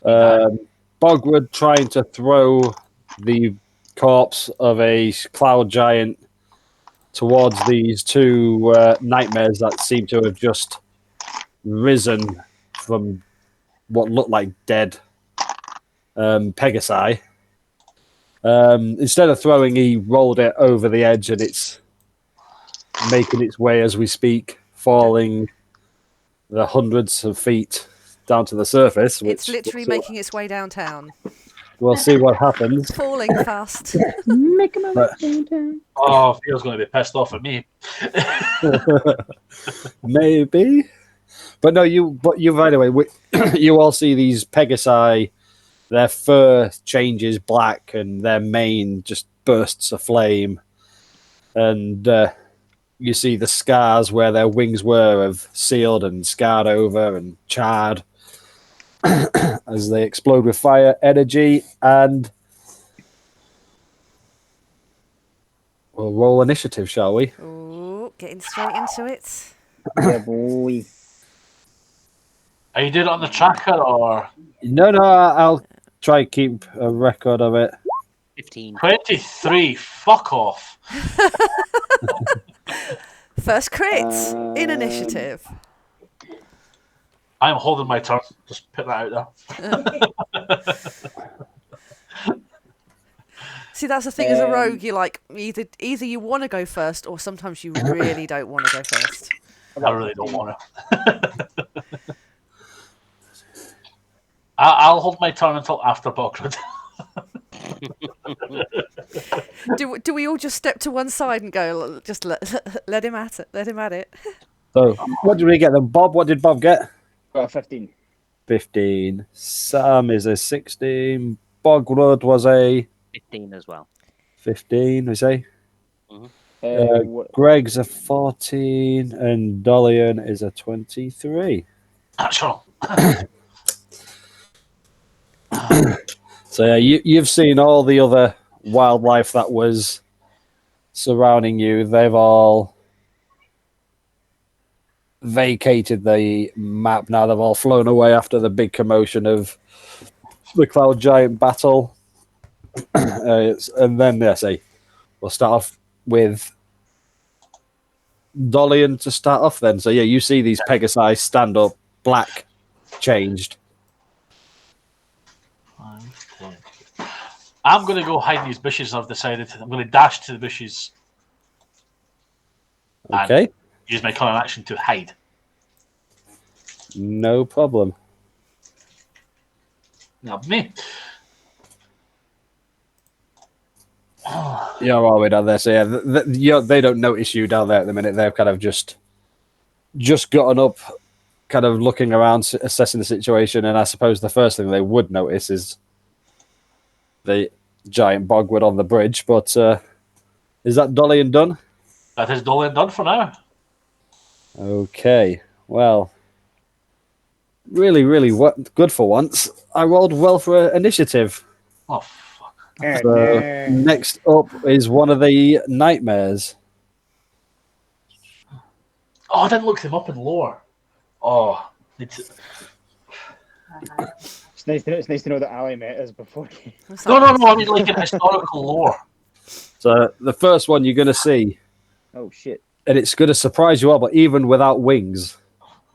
Bogwood trying to throw the corpse of a cloud giant towards these two nightmares that seem to have just risen from what looked like dead Pegasi. Instead of throwing, he rolled it over the edge, and it's making its way as we speak, falling the hundreds of feet down to the surface. It's literally making its way downtown. We'll see what happens. Falling fast. Make my way downtown. Oh, Phil's going to be pissed off at me. Maybe, but no. Anyway, you all see these Pegasi. Their fur changes black, and their mane just bursts aflame, and you see the scars where their wings were have sealed and scarred over and charred as they explode with fire energy. And we'll roll initiative, shall we? Ooh, getting straight into it. Yeah, boy. Are you doing it on the tracker or? No, I'll try and keep a record of it. 15. 23. Fuck off. First crit in initiative. I'm holding my turn. Just put that out there. See, that's the thing as a rogue. You like either you want to go first, or sometimes you really don't want to go first. I really don't want to. I'll hold my turn until after Bogred. Do we all just step to one side and go? Just let him at it. Let him at it. So, what did we get then? Bob, what did Bob get? Got a 15. 15. Sam is a 16. Bogwood was a 15 as well. 15, we say. Mm-hmm. Greg's a 14, and Dolian is a 23. Sure. So yeah, you've seen all the other wildlife that was surrounding you. They've all vacated the map now. They've all flown away after the big commotion of the Cloud Giant battle. And then, we'll start off with Dolian to start off then. So yeah, you see these Pegasi stand up, black, changed. I'm going to go hide in these bushes. I've decided. I'm going to dash to the bushes. Okay. And use my cunning action to hide. No problem. Now me. You're all the way down there. So yeah, they don't notice you down there at the minute. They've kind of just gotten up, kind of looking around, assessing the situation. And I suppose the first thing they would notice is the giant bogwood on the bridge. But is that Dolian done? That is Dolian done for now. Okay. Well, really, really good for once. I rolled well for initiative. Oh, fuck. So next up is one of the nightmares. Oh, I didn't look them up in lore. Oh. It's nice to know that Ali met us before. No, I mean like in historical lore. So the first one you're going to see, Oh, shit. and it's going to surprise you all, but even without wings.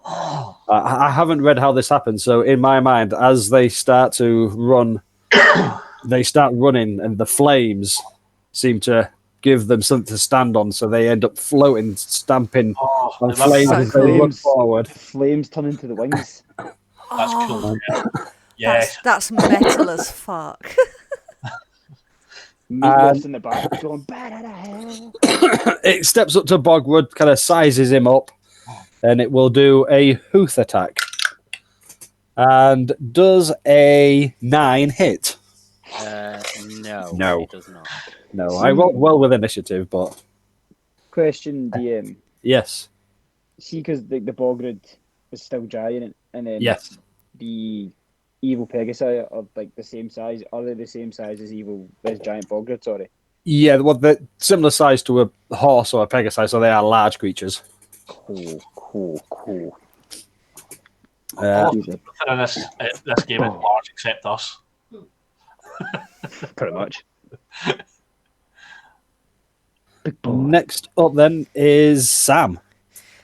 I haven't read how this happens, so in my mind, as they start to run, they start running, and the flames seem to give them something to stand on, so they end up floating, stamping on flames as they run forward. Flames turn into the wings. That's cool. Yes. That's metal as fuck. Meatloaf's in the back going, hell. It steps up to Bogwood, kind of sizes him up, and it will do a hoof attack. And does a 9 hit? No. It does not. No, I rolled well with initiative, but... Question, DM. Yes. See, because the Bogrid is still giant, and then Yes. the evil Pegasi are like the same size. Are they the same size as giant Bogrid? Sorry. Yeah, well, they're similar size to a horse or a Pegasus, so they are large creatures. Cool. Most people in this game at large except us. Pretty much. Next up then is Sam.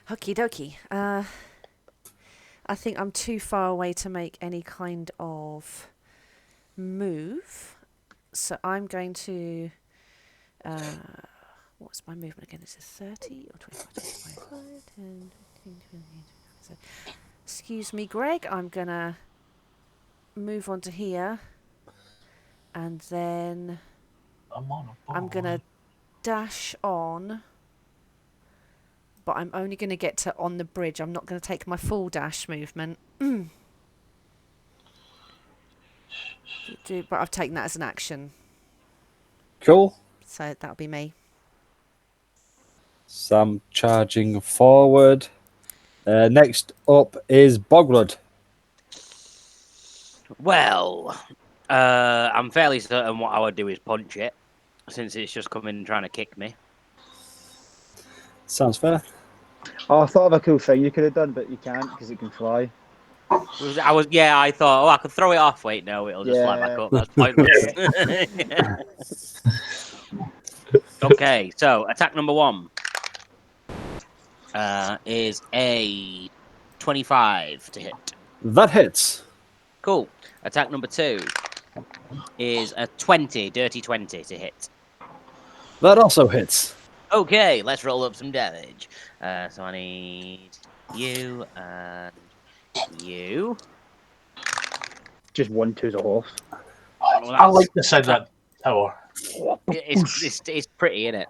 Okie dokie. I think I'm too far away to make any kind of move. So I'm going to... what's my movement again? Is it 30 or 25, 25, 10, 15, 20, 25. Excuse me, Greg. I'm going to move on to here. And then I'm going to dash on. But I'm only going to get to on the bridge. I'm not going to take my full dash movement. But I've taken that as an action. Cool. So that'll be me. Sam charging forward. Next up is Bogwood. Well, I'm fairly certain what I would do is punch it, since it's just come in and trying to kick me. Sounds fair. Oh, I thought of a cool thing you could have done, but you can't because it can fly. I thought, I could throw it off. Wait, no, it'll just fly back up. That's pointless. Okay, so attack number 1 is a 25 to hit. That hits. Cool. Attack number 2 is a 20, dirty 20 to hit. That also hits. Okay, let's roll up some damage. So I need you and you. Just 1, 2's a horse. I like the sound of that tower. It's pretty, isn't it?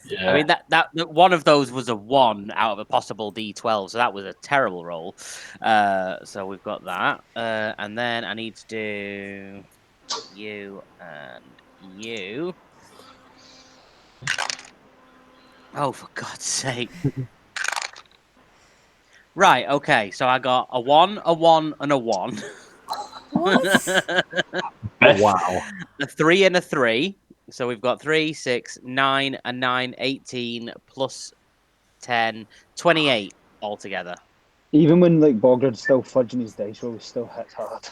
Yeah. I mean that one of those was a 1 out of a possible D12, so that was a terrible roll. So we've got that, and then I need to do you and you. Oh, for God's sake! Right, okay. So I got a 1, a 1, and a 1. What? Wow. A 3 and a 3. So we've got 3, 6, 9, a 9, 18, plus 10, 28 altogether. Even when like Bogard's still fudging his dice roll, he still hits hard.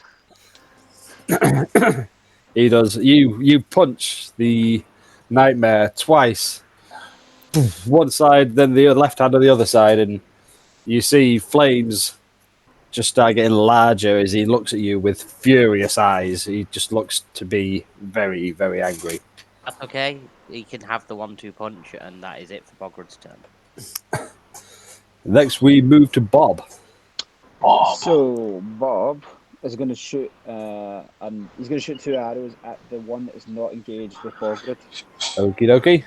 He does. You punch the nightmare twice. One side, then the left hand on the other side, and you see flames just start getting larger as he looks at you with furious eyes. He just looks to be very, very angry. That's okay. He can have the 1-2 punch, and that is it for Bograd's turn. Next, we move to Bob. So Bob is going to shoot, and he's going to shoot 2 arrows at the one that is not engaged with Bograd. Okie dokie.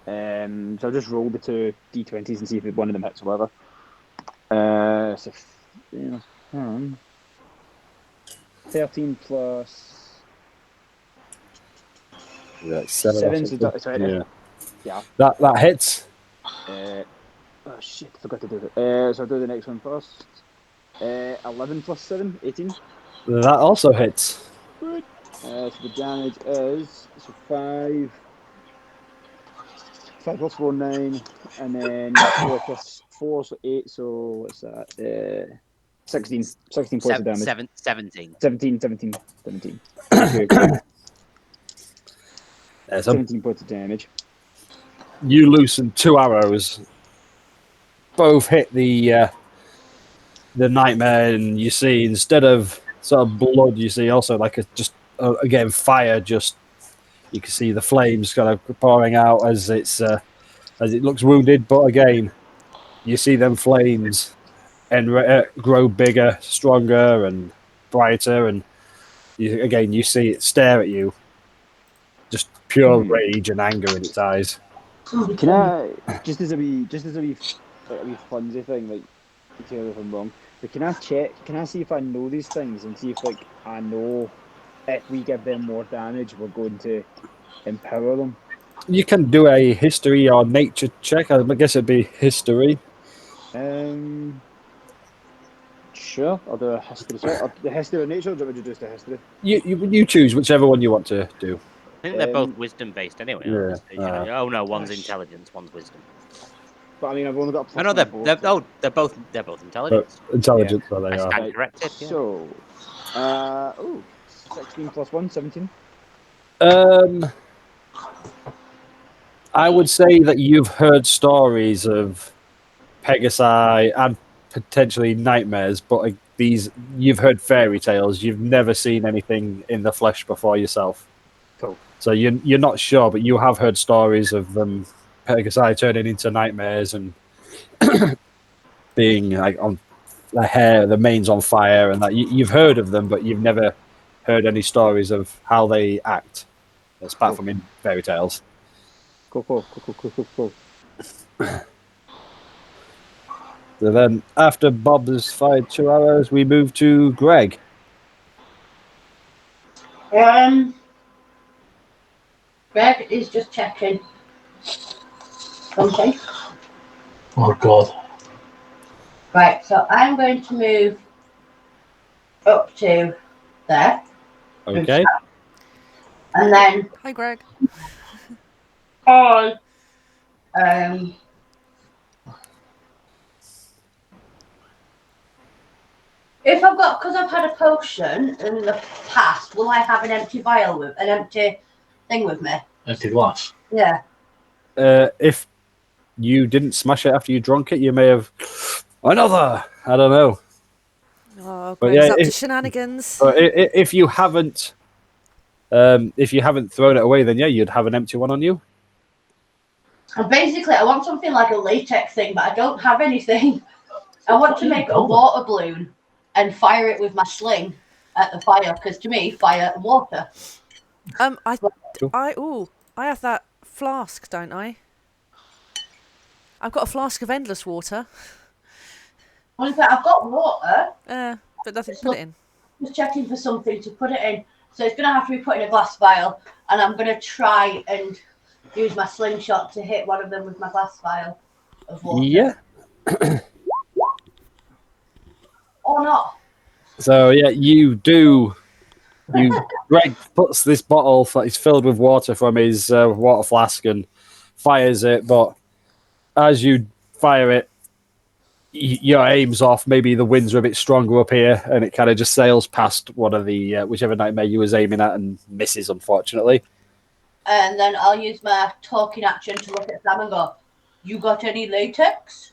So I'll just roll the 2 d20s and see if one of them hits or whatever. So 13 plus Like 7. So yeah. That hits. Oh shit! I forgot to do it. So I'll do the next one first. 11 plus 7, 18. That also hits. Good. So the damage is 5 plus 4, 9, and then 4 plus 4, so 8. So what's that? 16 points of damage. 17. 17. Okay. 17 points of damage. You loosen 2 arrows. Both hit the nightmare, and you see instead of sort of blood, you see also like again fire. Just you can see the flames kind of pouring out as it looks wounded. But again, you see them flames and grow bigger, stronger, and brighter, and you see it stare at you. Just pure rage and anger in its eyes. Can I just as a wee funsy thing, like, tell me if I'm wrong, but can I see if I know these things and see if like I know if we give them more damage we're going to empower them? You can do a history or nature check. I guess it'd be history. Sure, I'll do a history check. The history or nature, or do you want me to do just a history? You choose whichever one you want to do. I think they're both wisdom based anyway. Yeah. Oh no, one's intelligence, one's wisdom. But I mean, I've only got a I know plus one on both. they're both intelligence. Intelligence, so they I are. stand corrected. Yeah. So, 16 plus 1, 17. Um, I would say that you've heard stories of Pegasi and potentially nightmares, but like, these you've heard fairy tales. You've never seen anything in the flesh before yourself. Cool. So you're not sure, but you have heard stories of Pegasi turning into nightmares and being like on the hair, the mane's on fire, and that you've heard of them, but you've never heard any stories of how they act, apart from in fairy tales. Cool. So then, after Bob has fired 2 arrows, we move to Greg. Greg is just checking something. Oh God. Right, so I'm going to move up to there. Okay. And then Hi, Greg. on if I've got, because I've had a potion in the past, will I have an empty thing with me? Empty glass. Yeah. If you didn't smash it after you drunk it, you may have another. I don't know. Oh, But Greg's yeah, up to shenanigans. But if you haven't thrown it away, then yeah, you'd have an empty one on you. And basically, I want something like a latex thing, but I don't have anything. I want to make a water balloon and fire it with my sling at the fire, because to me, fire and water. I have that flask, don't I? I've got a flask of endless water. Well, in fact, I've got water. But nothing to put it in. Just checking for something to put it in. So it's going to have to be put in a glass vial, and I'm going to try and use my slingshot to hit one of them with my glass vial of water. Yeah. Or not. So yeah, you do. Greg puts this bottle that is filled with water from his water flask and fires it, but as you fire it, your aim's off. Maybe the winds are a bit stronger up here, and it kind of just sails past one of the whichever nightmare you was aiming at and misses, unfortunately. And then I'll use my talking action to look at Sam and go, "You got any latex?"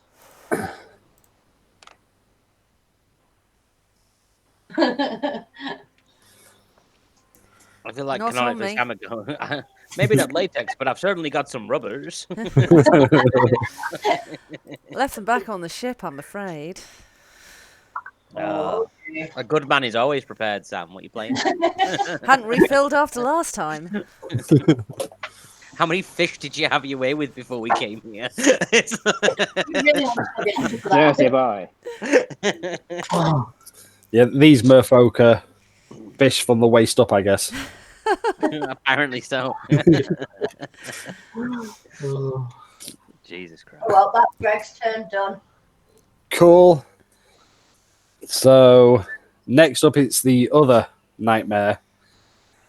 I feel like Not canonically on Sam would go, maybe not latex, but I've certainly got some rubbers. Left them back on the ship, I'm afraid. A good man is always prepared, Sam. What are you playing? Hadn't refilled after last time. How many fish did you have your way with before we came here? Yeah, say bye. Yeah, these merfolk are fish from the waist up, I guess. Apparently so. Jesus Christ. Well, that's Greg's turn done. Cool. So, next up, it's the other nightmare.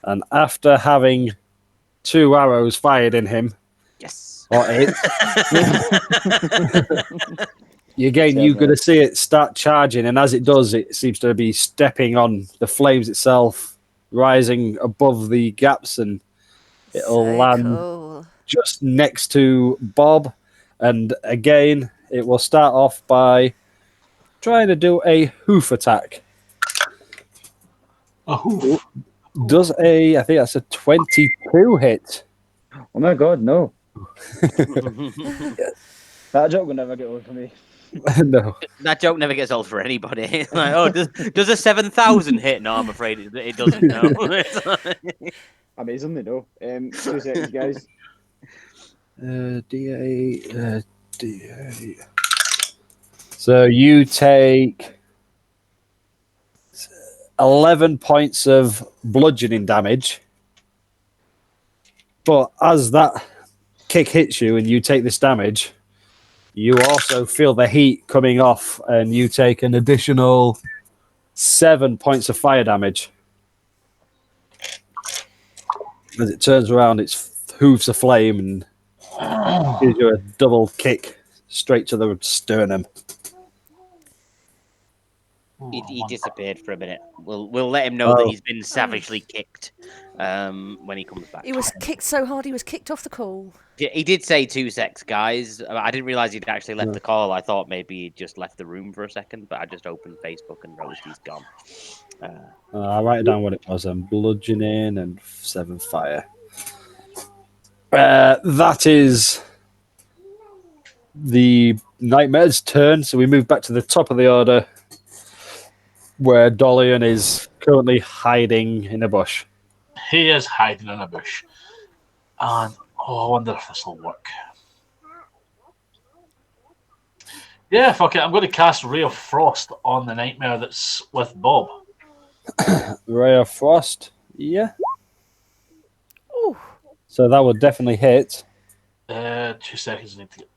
And after having 2 arrows fired in him, Yes. or it, again, you're going to see it start charging. And as it does, it seems to be stepping on the flames itself, rising above the gaps, and it'll land just next to Bob. And again, it will start off by trying to do a hoof attack. A hoof? Does I think that's a 22 hit. Oh my god, no. That joke will never get old for me. No. That joke never gets old for anybody. Like, oh, does a 7,000 hit? No, I'm afraid it doesn't. No. Amazingly, no. 2 seconds, guys. D8. D8. So you take 11 points of bludgeoning damage. But as that kick hits you and you take this damage, you also feel the heat coming off and you take an additional 7 points of fire damage. As it turns around, its hooves aflame and gives you a double kick straight to the sternum. He disappeared for a minute. We'll let him know that he's been savagely kicked when he comes back. He was kicked so hard he was kicked off the call. He did say 2 secs, guys. I didn't realize he'd actually left the call. I thought maybe he'd just left the room for a second, but I just opened Facebook and noticed he's gone. I'll write down what it was. Bludgeoning and 7 fire. That is the Nightmare's turn. So we move back to the top of the order, where Dolian is currently hiding in a bush. He is hiding in a bush. And I wonder if this will work. Yeah, fuck it. I'm going to cast Ray of Frost on the Nightmare that's with Bob. Ray of Frost. Yeah. Ooh. So that would definitely hit. 2 seconds. I need to get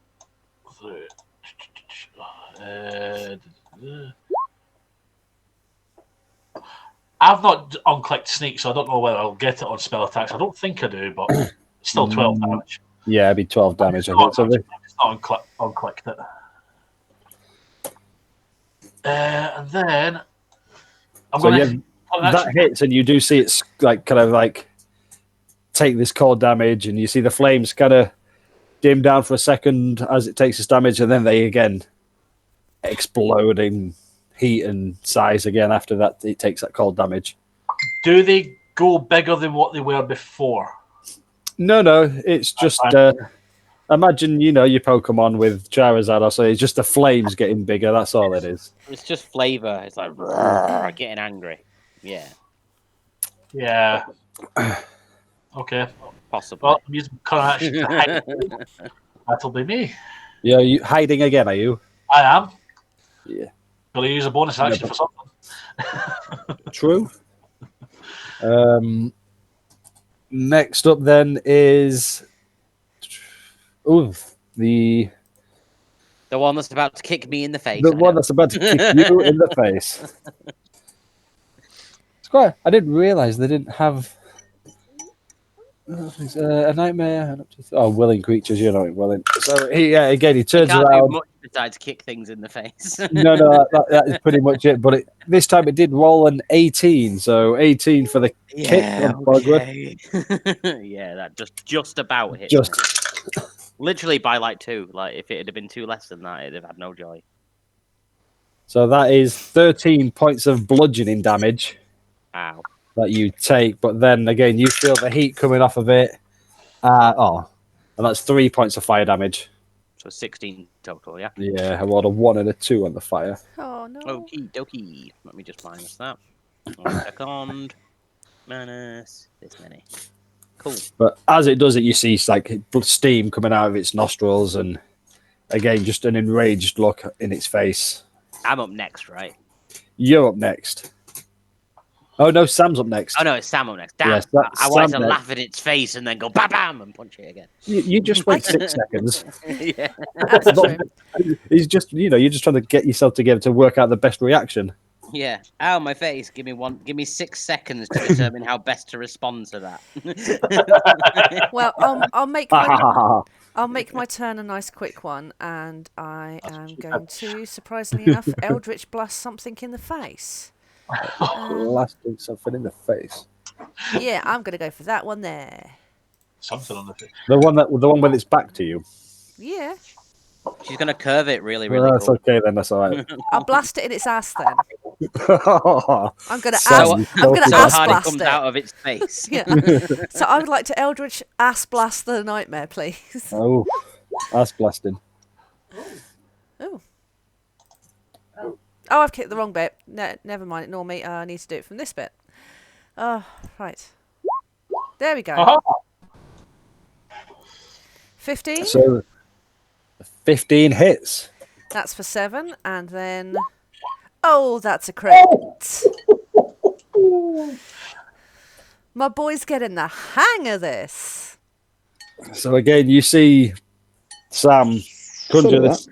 through. I've not unclicked Sneak, so I don't know whether I'll get it on spell attacks. I don't think I do, but it's still 12 damage. Yeah, it'd be 12 damage. It's not unclicked it. And then I'm going to... that hits, and you do see it's kind of take this cold damage, and you see the flames kind of dim down for a second as it takes its damage, and then they again explode in heat and size again after that it takes that cold damage. Do they go bigger than what they were before? No, it's just imagine your Pokemon with Charizard or so. It's just the flames getting bigger. That's all it is. It's just flavor. It's like getting angry. Yeah. Okay. Possibly. Well, I'm using current action to hide. That'll be me. Yeah, you hiding again? Are you? I am. Yeah. Got to use a bonus action for something. True. Next up then is the one that's about to kick me in the face. The one that's about to kick you in the face. It's quite. I didn't realize they didn't have a nightmare. Willing creatures, you're not willing. So he turns can't around. do much besides kick things in the face. No, that is pretty much it. But this time it did roll an 18, so 18 for the kick. Okay. Yeah, that just about hit. Just literally by 2. If it had been 2 less than that, it'd have had no joy. So that is 13 points of bludgeoning damage. Ow. That you take, but then again you feel the heat coming off of it. And that's 3 points of fire damage. So 16 total, yeah? Yeah, I rolled a 1 and a 2 on the fire. Oh no. Okie dokie. Let me just minus that. 1 second. Minus this many. Cool. But as it does it, you see steam coming out of its nostrils, and again just an enraged look in its face. I'm up next, right? You're up next. Oh no, Sam's up next. Oh no, it's Sam up next. Damn, Yes, I wanted to Sam laugh at its face and then go bam bam and punch it again. You just wait 6 seconds. Yeah, That's true. He's just you're just trying to get yourself together to work out the best reaction. yeah. Ow, my face. Give me 6 seconds to determine how best to respond to that. Well, I'll make my turn a nice quick one, and I am going to, surprisingly enough, Eldritch Blast something in the face. Blasting something in the face. Yeah, I'm going to go for that one there. Something on the face. The one with its back to you. Yeah. She's gonna curve it really Well, that's cool. okay then. That's all right. I'll blast it in its ass then. I'm going to Sam, ass. I'm going to So ass hard it blast comes it. out of its face. Yeah. So I would like to Eldritch ass blast the nightmare, please. Oh, ass blasting. Oh. Oh, I've kicked the wrong bit. No, never mind. Ignore me. I need to do it from this bit. Oh, right. There we go. Uh-huh. 15. So 15 hits. That's for 7, and then that's a crit. My boy's getting the hang of this. So again, you see Sam conjure this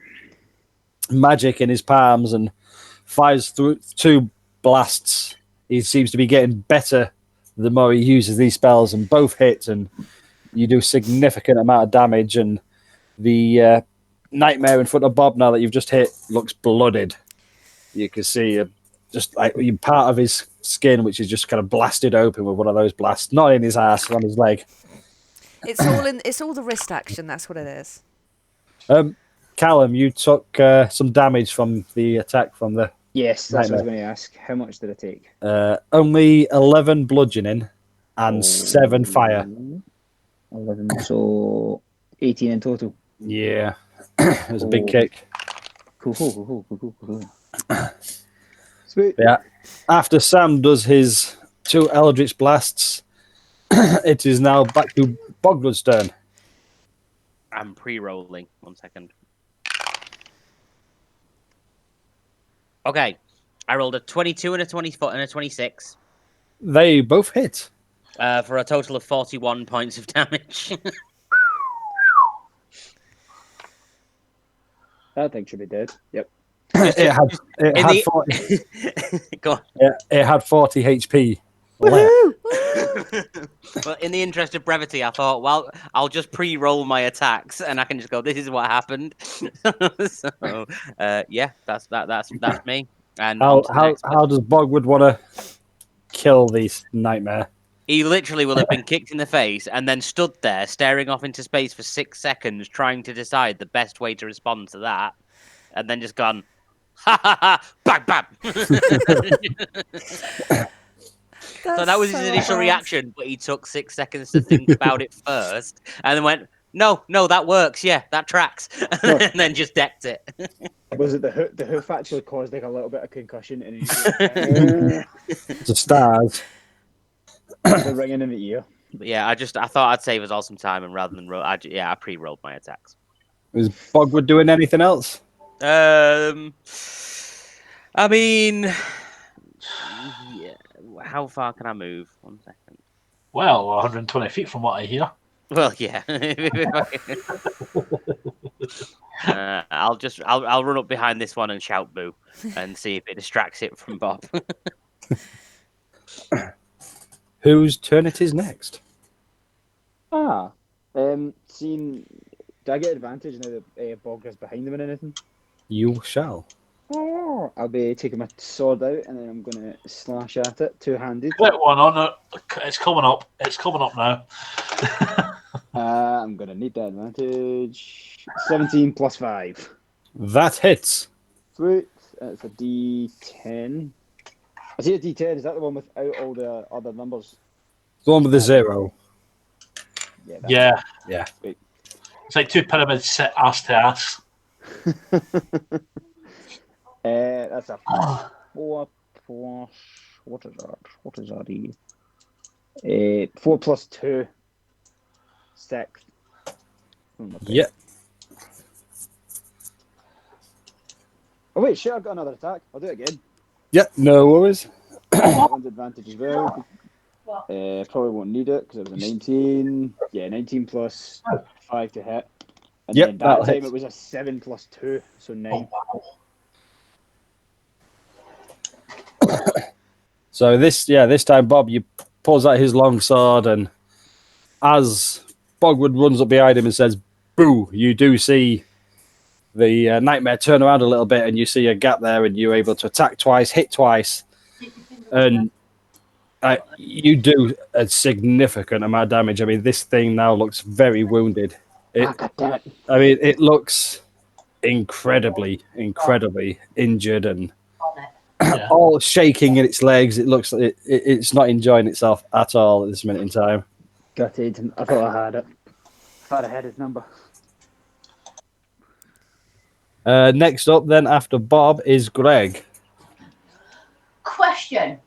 magic in his palms and fires through 2 blasts. He seems to be getting better the more he uses these spells, and both hit, and you do significant amount of damage, and the Nightmare in front of Bob now that you've just hit looks blooded. You can see just like part of his skin, which is just kind of blasted open with one of those blasts, not in his ass, on his leg. It's all the wrist action. That's what it is. Callum, you took some damage from the attack from the Yes, that's what I was Nightmare. going to ask. How much did I take? Only 11 bludgeoning and 7 fire. 11, so 18 in total. Yeah, it was a big kick. Cool. Sweet. Yeah. After Sam does his 2 Eldritch blasts, it is now back to Bogwood's turn. I'm pre-rolling. 1 second. Okay, I rolled a 22 and a 24 and a 26 They both hit. for a total of 41 points of damage. That thing should be dead. Yep. It had 40, Go on. it had 40 HP. Well, in the interest of brevity, I thought, well, I'll just pre-roll my attacks, and I can just go, "This is what happened." So, yeah, that's me. And on to the next one. How does Bogwood want to kill this Nightmare? He literally will have been kicked in the face and then stood there staring off into space for 6 seconds, trying to decide the best way to respond to that, and then just gone, ha ha ha, bang bang. So that was his initial reaction, but he took 6 seconds to think about it first, and then went, no, that works, yeah, that tracks, and then just decked it. Was it the hoof actually caused like a little bit of concussion and The stars. the ringing in the ear? But yeah, I thought I'd save us all some time, and rather than roll, I pre-rolled my attacks. Was Bogwood doing anything else? I mean, yeah. How far can I move? 1 second. Well, 120 feet from what I hear. Well, yeah. I'll run up behind this one and shout boo, and see if it distracts it from Bob. Whose turn it is next? Seeing, do I get advantage now that Bog is behind him and anything? You shall. I'll be taking my sword out and then I'm going to slash at it, two-handed. Put one on it. It's coming up. It's coming up now. I'm going to need that advantage. 17 plus 5. That hits. Sweet. It's a D10. I see a D10. Is that the one without all the other numbers? The one with the 0. Yeah. Yeah. Sweet. It's like 2 pyramids set ass to ass. That's a 4 plus. What is that? What is that? 4 plus 2. 6. Yep. Oh wait, shit! I've got another attack. I'll do it again. Yep. No worries. That one's advantage as well. Probably won't need it because it was a 19. Yeah, 19 plus 5 to hit. And Yep, then that'll that time hit. it was a 7 plus 2, so 9. So this time Bob, you pulls out his long sword, and as Bogwood runs up behind him and says, "Boo!" you do see the Nightmare turn around a little bit, and you see a gap there, and you're able to attack twice, hit twice, and you do a significant amount of damage. I mean, this thing now looks very wounded. God damn it. I mean, it looks incredibly injured and all shaking in its legs. It looks like it's not enjoying itself at all at this minute in time. Gutted. I thought I had it. I thought I had his number. Next up, then, after Bob, is Greg. Question.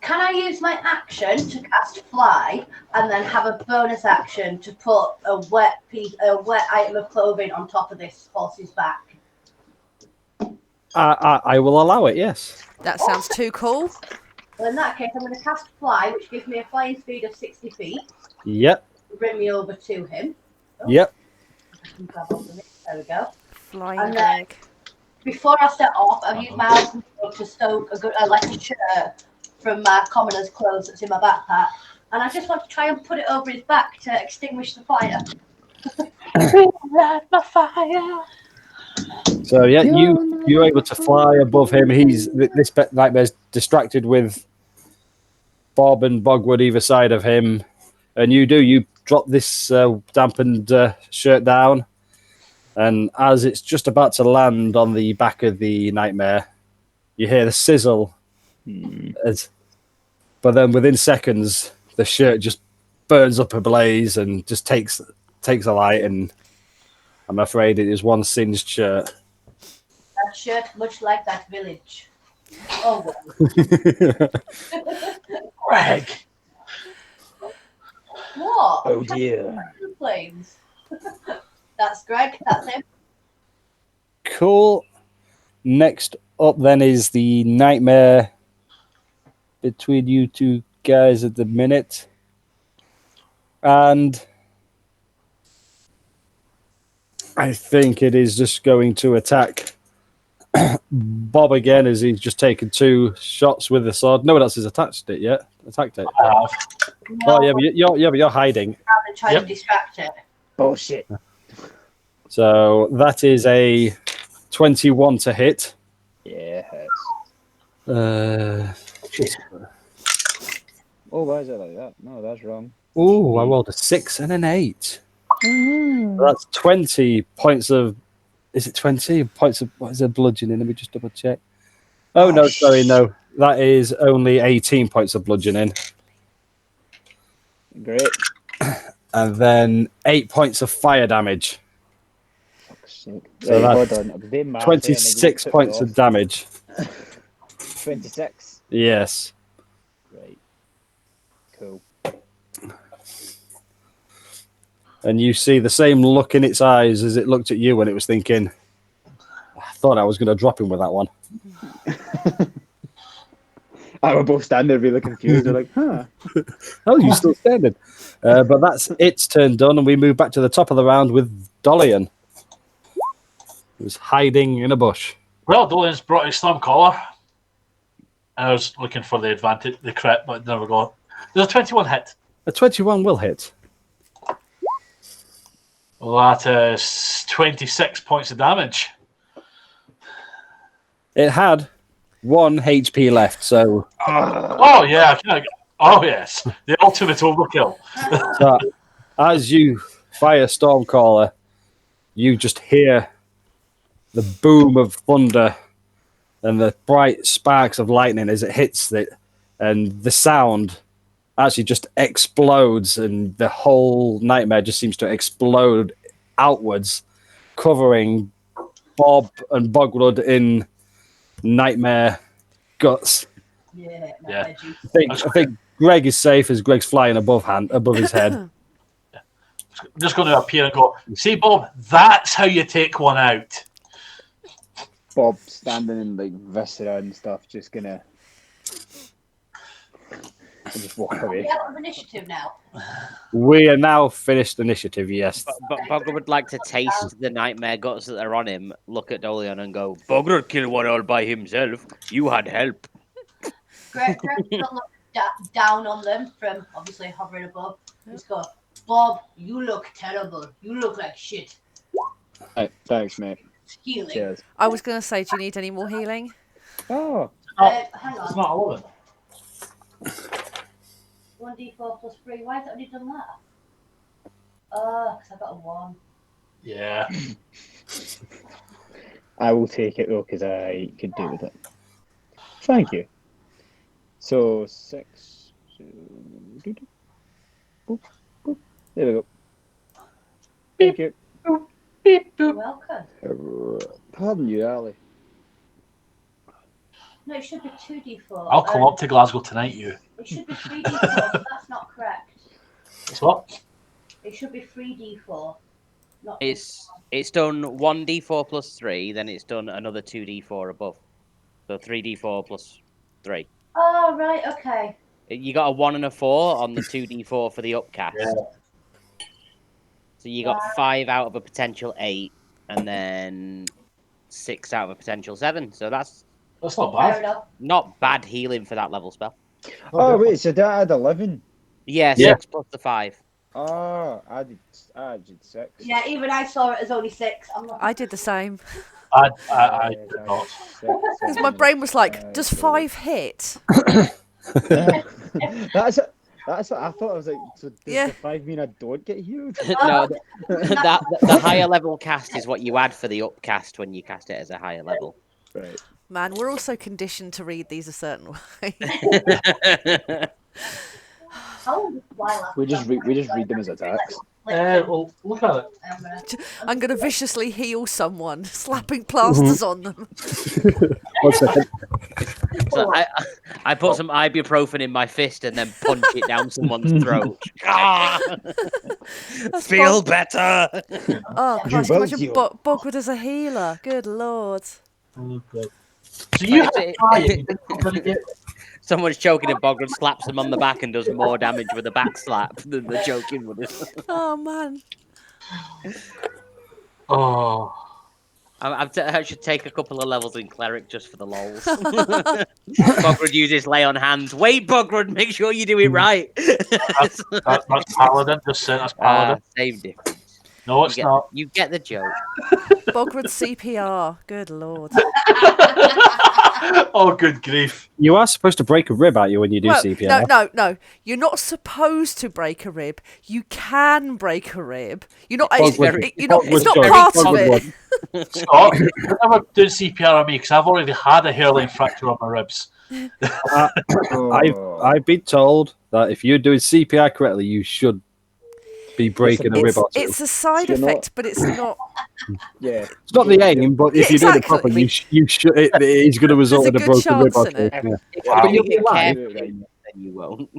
Can I use my action to cast fly and then have a bonus action to put a wet item of clothing on top of this horse's back? I will allow it, yes. That sounds too cool. Well, in that case, I'm going to cast fly, which gives me a flying speed of 60 feet. Yep. Bring me over to him. Yep. There we go. Flying And Greg. Before I set off, I've used my alchemy to stoke a shirt from my commoner's clothes that's in my backpack, and I just want to try and put it over his back to extinguish the fire. Light my fire. So yeah, you're able to fly above him. This nightmare's distracted with Bob and Bogwood either side of him, and you drop this dampened shirt down, and as it's just about to land on the back of the nightmare, you hear the sizzle. But then within seconds, the shirt just burns up ablaze and just takes a light, and I'm afraid it is one singed shirt. That shirt, much like that village. Oh well. Greg. What? Oh dear. Planes. That's Greg. That's him. Cool. Next up then is the nightmare between you two guys at the minute. And I think it is just going to attack Bob again, as he's just taken 2 shots with the sword. No one else has attacked it yet. Attacked it. I have. Oh yeah, but you're hiding. Rather try Yep. to distract it. Bullshit. So that is a 21 to hit. Yeah. Jeez. Oh, why is it like that? No, that's wrong. Ooh, I rolled a 6 and an 8. That's 20 points of. Is it 20 points of? What is it, bludgeoning? Let me just double check. Oh no, sorry, no. That is only 18 points of bludgeoning. Great. And then 8 points of fire damage. Fuck's sake. So Right, that's hold on. I was doing math 26 there and points you of damage. took me off. 26. Yes. Right. Cool. And you see the same look in its eyes as it looked at you when it was thinking, I thought I was going to drop him with that one. I were both standing there really confused. They're like, huh. Oh, you're still standing. But that's its turn done, and we move back to the top of the round with Dolian, who's hiding in a bush. Well, Dolian's brought his storm collar. I was looking for the advantage, the crit, but never got. There's a 21 hit. A 21 will hit. Well, that is 26 points of damage. It had 1 HP left, so Oh, yeah. Oh, yes. The ultimate overkill. as you fire Stormcaller, you just hear the boom of thunder and the bright sparks of lightning as it hits it, and the sound actually just explodes, and the whole nightmare just seems to explode outwards, covering Bob and Bogwood in nightmare guts. Yeah. Yeah. I think Greg is safe as Greg's flying above his head. I'm just going to appear and go, see, Bob, that's how you take one out. Bob standing in like viscera and stuff, just gonna and just walk away. We out of initiative now. We are now finished initiative, yes. But Bogger would like to taste the nightmare guts that are on him, look at Dolian and go, Bogger killed one all by himself. You had help. Greg will look down on them from obviously hovering above. Just go, Bob, you look terrible. You look like shit. Hey, thanks, mate. Healing. Cheers. I was going to say, do you need any more healing? Oh, Hang It's on. not 11. 1d4 plus 3. Why has it already done that? Oh, because I got a 1. Yeah. I will take it though, because I could do with it. Thank you. So 6. Boop, boop. There we go. Thank you. You're welcome. Pardon you, Ali. No, it should be 2d4. I'll come up to Glasgow tonight, you. It should be 3d4, but that's not correct. It's what? It should be 3d4. Not It's done 1d4 plus 3, then it's done another 2d4 above. So 3d4 plus 3. Oh, right, okay. You got a 1 and a 4 on the 2d4 for the upcast. Yeah. So you got 5 out of a potential 8, and then 6 out of a potential 7. So that's That's not Fair bad. enough. not bad healing for that level spell. Oh, wait, so that had 11? Yeah, Yeah. 6 plus the 5. Oh, I did 6. Yeah, even I saw it as only 6. I'm not. I did the same. I did not. Because my brain was like, does 5 hit? That's what I thought. I was like, so does Yeah. the 5 mean I don't get healed? No, the higher level cast is what you add for the upcast when you cast it as a higher level. Right. Man, we're also conditioned to read these a certain way. We just read them as attacks. Well, look at it. I'm going to viciously heal someone, slapping plasters on them. 1 second. So I put some ibuprofen in my fist and then punch it down someone's throat. Feel better. Oh, Christ, will imagine heal. Bogwood as a healer. Good lord. Oh, God. So you had trying. Someone's choking and Bogwood slaps them on the back and does more damage with a back slap than the choking would have. Oh, man. Oh. I should take a couple of levels in cleric just for the lols. Bogwood uses lay on hands. Wait, Bogwood, make sure you do it right. That's paladin. Just say that's paladin. Same difference. No, it's not. You get the joke. Bogwood CPR. Good lord. Oh, good grief. You are supposed to break a rib at you when you do Well, CPR. no. You're not supposed to break a rib. You can break a rib. You're not. Bogwood- It's not Bogwood- part of Bogwood it. Scott, you're never doing CPR on me because I've already had a hairline fracture on my ribs. I've been told that if you're doing CPR correctly, you should be breaking a rib or two. It's a side You're not- effect, but it's not. Yeah. It's not the aim, but if Yeah, you do it exactly. properly, you should. It is going to result in a There's a broken good rib or chance two. in it. Yeah. But But you'll be get alive. careful, then you won't.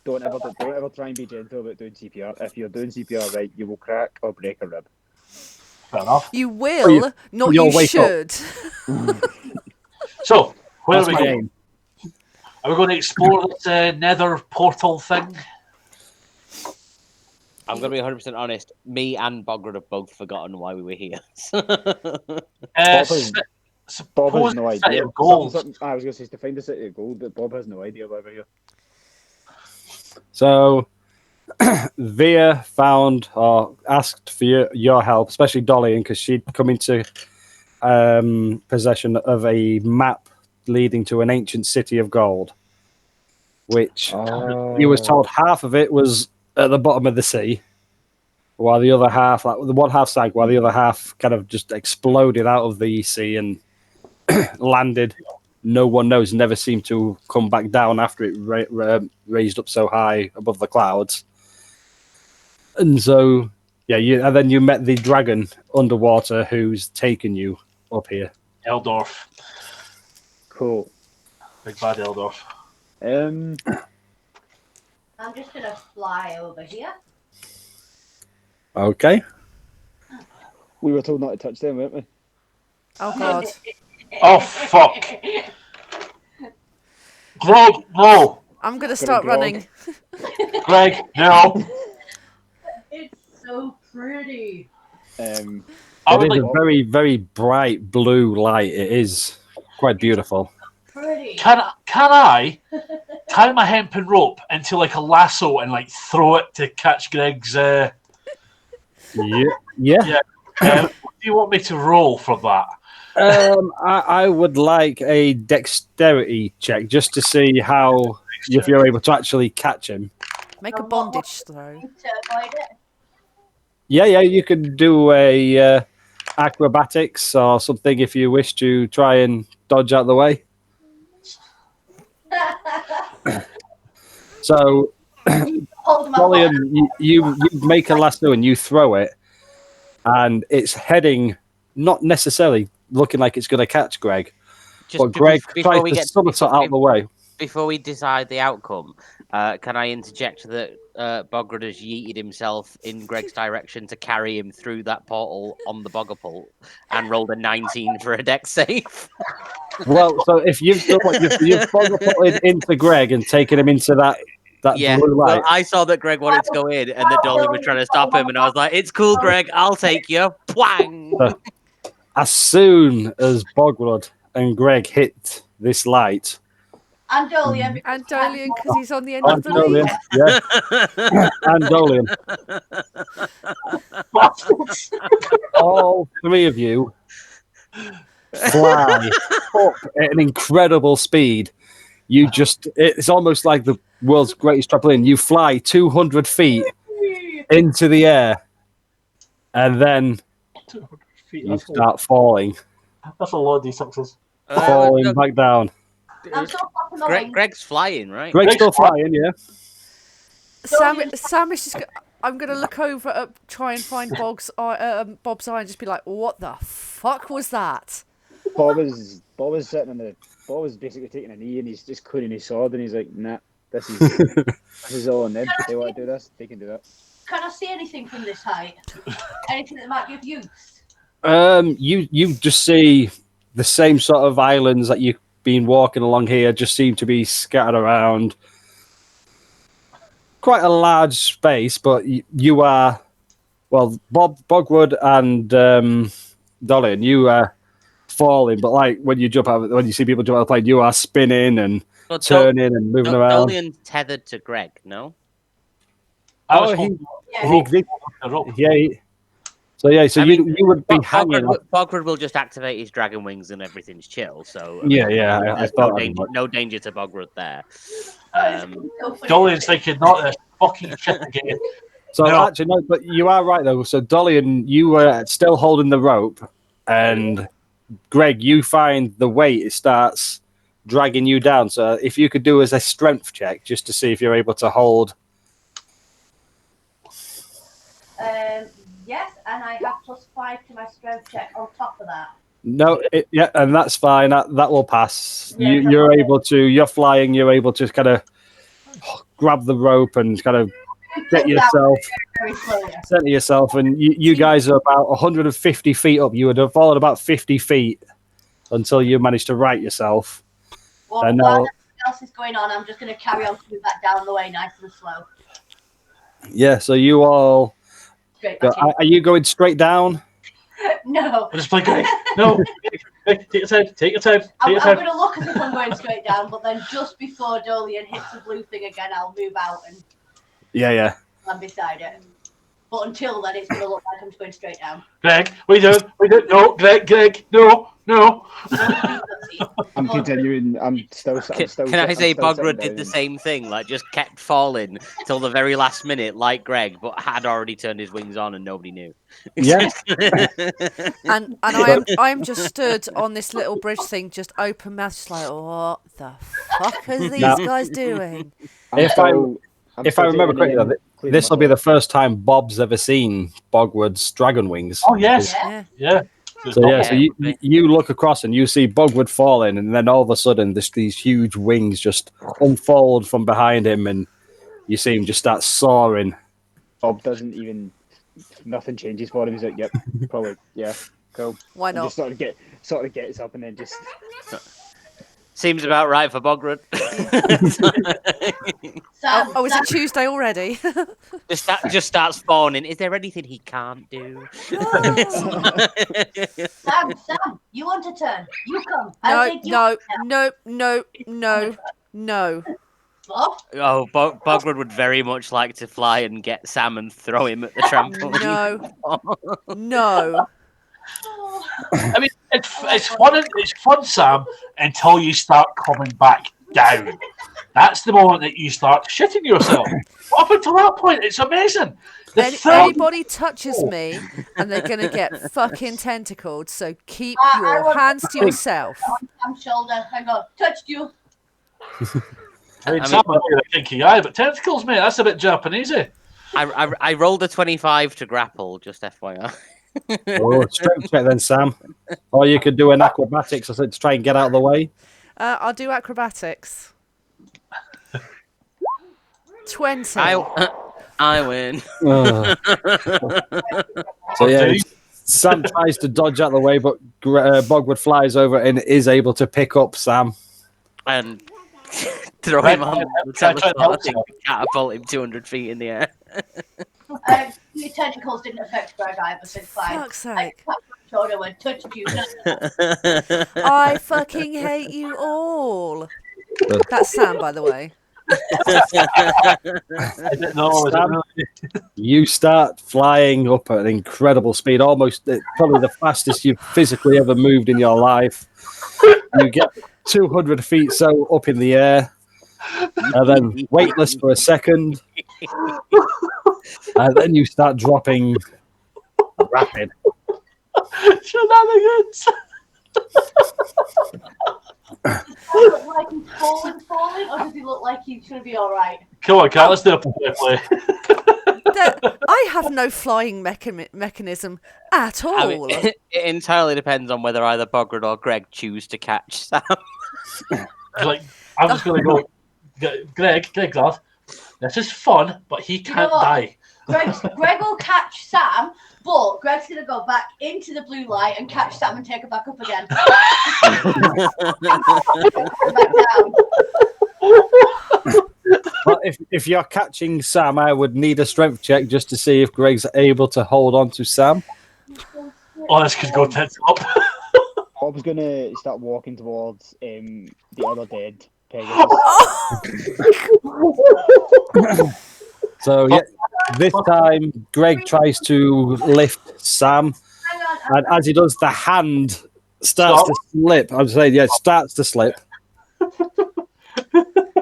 Don't ever try and be gentle about doing CPR. If you're doing CPR right, you will crack or break a rib. Fair enough. You will, not you'll you wake up. should. So, where That's are we my going? aim. Are we going to explore this nether portal thing? I'm going to be 100% honest. Me and Bogwood have both forgotten why we were here. Bob has Suppose no City idea. of Gold. I was going to say to find the City of Gold, but Bob has no idea why we're here. So, Via found or asked for your help, especially Dolly, because she'd come into possession of a map leading to an ancient city of gold, which he was told half of it was at the bottom of the sea, while the other half, like the one half sank, while the other half kind of just exploded out of the sea and landed. No one knows. Never seemed to come back down after it raised up so high above the clouds. And so, yeah, and then you met the dragon underwater who's taken you up here. Eldorf. Cool. Big bad Eldorf. I'm just gonna fly over here. Okay. We were told not to touch them, weren't we? Oh god. Oh, fuck. Greg, no. I'm gonna start Grog. running. Greg, no. It's so pretty. I It would is like, a very, very bright blue light. It is quite beautiful. Pretty. can I tie my hempen rope into like a lasso and like throw it to catch Greg's Yeah. what do you want me to roll for that? I would like a dexterity check just to see how if you're able to actually catch him. Make a bondage throw. To avoid it. Yeah, you could do a acrobatics or something if you wish to try and dodge out the way. So, Hold my Dolian, you make a lasso and you throw it, and it's heading not necessarily looking like it's going to catch Greg, but Greg tries to somersault out the way. Before we decide the outcome, can I interject that Bogwood has yeeted himself in Greg's direction to carry him through that portal on the Boggapult and rolled a 19 for a dex save? Well, so if you've done what you've put into Greg and taken him into that Yeah, blue light. well, I saw that Greg wanted to go in and that Dolly was trying to stop him, and I was like, it's cool, Greg, I'll take you. Pwang! As soon as Bogwood and Greg hit this light, And Dolian. And Dolian, because he's on the end of the lead. Dolian, yeah, and Dolian, all three of you fly up at an incredible speed. It's almost like the world's greatest trampoline. You fly 200 feet into the air, and then 200 feet. you start falling, That's a lot of D6s. falling back down. I'm still flapping my wings. Greg's flying, right? Greg's still flying, yeah. Sam is just. I'm gonna look over at try and find Bob's eye and just be like, "What the fuck was that?" Bob was sitting Bob was basically taking a knee and he's just cleaning his sword and he's like, nah, this is all on them. If they want to do this, they can do that. Can I see anything from this height? Anything that might be of use? You just see the same sort of islands that you've been walking along here just seem to be scattered around. Quite a large space, but you are, well, Bogwood and Dolian, you are falling, but like when you see people jump out of the plane, you are spinning and turning and moving around. Dolian's tethered to Greg, no? I was So you would be hanging. Bogwood will just activate his dragon wings and everything's chill. So I thought no danger to Bogwood there. Dolian's thinking, not this fucking shit again. So actually, no, but you are right though. So Dolian, you were still holding the rope, and Greg, you find the weight, it starts dragging you down. So if you could do as a strength check just to see if you're able to hold. Yes, and I have +5 to my strength check on top of that. No, and that's fine. That will pass. Yeah, You're flying. You're able to kind of grab the rope and kind of get yourself, very slowly. center yourself, and you guys are about 150 feet up. You would have fallen about 50 feet until you managed to right yourself. Well, And while now, everything else is going on, I'm just going to carry on coming back down the way nice and slow. yeah. So you all, Straight back are you going straight down? in. No. I just play Greg. No, take your time. Take your time. I'm Take your going time. to look as if I'm going straight down, but then just before Dolian hits the blue thing again, I'll move out and Yeah. land beside it. But until then, it's going to look like I'm going straight down. Greg, we do. No, Greg, no. I'm continuing. I'm still. Can I say Bogwood did the same thing, like just kept falling till the very last minute, like Greg, but had already turned his wings on and nobody knew. Yeah. And I am just stood on this little bridge thing, just open mouth, just like, what the fuck are these guys doing? If I remember correctly, this will be the first time Bob's ever seen Bogwood's dragon wings. Oh yes, Yeah. yeah. So you look across and you see Bogwood falling, and then all of a sudden these huge wings just unfold from behind him, and you see him just start soaring. Bob doesn't even. Nothing changes for him. He's like, yep, probably, yeah, cool. Why And not? just sort of gets up and then just. Seems about right for Bogwood. Sam, Oh, is it Tuesday already? just starts fawning. Is there anything he can't do? Sam, you want a turn? You come. No. Bob? Oh, Bogwood would very much like to fly and get Sam and throw him at the trampoline. No. I mean, it's fun, Sam, until you start coming back down. That's the moment that you start shitting yourself. Up until that point, it's amazing. Anybody touches me, and they're gonna get fucking tentacled. So keep your hands to yourself. Sam's shoulder. Hang on. Touched you. I mean, Sam might be a kinky eye, but tentacles, mate, that's a bit Japanesey. I rolled a 25 to grapple, just FYI. Oh, strength check then, Sam. Or you could do an acrobatics or something to try and get out of the way. I'll do acrobatics. 20. I win. So yeah, Sam tries to dodge out of the way, but Bogwood flies over and is able to pick up Sam. And throw him on the teleporting catapult him 200 feet in the air. Your tentacles didn't affect Greg either, so it's fine. Fuck's sake. I shoulder and touched you. I fucking hate you all. That's Sam, by the way. I didn't know. Is it Sam? really? You start flying up at an incredible speed, almost probably the fastest you've physically ever moved in your life. You get 200 feet so up in the air, and then weightless for a second, and then you start dropping rapid. Shenanigans. Does he look like he's falling, or does he look like he's going to be all right? Come on, Cat, let's do a play. I have no flying mechanism at all. I mean, it entirely depends on whether either Bogred or Greg choose to catch Sam. Like, I'm just going to go, Greg, lad, this is fun, but he can't die. Greg will catch Sam, but Greg's going to go back into the blue light and catch Sam and take her back up again. Back down. Well, if you're catching Sam, I would need a strength check just to see if Greg's able to hold on to Sam. Oh, this could go tits up. Bob's gonna start walking towards the other dead Pegasus. So yeah, this time Greg tries to lift Sam, Hang on. and as he does, the hand starts to slip. I'm saying, yeah, it starts to slip.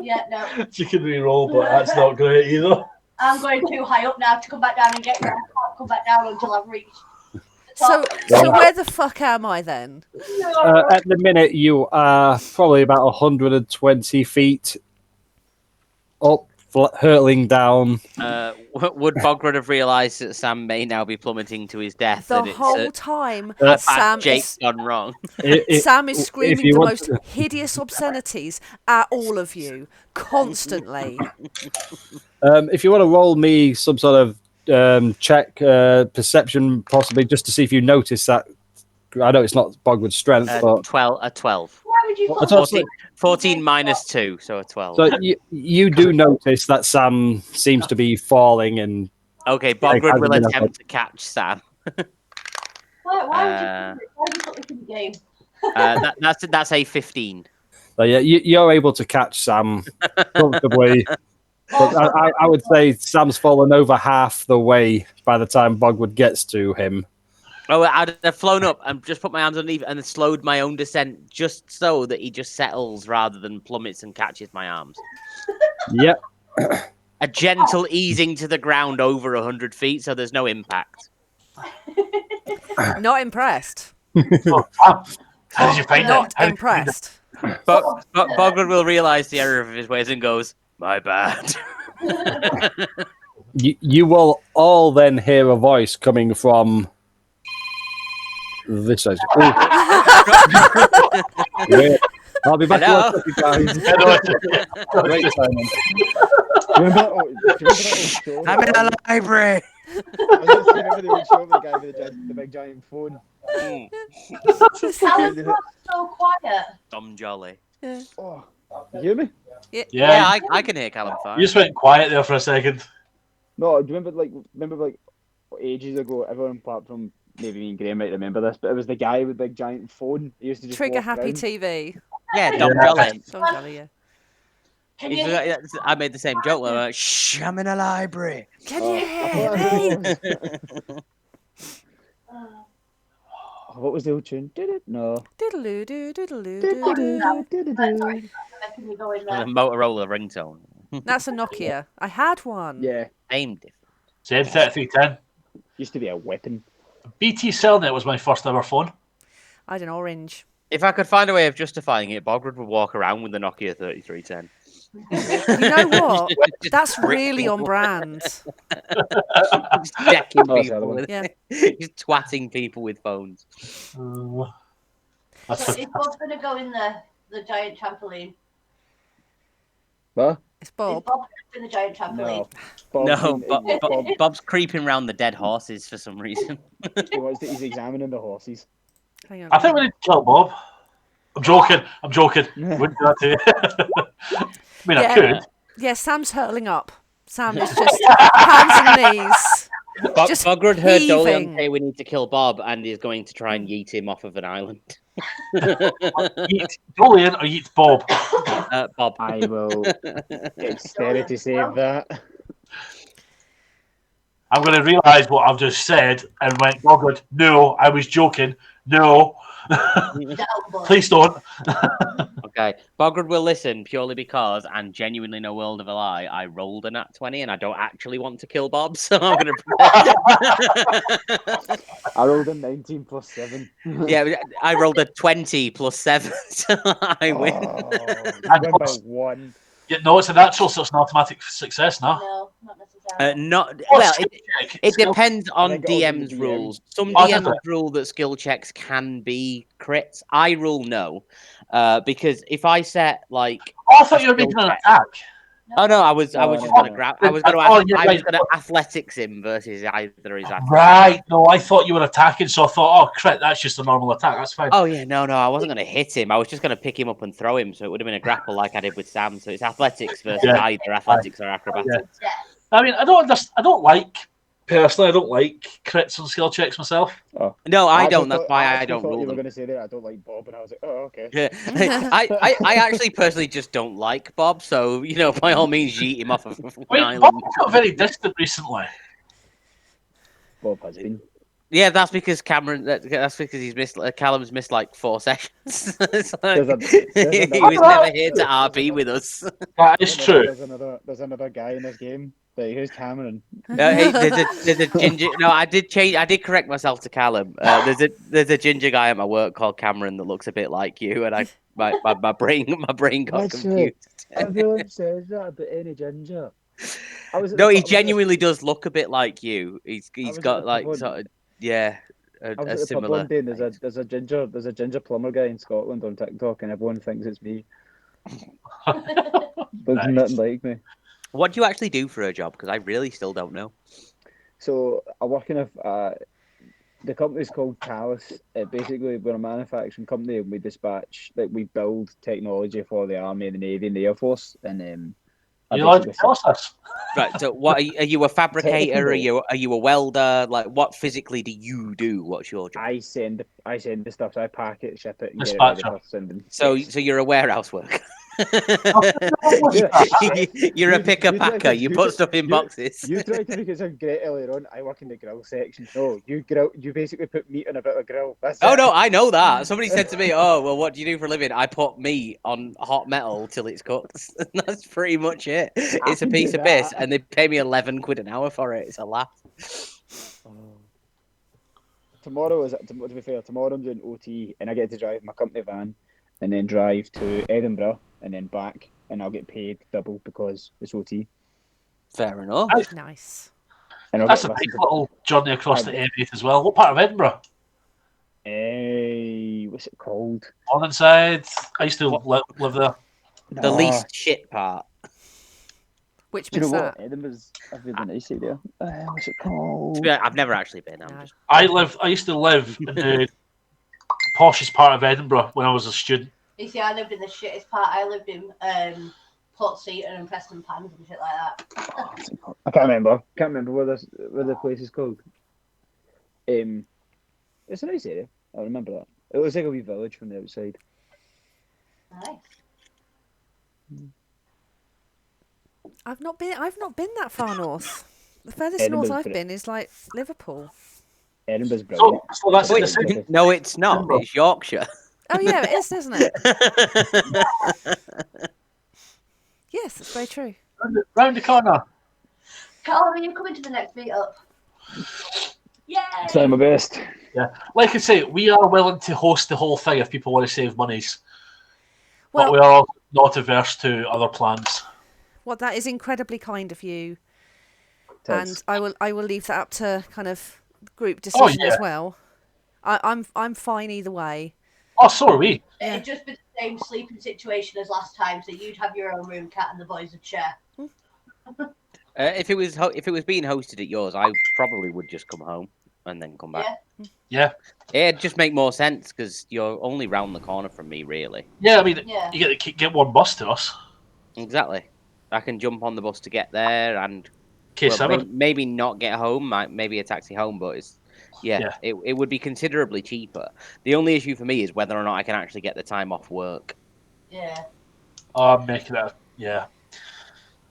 Yeah, no. You can re-roll, but that's not great either. I'm going too high up now to come back down and get you. I can't come back down until I've reached the So, top. so where the fuck am I then? At the minute, you are probably about 120 feet up, hurtling down. Would Bogred have realised that Sam may now be plummeting to his death? The and it's whole time, a Sam bad Jake's is gone wrong. Sam is if screaming you the want most to- hideous obscenities at all of you constantly. If you want to roll me some sort of check, perception, possibly, just to see if you notice that. I know it's not Bogwood's strength, but 12. Why would you That's fall? also- 14 minus 2, so a 12. so you do notice that Sam seems to be falling, and Okay, Like, Bogred hasn't will been attempt to catch Sam. Why would you put this in the game? That's a 15. so yeah, you're able to catch Sam comfortably. But I would say Sam's fallen over half the way by the time Bogwood gets to him. Oh, I'd have flown up and just put my arms underneath and slowed my own descent just so that he just settles rather than plummets and catches my arms. Yep. A gentle easing to the ground over 100 feet so there's no impact. Not impressed. How did you find Not that? How did you find impressed. But Bogred will realise the error of his ways and goes, my bad. You will all then hear a voice coming from this side. Wait, I'll be back. Hello? To guys. Great timing. Remember that old show? I'm in a library. Remember the old show with the guy with the big giant phone? Alan's not so quiet. Tom Jolly. Oh, you hear me? Yeah, I can hear Callum fine. You just went quiet there for a second. No, do you remember ages ago, everyone apart from maybe me and Graham might remember this, but it was the guy with the big giant phone. He used to just Trigger walk happy around. TV. Yeah, Tom Jolly. Tom Jolly, yeah. Can He's you like- I made the same joke. Like, shh, I'm in a library. Can Oh, you I hear thought me? it was- What was the old tune? Did it? No. Diddle-oo, doo, diddle-oo, doo, doo. making me go in A there? Motorola ringtone. That's a Nokia. I had one. Yeah, Same difference. Same 3310. used to be a weapon. BT Cellnet was my first ever phone. I had an orange. If I could find a way of justifying it, Bogred would walk around with the Nokia 3310. You know what? That's really on brand. Just decking Oh, people sorry. with Yeah. just twatting people with phones. That's So for, is Bob going to go in the giant trampoline? What? It's Is Bob. Bob in the giant trampoline? No. No, Bob's creeping around the dead horses for some reason. He's examining the horses. Hang on. I think we need to kill Bob. I'm joking. Wouldn't do that to you. I mean, Yeah. I could. Yeah, Sam's hurtling up. Sam is just hands and knees. Just Bogred heard heaving. Dolian say we need to kill Bob and is going to try and yeet him off of an island. Yeet Dolian or yeet Bob. Bob. I will dexterity save that. I'm going to realise what I've just said and went, oh, good. No, I was joking. No. Down, boy. Please don't. Okay, Bogard will listen purely because, and genuinely no world of a lie, I rolled a nat 20 and I don't actually want to kill Bob, so I'm going to... I rolled a 19 plus 7. Yeah, I rolled a 20 plus 7, so I win. Oh, you win by 1. Yeah, no, it's a natural, so it's an automatic success now. No, not necessarily. Not Oh, well. skill check. It Skill- depends on think it was in the DM's DM. rules. Some Oh, does DMs it? rule that skill checks can be crits. I rule no, because if I set like Oh, I thought a you were skill making an check- attack. Oh no, I was No, just no, gonna no. grab. I was gonna Oh, yeah, I was right. gonna athletics him versus either his athletics. Right. No, I thought you were attacking, so I thought, oh, crit, that's just a normal attack. That's fine. Oh yeah, no, I wasn't gonna hit him. I was just gonna pick him up and throw him, so it would have been a grapple like I did with Sam. So it's athletics versus Yeah. either athletics or acrobatics. Yeah. I mean, I don't like, personally, I don't like crits and skill checks myself. No, I actually don't. That's thought- why I actually don't thought rule you were them. going to say that. I don't like Bob, and I was like, oh, okay. Yeah. I actually personally just don't like Bob, so by all means yeet him off of an I mean, island. Bob got very distant recently. Bob has been. Yeah, that's because Cameron. That's because he's missed. Callum's missed like 4 sessions. It's like, There's he another- was never here to there's RP another- with us. That is true. There's another guy in this game. Like, who's Cameron? There's a ginger. No, I did change. I did correct myself to Callum. There's a ginger guy at my work called Cameron that looks a bit like you, and my brain got That's confused. Everyone says that about any ginger. No, he genuinely does look a bit like you. He's was at got the like pub sort of a I was at the pub similar. one day, and there's a ginger plumber guy in Scotland on TikTok, and everyone thinks it's me. There's Nice. nothing like me. What do you actually do for a job? Because I really still don't know. So I work in the company's called Palace. Basically, we're a manufacturing company, and we dispatch, we build technology for the Army, the Navy, and the Air Force. And You allowed to tell us this? Right. So, what are you a fabricator? Are Technical. you a welder? Like, what physically do you do? What's your job? I send the stuff. So I pack it, ship it, and get it ready Dispatcher. for sending. So Yes. you're a warehouse worker. Yeah. You're a picker you tried packer. to- You you put tried- stuff in you- boxes. You tried to make it sound great earlier on. I work in the grill section. No, you grill. You basically put meat on a bit of grill. That's Oh it. no, I know that. Somebody said to me, "Oh, well, what do you do for a living?" I put meat on hot metal till it's cooked. That's pretty much it. It's a can piece do of piss, that. and they pay me 11 quid an hour for it. It's a laugh. Tomorrow is to be fair. Tomorrow I'm doing OT, and I get to drive my company van, and then drive to Edinburgh, and then back, and I'll get paid double because it's OT. Fair enough. Nice. And I'll That's get a to big listen little journey across the M8 as well. What part of Edinburgh? to. What's it called? Morningside. I used to live there. The No. least shit part. Which Do you know bit's what? that? Edinburgh's a really nice area. What's it called? To be honest, I've never actually been. I'm No. just... I used to live in the poshest part of Edinburgh when I was a student. You see, I lived in the shittest part. I lived in Port Seaton and Preston Pans and shit like that. I can't remember. Can't remember where the place is called. It's a nice area. I remember that. It looks like a wee village from the outside. Nice. I've not been that far north. The furthest Edinburgh's north I've pretty- been is like Liverpool. Edinburgh's brilliant. So that's in Wait, the city. no, it's not. It's Yorkshire. Oh yeah, it is, isn't it? Yes, that's very true. Round the corner. Callum, are you coming to the next meetup? Yay! Trying my best. Like I say, we are willing to host the whole thing if people want to save monies. But Well, we are not averse to other plans. well, that is incredibly kind of you, Tis. and I will leave that up to kind of group decision as yeah. well. I'm fine either way. Oh, so are we. Yeah. It'd just be the same sleeping situation as last time, so you'd have your own room, Cat, and the boys would share. If it was being hosted at yours, I probably would just come home and then come back. Yeah. It'd just make more sense because you're only round the corner from me, really. Yeah, I mean, Yeah. you get one bus to us. Exactly. I can jump on the bus to get there and K7. well, maybe not get home, maybe a taxi home, but it's Yeah. it would be considerably cheaper. The only issue for me is whether or not I can actually get the time off work. Yeah. I'm making it. Yeah.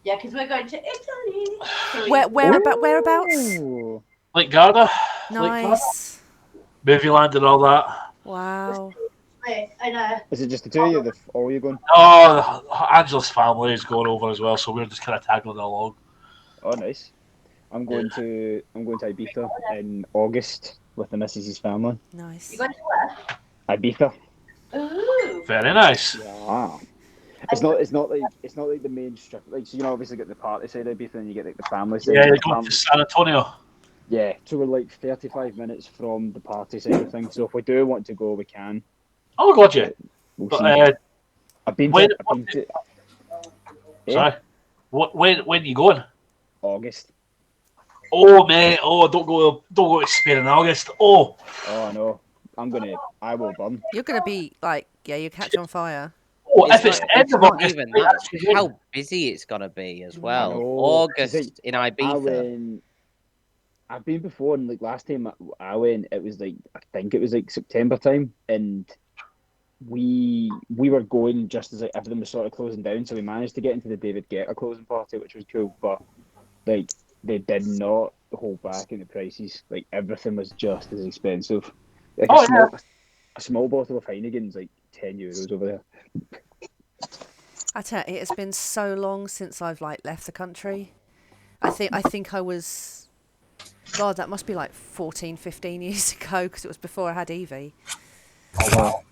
Yeah, because we're going to Italy. Whereabouts? Ooh. Lake Garda. Lake Garda. Nice. Movie land and all that. Wow. And Is it just the two of you? All you going? Oh, Angela's family is going over as well, so we're just kind of tagging along. Oh, nice. I'm going to Ibiza in August with the missus's family. Nice. you're going to where? Ibiza. Ooh. Very nice. Yeah. It's not like the main strip. Like, so you obviously get the party side of Ibiza, and you get like the family side. Yeah, The you're going fam- to San Antonio. Yeah, so we're like 35 minutes from the party side of things. So if we do want to go, we can. Oh, God, yeah. We'll But, see. I've been when- to Sorry. When are you going? August. Oh, mate. Oh, don't go to Spain in August. Oh, Oh no, I will burn. You're gonna be like, yeah, you catch on fire. if it's not- end It's of not August, even mate, that. that's good. How busy it's gonna be as I well. know. August See, in I Ibiza. went. I've been before, and like last time I went, it was like I think it was like September time, and we were going just as like everything was sort of closing down, so we managed to get into the David Guetta closing party, which was cool. But like they did not hold back in the prices. Like everything was just as expensive. Like Oh, yeah. a small bottle of Heineken's like €10 over there. I tell you, it's been so long since I've like left the country. I think I was, God, that must be like 14, 15 years ago because it was before I had Evie. Oh, wow.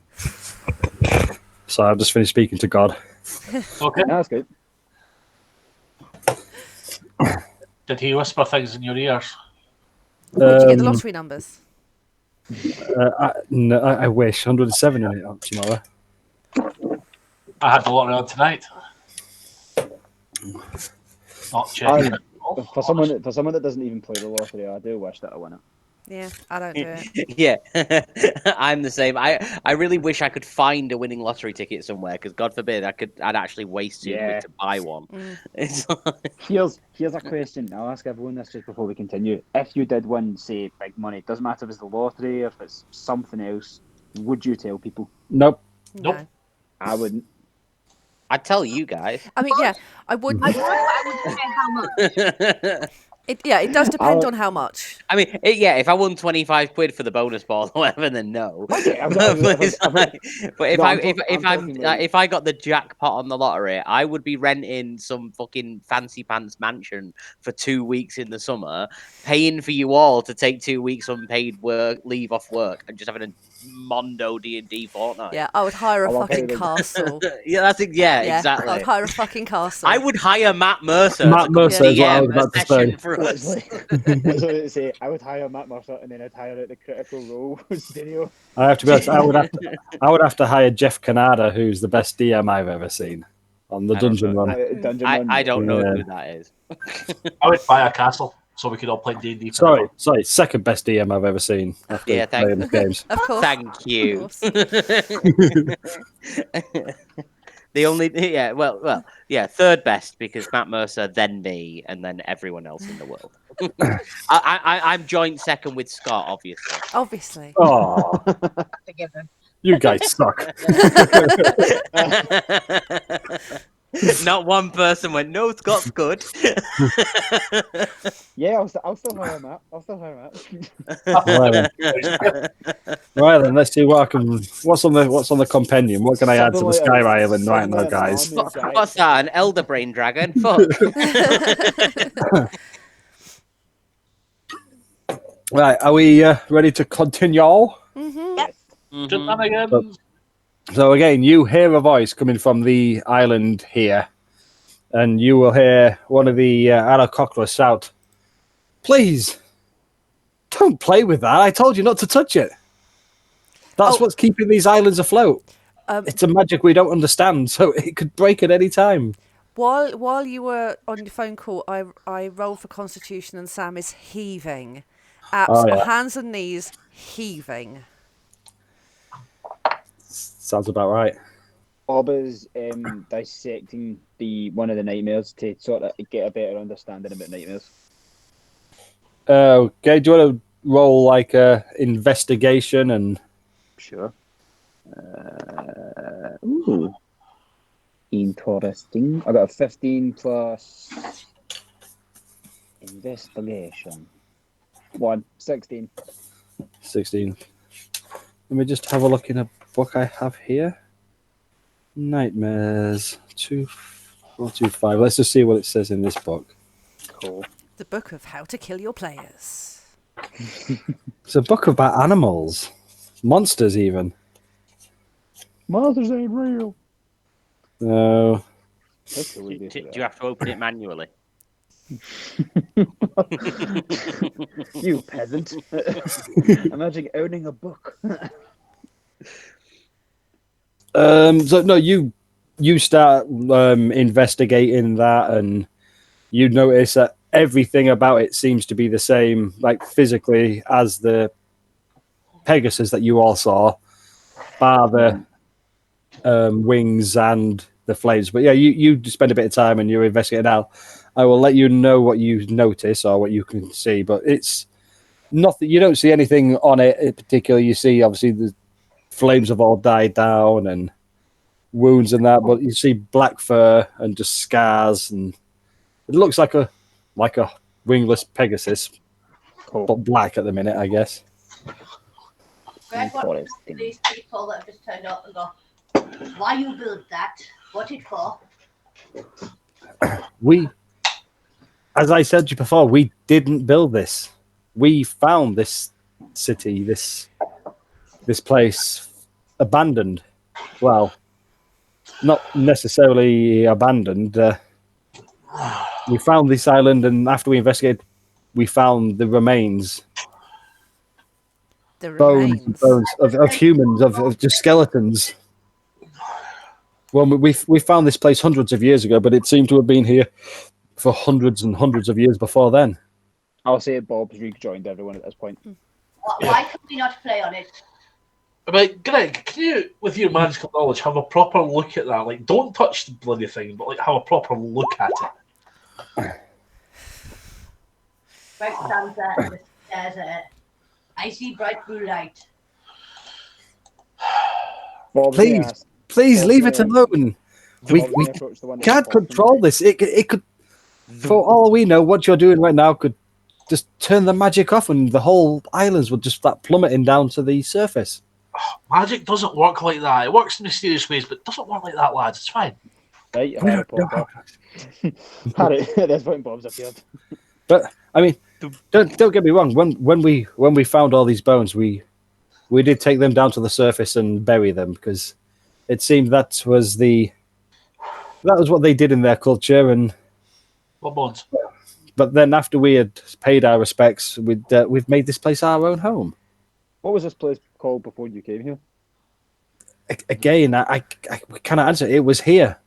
So I've just finished speaking to God. Okay. No, that's good. Did he whisper things in your ears? Did you get the lottery numbers? No, I wish 107 in it tomorrow. I had the lottery on tonight. Not checking. For someone that doesn't even play the lottery, I do wish that I won it. Yeah, I don't do it. Yeah, I'm the same. I really wish I could find a winning lottery ticket somewhere because God forbid I'd actually waste £2 to buy one. It's like- Here's a question. I'll ask everyone this just before we continue. If you did win, say, big money, it doesn't matter if it's the lottery or if it's something else, would you tell people? Nope. Nope. No. I wouldn't. I'd tell you guys. I mean, yeah, I would. I would, but I wouldn't say how much. It does depend on how much. I mean, yeah, if I won 25 quid for the bonus ball or whatever, then no. Okay, But if I got the jackpot on the lottery, I would be renting some fucking fancy pants mansion for 2 weeks in the summer, paying for you all to take 2 weeks unpaid leave off work, and just having a Mondo D&D fortnight. Yeah, I would hire a I love how fucking they- castle. Yeah, exactly. I would hire a fucking castle. I would hire Matt Mercer. Matt to come Mercer is what I DM was about a to say. session for us. Literally to say, I would hire Matt Mercer and then I'd hire out the Critical Role studio. I have to be honest. I would have to hire Jeff Canada, who's the best DM I've ever seen on the I don't dungeon know. run. Dungeon I Run. don't know Yeah. who that is. I would buy a castle so we could all play D&D. Sorry, second best DM I've ever seen after Yeah, playing the games. Of course. Thank you. course. The only, third best because Matt Mercer, then me, and then everyone else in the world. I'm joint second with Scott, obviously. Obviously. Oh, Forgiven. you guys suck. Not one person went, no, Scott's good. Yeah, I'll still hire Matt. Right then, let's see what's on the compendium. What can I add to the Something like Sky Island right now, something like an guys? army of giants. What's that? An elder brain dragon? Fuck. Right, are we ready to continue? Mhm. Shenanigans. So again, you hear a voice coming from the island here, and you will hear one of the Aracocra shout, "Please, don't play with that. I told you not to touch it. That's what's keeping these islands afloat. It's a magic we don't understand, so it could break at any time." While you were on your phone call, I rolled for Constitution, and Sam is heaving, hands and knees heaving. Sounds about right. Bob is dissecting one of the nightmares to sort of get a better understanding about nightmares. Okay, do you want to roll like a investigation and? Sure. Ooh. Interesting. I got a 15 plus investigation. 16. 16. Let me just have a look in a book I have here. Nightmares 2425. Let's just see what it says in this book. Cool. The book of how to kill your players. It's a book about animals, monsters even. Monsters ain't real. No. How cool would Do, be do for you have to open it manually? You peasant. Imagine owning a book. So no, you start investigating that, and you notice that everything about it seems to be the same, like physically, as the Pegasus that you all saw, bar the wings and the flames. But yeah, you spend a bit of time and you're investigating now. I will let you know what you notice or what you can see, but it's nothing. You don't see anything on it in particular. You see, obviously, the flames have all died down and wounds and that, but you see black fur and just scars, and it looks like a wingless Pegasus, Cool. but black at the minute, I guess. Greg, what Interesting. these people that have just turned up and go, why you built that? What it for? We, as I said to you before, we didn't build this. We found this city, this place abandoned. Well, not necessarily abandoned. We found this island, and after we investigated, we found the remains, The bones remains. of humans, of just skeletons. Well, we found this place hundreds of years ago, but it seemed to have been here for hundreds and hundreds of years before then. I'll say Bob's rejoined everyone at this point. Why can we not play on it? But Greg, can you, with your magical knowledge, have a proper look at that? Like, don't touch the bloody thing, but like have a proper look at it. Greg stands there and just stares at it. I see bright blue light. Bob's Please, gonna ask- please Bob's leave it gonna- alone. We Bob's gonna approach the one that can't was talking. control this. It could, for all we know, what you're doing right now could just turn the magic off, and the whole islands would just start plummeting down to the surface. Magic doesn't work like that. It works in mysterious ways, but it doesn't work like that, lads. It's fine. Right, We Harry don't know Potter. how- Harry, at this point, Bob's appeared. But I mean, don't get me wrong. When we found all these bones, we did take them down to the surface and bury them, because it seemed that was what they did in their culture. And What bones? but then after we had paid our respects, we've made this place our own home. What was this place called before you came here? Again, I cannot answer. It was here.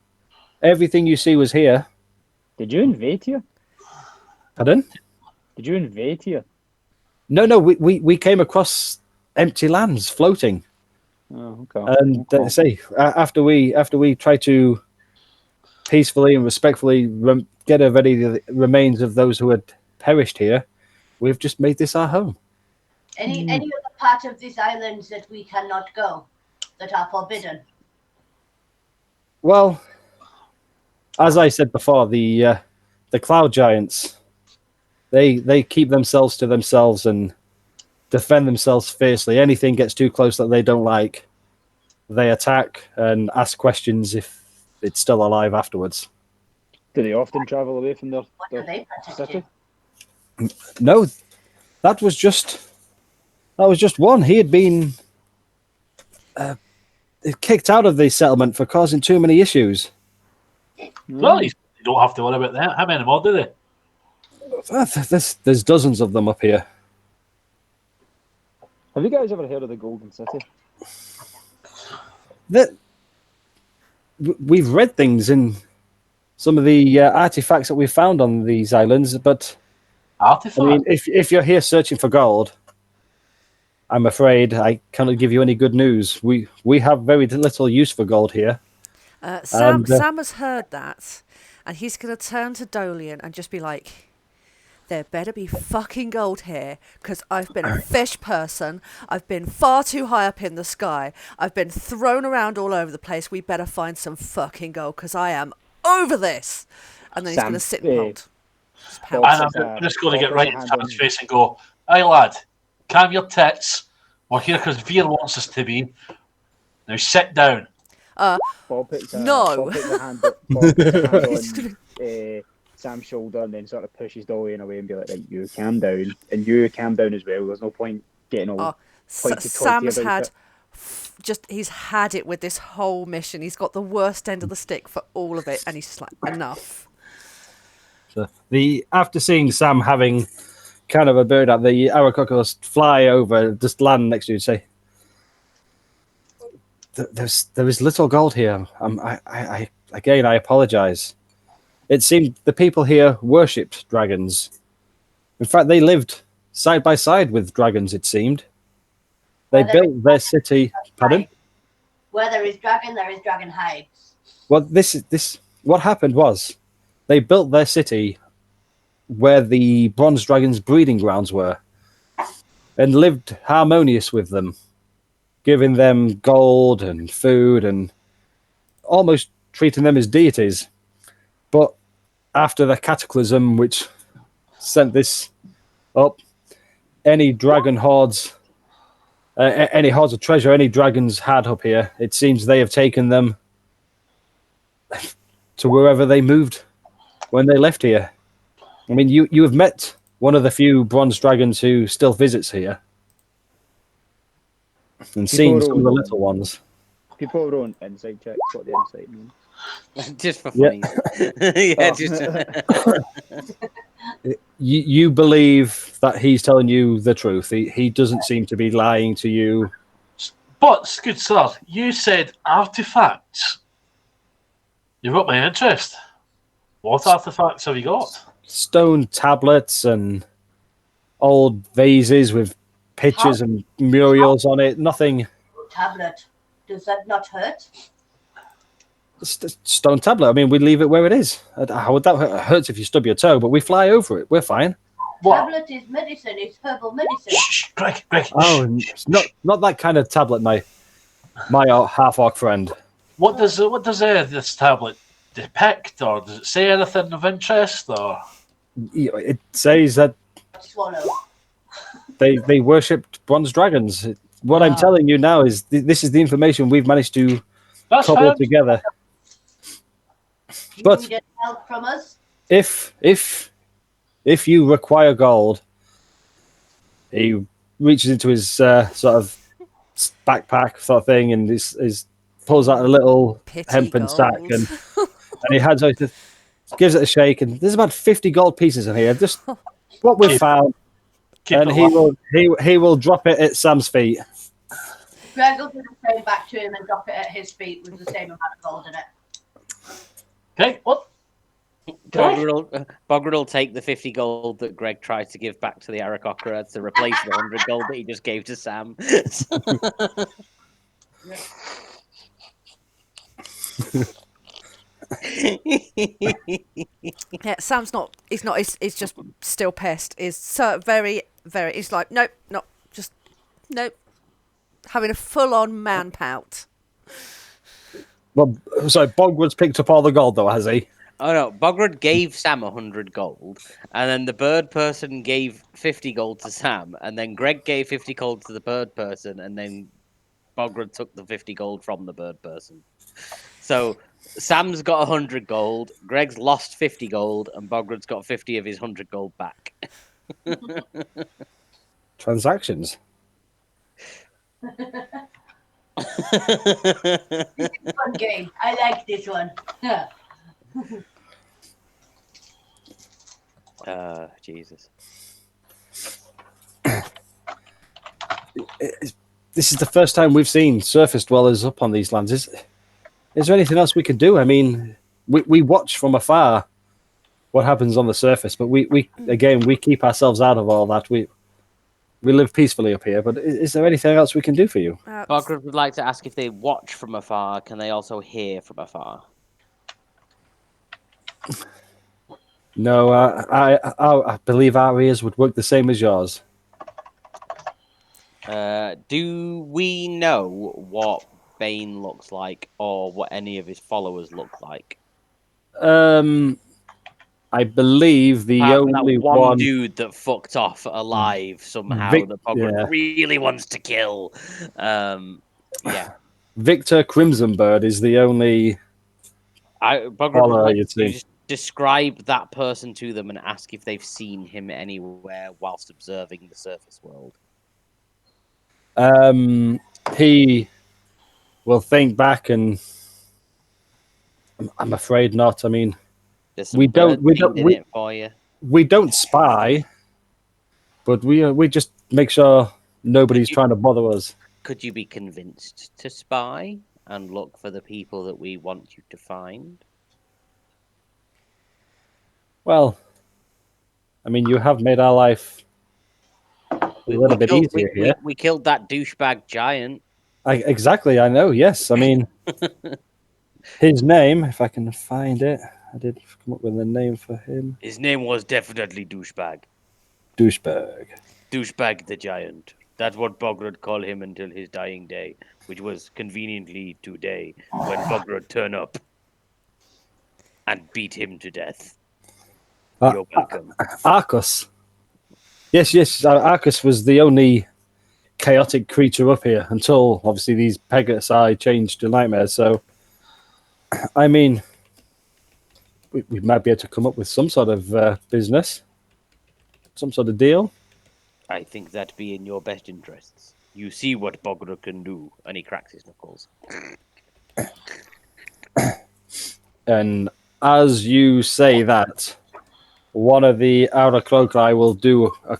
Everything you see was here. Did you invade here? Pardon? Did you invade here? No. We came across empty lands floating, Oh, okay. and Okay. say after we tried to peacefully and respectfully get rid of the remains of those who had perished here, we've just made this our home. Any other part of these islands that we cannot go, that are forbidden? Well, as I said before, the cloud giants, they keep themselves to themselves and defend themselves fiercely. Anything gets too close that they don't like, they attack and ask questions if it's still alive afterwards. Do they often travel away from What their are they protecting? city? No, that was just one. He had been kicked out of the settlement for causing too many issues. Well, you don't have to worry about that. How many more do they? There's dozens of them up here. Have you guys ever heard of the Golden City? We've read things in some of the artifacts that we've found on these islands, but Artifact. I mean, if you're here searching for gold, I'm afraid I cannot give you any good news. We have very little use for gold here. Sam has heard that, and he's going to turn to Dolian and just be like, there better be fucking gold here, because I've been a fish person. I've been far too high up in the sky. I've been thrown around all over the place. We better find some fucking gold, because I am over this. And then he's going to sit and pout. Just pout. And I'm just going to get right in Sam's face and go, "Hey, lad, calm your tits. We're here because Veer wants us to be. Now sit down." Bob puts a, No. Bob puts a hand, Bob puts a hand on Sam's shoulder and then sort of pushes Dorian away and be like, "Right, you calm down, and you calm down as well. There's no point getting all Sam's had he's had it with this whole mission. He's got the worst end of the stick for all of it, and he's just like, enough." So after seeing Sam having kind of a bird out, the Aarakocras fly over, just land next to you and say, there is little gold here. I apologize. It seemed the people here worshipped dragons. In fact, they lived side by side with dragons, it seemed. They built their city. Pardon? Where there is dragon, there is dragon hides. Well, what happened was they built their city where the bronze dragons' breeding grounds were and lived harmonious with them, giving them gold and food and almost treating them as deities. But after the cataclysm which sent this up, any dragon hordes, any hordes of treasure any dragons had up here, it seems they have taken them to wherever they moved when they left here. I mean, you have met one of the few bronze dragons who still visits here and seen some of the little ones. People don't insight checks what the insight means. Just for funny. You believe that he's telling you the truth. He doesn't seem to be lying to you. But, good sir, you said artifacts. You've got my interest. What artifacts have you got? Stone tablets and old vases with pictures and murals on it. Nothing. Tablet. Does that not hurt? Stone tablet. I mean, we leave it where it is. How would that hurt? It hurts if you stub your toe, but we fly over it. We're fine. What? Tablet is medicine. It's herbal medicine. Shh, Greg. Oh, not that kind of tablet, my half-orc friend. What does this tablet depict, or does it say anything of interest, or? It says that Swallow. they worshipped bronze dragons. What I'm telling you now is this is the information we've managed to cobble together. You But need help from us? if you require gold, he reaches into his sort of backpack sort of thing and pulls out a little hempen gold. sack and he hands out, gives it a shake, and there's about 50 gold pieces in here. Just what we've found, and he will drop it at Sam's feet. Greg will do the same back to him and drop it at his feet with the same amount of gold in it. Okay, what? Bogred will take the 50 gold that Greg tried to give back to the Aarakocra to replace the 100 gold that he just gave to Sam. Yeah, Sam's not. He's not. He's just still pissed. He's so very. He's like, nope, not just nope. Having a full-on man pout. Well, so Bogwood's picked up all the gold, though, has he? Oh no, Bogred gave Sam 100 gold, and then the bird person gave 50 gold to Sam, and then Greg gave 50 gold to the bird person, and then Bogred took the 50 gold from the bird person. So Sam's got 100 gold, Greg's lost 50 gold, and Bogred's got 50 of his 100 gold back. Transactions. This is a fun game. I like this one. Jesus. This is the first time we've seen surface dwellers up on these lands. Is there anything else we can do? I mean, we watch from afar what happens on the surface, but we keep ourselves out of all that. We live peacefully up here, but is there anything else we can do for you? Bogred would like to ask if they watch from afar, can they also hear from afar? No, I believe our ears would work the same as yours. Do we know what Bane looks like, or what any of his followers look like? I believe the Apart from that only one one, dude that fucked off alive somehow Vic, that Bogrod really wants to kill. Yeah. Victor Crimsonbird is the only Bogrod would follower like you'd you see. just describe that person to them and ask if they've seen him anywhere whilst observing the surface world. He will think back, and I'm afraid not. I mean, There's some bird seed in it for you. we don't spy, but we just make sure nobody's trying to bother us. Could you be convinced to spy and look for the people that we want you to find? Well, I mean, you have made our life a little bit easier here. We killed that douchebag giant. Exactly, I know. Yes, I mean, his name, if I can find it, I did come up with a name for him. His name was definitely douchebag. Douchebag. Douchebag the giant. That's what Bogrod called him until his dying day, which was conveniently today, when Bogrod turned up and beat him to death. You're welcome. Arcus. Yes, Arcus was the only chaotic creature up here until, obviously, these Pegasi changed to nightmares. So, I mean, we might be able to come up with some sort of business, some sort of deal. I think that'd be in your best interests. You see what Bogrod can do, and he cracks his knuckles. And as you say that, one of the outer crocodile will do a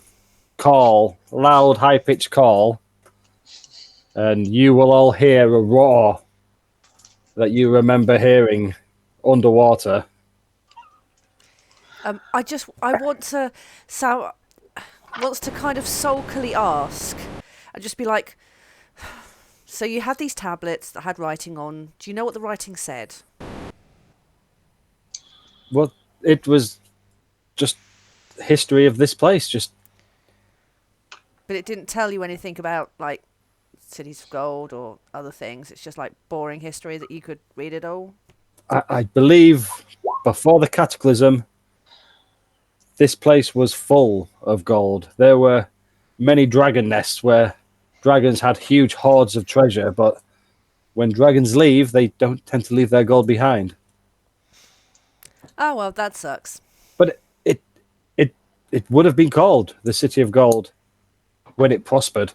call, loud, high-pitched call, and you will all hear a roar that you remember hearing underwater. I want to wants to kind of sulkily ask and just be like, so you had these tablets that had writing on. Do you know what the writing said? Well, it was just history of this place. But it didn't tell you anything about like cities of gold or other things. It's just like boring history that you could read it all. I believe before the cataclysm, this place was full of gold. There were many dragon nests where dragons had huge hoards of treasure, but when dragons leave, they don't tend to leave their gold behind. Oh well, that sucks. But it would have been called the City of Gold when it prospered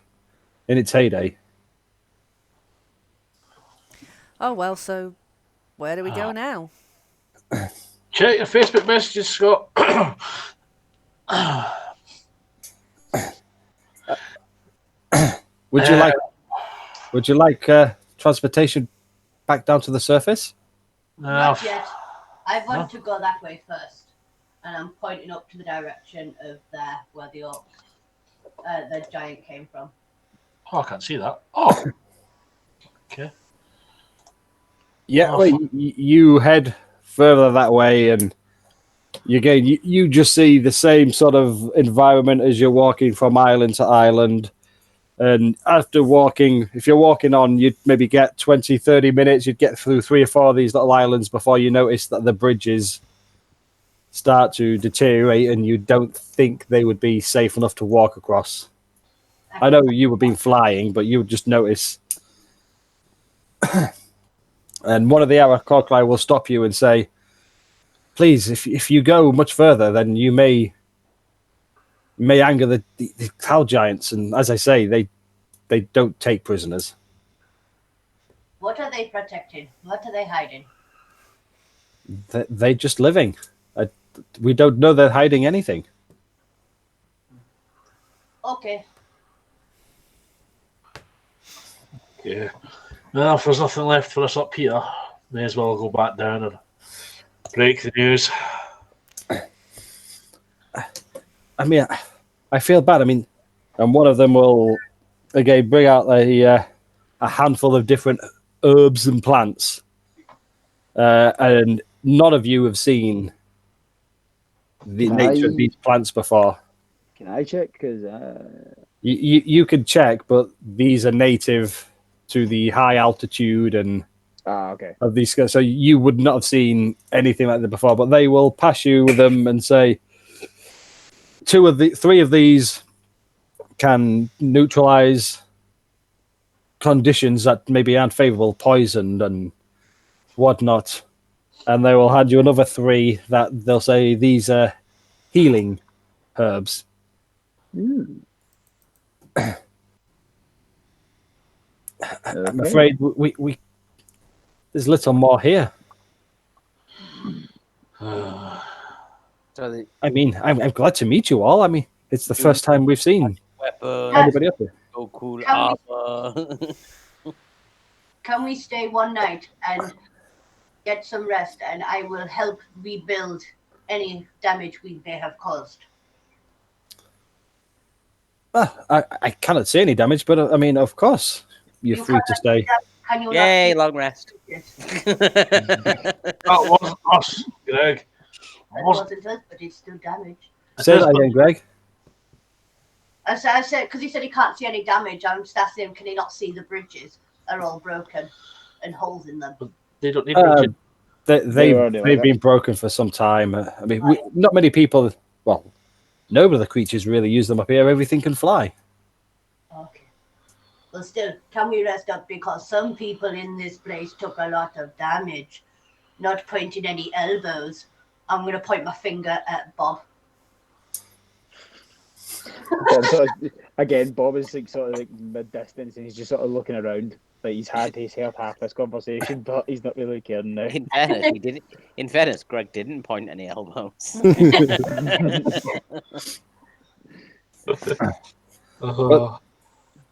in its heyday. Oh well, so where do we go now? Check your Facebook messages, Scott. Would you like transportation back down to the surface? Not yet. I want to go that way first, and I'm pointing up to the direction of there where the giant came from. Oh, I can't see that. Oh, okay. Yeah, well, you head further that way, and you just see the same sort of environment as you're walking from island to island. And after walking, if you're walking on, you'd maybe get 20, 30 minutes. You'd get through 3 or 4 of these little islands before you notice that the bridges start to deteriorate and you don't think they would be safe enough to walk across. I know you were been flying, but you would just notice. And one of the outer crocodile will stop you and say, please, if you go much further, then you may anger the cloud giants. And as I say, they don't take prisoners. What are they protecting? What are they hiding? They're just living. We don't know they're hiding anything. Okay. Yeah. Well, if there's nothing left for us up here, may as well go back down and break the news. I mean, I feel bad. I mean, and one of them will again bring out a handful of different herbs and plants, and none of you have seen the Can nature of I- these plants before. Can I check? Because You could check, but these are native to the high altitude and okay. of these. So you would not have seen anything like that before. But they will pass you with them and say three of these can neutralize conditions that maybe aren't favorable, poisoned and whatnot. And they will hand you another three that they'll say these are healing herbs. I'm Okay. afraid we there's little more here. So I mean, I'm glad to meet you all. I mean, it's the first time we've seen weapon, anybody up here. so cool Can we- armor. Can we stay one night and get some rest, and I will help rebuild any damage we may have caused? I cannot see any damage, but I mean, of course, you're You free to stay. Can you Yay, not? long rest. Yes, That wasn't us, Greg. it That wasn't- wasn't us, but it's still damage. Say that again, Greg. I said, because he said he can't see any damage. I'm just asking him, can he not see the bridges are all broken and holes in them? They don't need Uh, bridges. they've already like they've that. been broken for some time. I mean, not many people. Well, none of the creatures really use them up here. Everything can fly. Okay. Well, still, can we rest up? Because some people in this place took a lot of damage. Not pointing any elbows. I'm going to point my finger at Bob. Bob again, Bob is like sort of like mid distance, and he's just sort of looking around. Like he's heard half this conversation, but he's not really caring now. In fairness, he didn't. In fairness, Greg didn't point any elbows.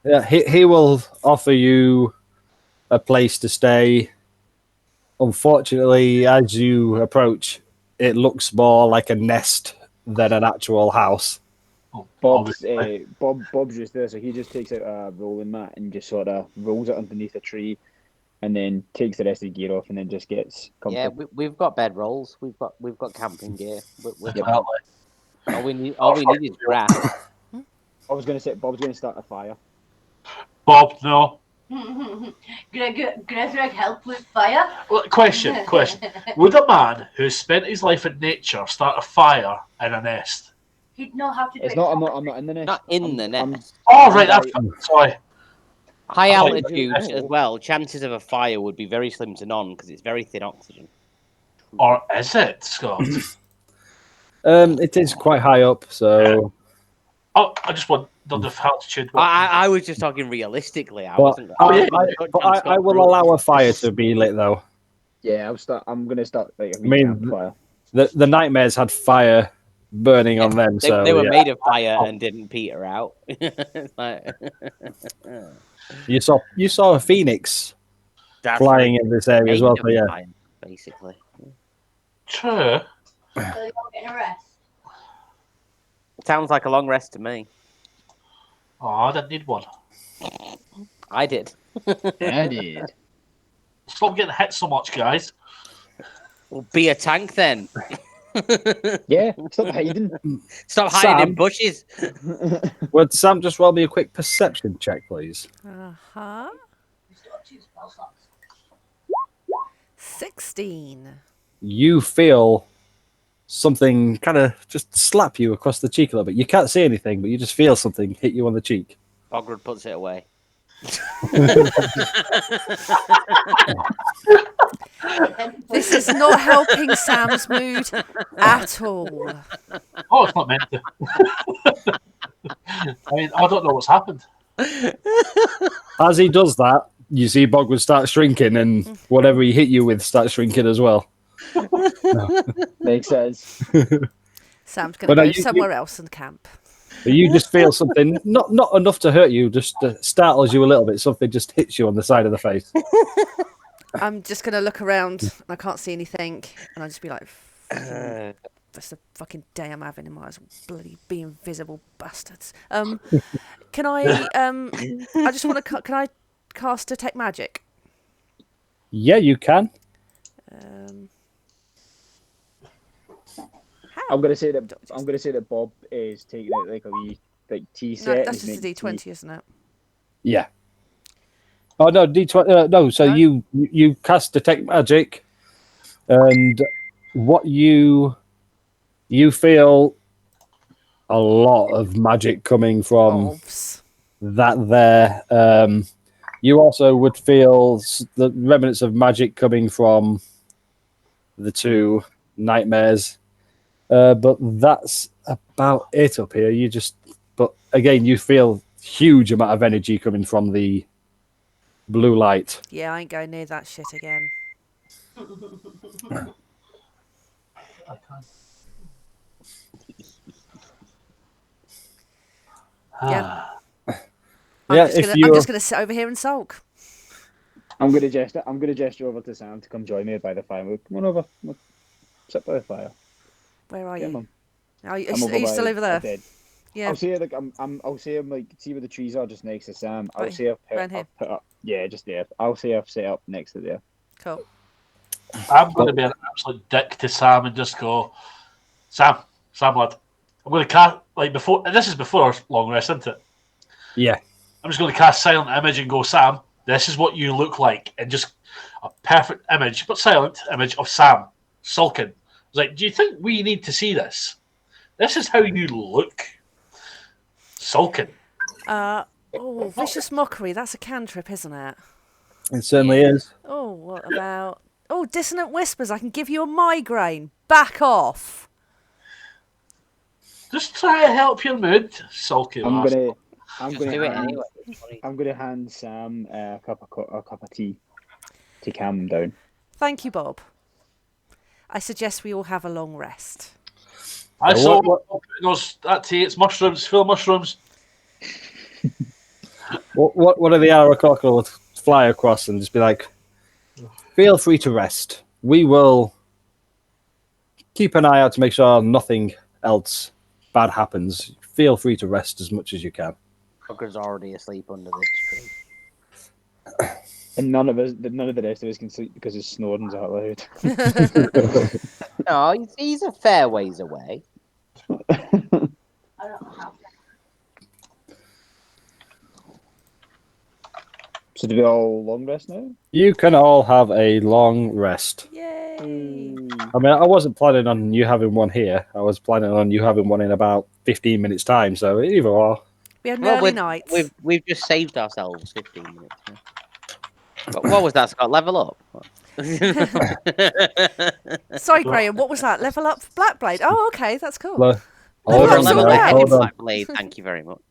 Yeah, he will offer you a place to stay. Unfortunately, as you approach, it looks more like a nest than an actual house. Bob's just there, so he just takes out a rolling mat and just sort of rolls it underneath a tree, and then takes the rest of the gear off, and then just gets comfy. Yeah, we've got bed rolls. We've got camping gear. We're Yep. fine. All we need is grass. I was going to say Bob's going to start a fire. Bob, no. Greg, help with fire? Well, question. Would a man who spent his life in nature start a fire in a nest? He'd know how to do It's it. not. I'm not in the nest. Not in I'm- the I'm- nest. Oh, right. That's sorry. High I thought you altitudes knew. as well. Chances of a fire would be very slim to none because it's very thin oxygen. Or is it, Scott? It is quite high up, so. Oh, I just wondered if altitude. I was just talking realistically. I But wasn't. I will allow a fire to be lit, though. Yeah, I'm going to start like a wee mean, campfire. The nightmares had fire burning on them, so They were yeah. made of fire and didn't peter out. It's like- You saw a phoenix That's flying like in this area as made well. of So yeah, fire, basically. True. So you're getting a rest. Sounds like a long rest to me. Oh, I didn't need one. I did. I did. Stop getting hit so much, guys. Well, be a tank then. Yeah, stop hiding. Stop hiding Sam? in bushes. would Sam just roll me a quick perception check, please? Uh-huh. We still have 2 spell slots. 16. You feel something kind of just slap you across the cheek a little bit. You can't see anything, but you just feel something hit you on the cheek. Bograd puts it away. This is not helping Sam's mood at all. Oh, it's not meant to. I mean, I don't know what's happened. As he does that, you see Bogwood start shrinking, and whatever he hit you with starts shrinking as well. Makes sense. Sam's going But to go you- somewhere else and camp. But you just feel something, not enough to hurt you, just startles you a little bit. Something just hits you on the side of the face. I'm just going to look around and I can't see anything. And I'll just be like, that's the fucking day I'm having. I might as well bloody be invisible bastards. Can I, I just want to, can I cast Detect Magic? Yeah, you can. I'm gonna say that Bob is taking it like a wee tea set. No, that's and just a making tea. D20, isn't it? Yeah. Oh no, D20. No, so No? you cast detect magic, and what you feel a lot of magic coming from Ovs. that there. You also would feel the remnants of magic coming from the two nightmares, but that's about it up here. But again, you feel huge amount of energy coming from the blue light. Yeah, I ain't going near that shit again. Yeah. Yeah, I'm just gonna sit over here and sulk. I'm gonna gesture over to Sam to come join me by the fire. Come on over. We'll sit by the fire. Where are Yeah, you? Mum. Are you, I'm are over you still by over a there? bed. Yeah. I'll say like I'll say I'm like see where the trees are just next to Sam. I'll Right, say round here. I've put up. Yeah, just there. I'll say I've set up next to there. Cool. I'm going to be an absolute dick to Sam and just go, Sam, lad. I'm going to cast like before. This is before our long rest, isn't it? Yeah. I'm just going to cast silent image and go, Sam. This is what you look like, and just a perfect image, but silent image of Sam sulking. I was like, do you think we need to see this? This is how you look, sulking. Vicious mockery. That's a cantrip, isn't it? It certainly is. Oh, what about? Oh, dissonant whispers. I can give you a migraine. Back off. Just try to help your mood, sulking. I'm asshole. gonna do it hand, anyway. I'm gonna hand Sam a cup of tea to calm him down. Thank you, Bob. I suggest we all have a long rest. I Yeah, saw what- that tea. It's mushrooms, full of mushrooms. What are the Aarakocra would fly across and just be like, feel free to rest. We will keep an eye out to make sure nothing else bad happens. Feel free to rest as much as you can. Fucker's already asleep under this tree. And none of the rest of us can sleep because his snoring's out loud. No, he's a fair ways away. I don't know how. So do we all long rest now? You can all have a long rest. Yay! I mean, I wasn't planning on you having one here. I was planning on you having one in about 15 minutes' time. So either or. We had an Well, early night. We've just saved ourselves 15 minutes. Yeah. What was that, Scott? Level up? Sorry, Graham. What was that? Level up for Blackblade. Oh, okay, that's cool. Hold Hold on, on, level now, ahead in hold on. Black Blade. Thank you very much.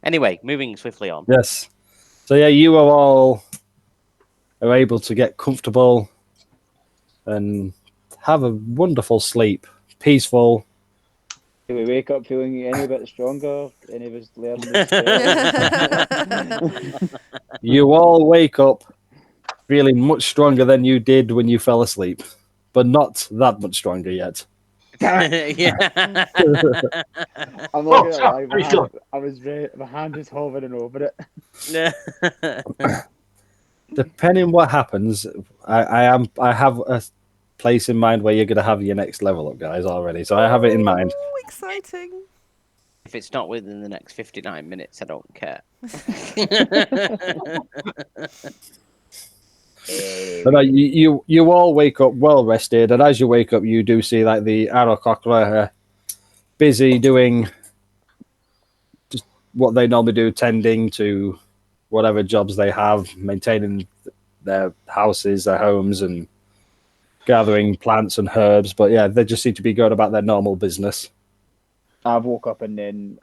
Anyway, moving swiftly on. Yes. So yeah, you are able to get comfortable and have a wonderful sleep, peaceful. Do we wake up feeling any bit stronger? Any of us learn this spell? You all wake up feeling much stronger than you did when you fell asleep, but not that much stronger yet. Yeah. I'm Oh, not Sam, gonna lie, how you feeling? I was ready, my hand was hovering over it. Depending what happens, I have a place in mind where you're going to have your next level up, guys, already. So I have it in mind. Oh, exciting. If it's not within the next 59 minutes, I don't care. But no, you all wake up well rested, and as you wake up, you do see like the Aarakocra busy doing just what they normally do, tending to whatever jobs they have, maintaining their houses, their homes, and gathering plants and herbs. But yeah, they just seem to be going about their normal business. I've woke up and then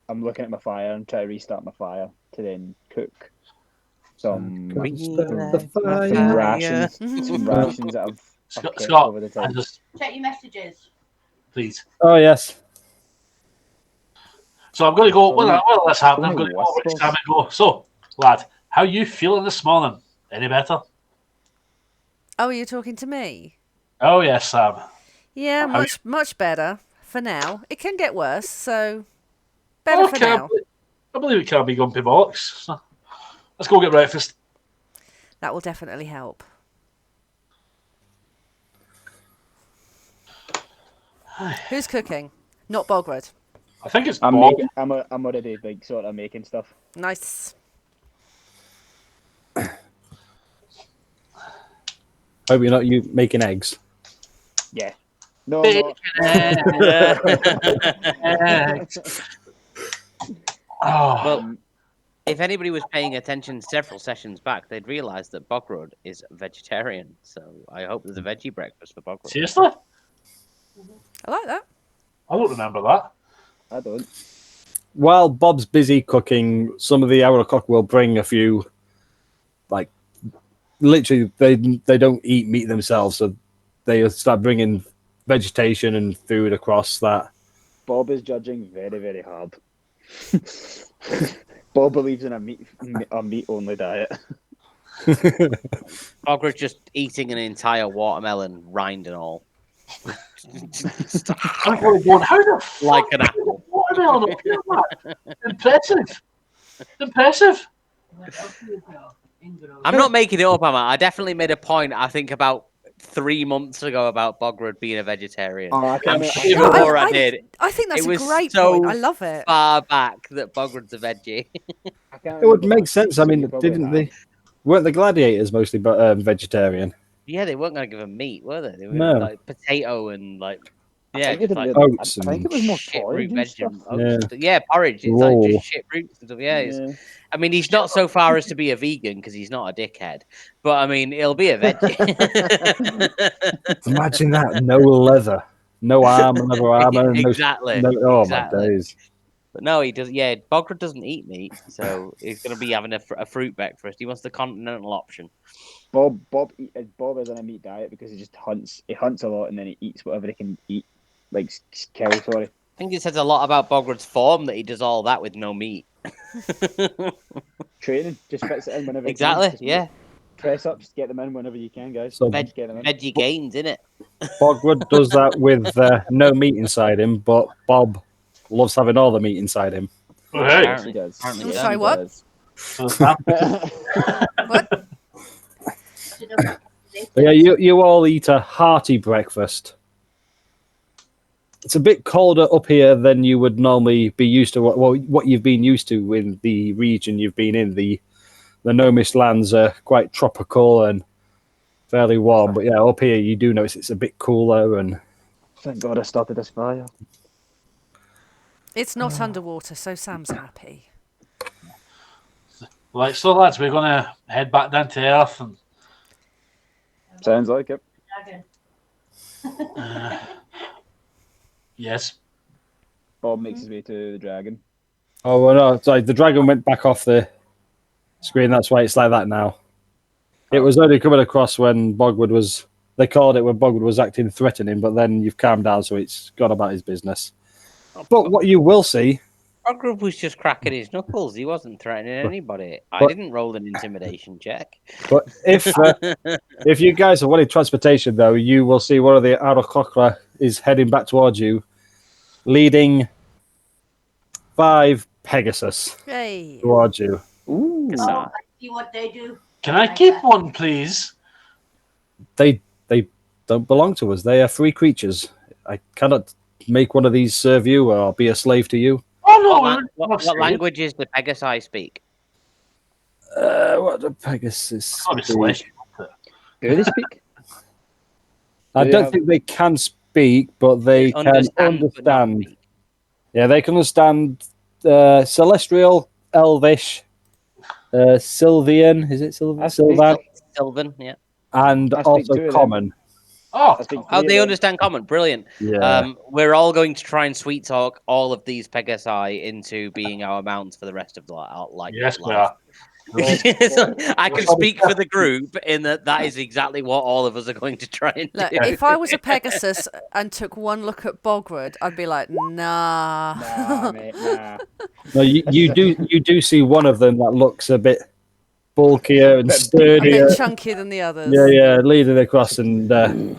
I'm looking at my fire and trying to restart my fire to then cook some rations, some rations that I've kept Scott, over the time. Check your messages. please. Oh yes. So I'm going to go. So many- While that's happening, I'm so going many to go over to whispers. Sam and go. So, lad, how you feeling this morning? Any better? Oh, you're talking to me? Oh yes, Sam. Yeah, How- much better for now. It can get worse, so better for now. I believe it can't be gumpy bollocks. So, let's go get breakfast. That will definitely help. Who's cooking? Not Bograd. I think it's I'm Bob. making. I'm already like sort of making stuff. Nice. Hope you're not you making eggs. Yeah. No, I'm not. Oh, Well, if anybody was paying attention several sessions back, they'd realise that Bogrod is vegetarian. So I hope there's a veggie breakfast for Bogrod. seriously? I like that. I don't remember that. I don't. While Bob's busy cooking, some of the Auercock will bring a few, like, literally, they don't eat meat themselves, so they start bringing vegetation and food across that. Bob is judging very, very hard. Bob believes in a meat only diet. Bograd's just eating an entire watermelon, rind and all. I'm probably going, how the fuck Like an did apple. the watermelon appear that? Impressive. Impressive. I'm not making it up, am I? I definitely made a point, I think, about 3 months ago about Bograd being a vegetarian. Oh, I I'm can't- sure I did. I think that's It a was great so point. I love it. Far back that Bograd's a veggie. I can't It would remember make what sense. I season you mean, probably didn't have. they? Weren't the gladiators mostly vegetarian? Yeah, they weren't going to give him meat, were they? They were No. like potato and like, I yeah, think they just did like really- oats I think and it was more shit porridge root and veg stuff. and oats. Yeah, porridge. It's Raw. like just shit roots and stuff. Yeah, Yeah. I mean, he's not so far as to be a vegan because he's not a dickhead. But I mean, he'll be a veggie. Imagine that. No leather, no armor, leather armor. Exactly. Oh Exactly. my days. But no, he does. Yeah, Bograd doesn't eat meat, so he's going to be having a fruit breakfast. He wants the continental option. Bob is on a meat diet because he just hunts. He hunts a lot and then he eats whatever he can eat, like kill. Sorry. I think it says a lot about Bograd's form that he does all that with no meat. Training just fits it in whenever. he Exactly. can. Just Yeah. Press ups, get them in whenever you can, guys. So Get them in. Veggie gains, innit? Bogwood does that with no meat inside him, but Bob loves having all the meat inside him. Oh, hey. Yes, he does. Apparently Yes, he Sorry, he what? does. So that- What? But yeah, you all eat a hearty breakfast. It's a bit colder up here than you would normally be used to. What you've been used to in the region you've been in. The Nomish lands are quite tropical and fairly warm. But yeah, up here you do notice it's a bit cooler. And Thank God I started this fire. It's not underwater, so Sam's happy. Right, so lads, we're going to head back down to Earth and Sounds like it. yes. Bob makes his way to the dragon. oh well, no, sorry, the dragon went back off the screen. That's why it's like that now. It was only coming across when Bogwood was. They called it when Bogwood was acting threatening, but then you've calmed down, so it's gone about his business. But what you will see, Bograd was just cracking his knuckles. He wasn't threatening anybody. I but- didn't roll an intimidation check. but if you guys are wanting transportation, though, you will see one of the Arokokra is heading back towards you, leading 5 Pegasus Hey. towards you. Ooh. Good Oh, start. I see what they do. Can I keep one, please? They don't belong to us. They are free creatures. I cannot make one of these serve you or be a slave to you. Oh, no. What languages do Pegasi speak? What do Pegasus Oh, it's speak? celestial. Do they speak? I Do they don't have- think they can speak, but they can but not understand. speak. Yeah, they can understand Celestial, Elvish, Sylvian. Is it I speak- Sylvan? Sylvan, yeah. And I speak also 2 of them. Common. Oh, I speak Oh, 3 they of them. understand common. Brilliant. Yeah. We're all going to try and sweet talk all of these Pegasi into being our mounts for the rest of the life. yes, we are. So I can speak for the group in that is exactly what all of us are going to try and Look, do. if I was a Pegasus and took one look at Bograd, I'd be like, nah. Nah, mate, nah. No, you do see one of them that looks a bit bulkier and A sturdier. bit chunkier than the others. Yeah, leading across and Does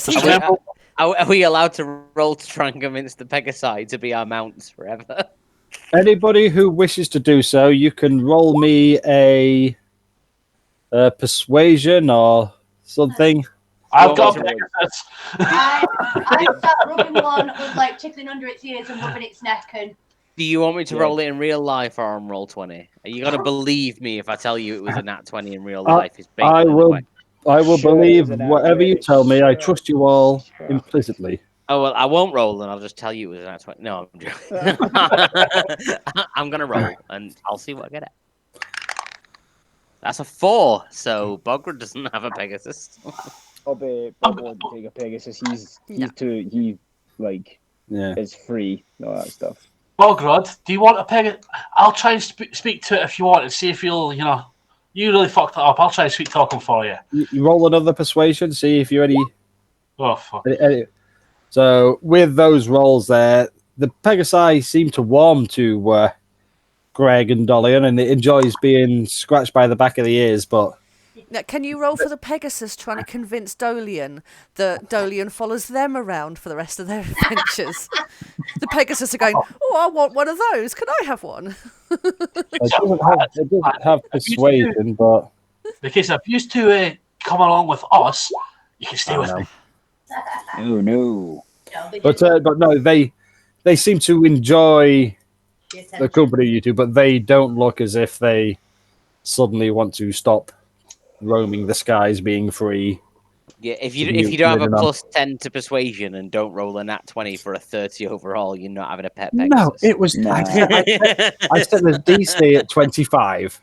he Are we- just, Are we allowed to roll to try and convince the Pegasi to be our mounts forever? anybody who wishes to do so, you can roll me a persuasion or something. I've want got me a to- Pegasus. I start rubbing one, like tickling under its ears and rubbing its neck, and Do you want me to Yeah. roll it in real life or on roll 20? Are you gonna believe me if I tell you it was a nat 20 in real I- life? Is I basically the will. question. I will Sure, it believe was an whatever you accident. tell me. I Sure. trust you all Sure. implicitly. Oh well, I won't roll, and I'll just tell you it was a nat 20. No, I'm joking. I'm gonna roll, and I'll see what I get at. That's a 4, so Bogred doesn't have a Pegasus. Bob won't take a Pegasus. He's No. he like Yeah. is free and all that stuff. Bogrod, do you want a Pegasus? I'll try and speak to it if you want and see if you'll, you really fucked it up. I'll try and sweet talk him for you. You roll another persuasion. See if you're any. Oh, fuck. So with those rolls there, the Pegasi seem to warm to Greg and Dolian, and it enjoys being scratched by the back of the ears. But Now, can you roll for the Pegasus trying to convince Dolian that Dolian follows them around for the rest of their adventures? The Pegasus are going, oh, I want one of those. Can I have one? it doesn't have persuasion, but Because if you used to come along with us, you can stay with me. Oh no. but no, they seem to enjoy the company you two, but they don't look as if they suddenly want to stop roaming the skies, being free. Yeah, if So you don't have a moving on. plus 10 to persuasion and don't roll a nat 20 for a 30 overall, you're not having a pet No, Pegasus. it was. Nah. I set the DC at 25.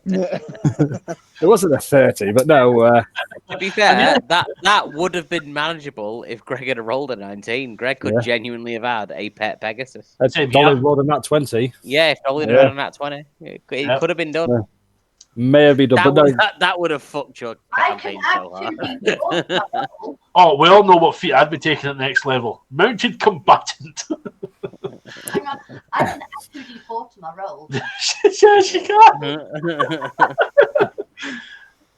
It wasn't a 30, but no. To be fair, that would have been manageable if Greg had rolled a 19. Greg could Yeah. genuinely have had a pet Pegasus. Same Dolly here. rolled a nat 20. Yeah, if Dolly had Yeah. had a nat 20, it Yep. could have been done. Yeah. May have been done, but no. That would have fucked your I can campaign so add hard. 2d4 to my roll. Oh, we all know what feat I'd be taking at next level. Mounted combatant. Hang on, I can add 2d4 to my roll. Yeah, she can.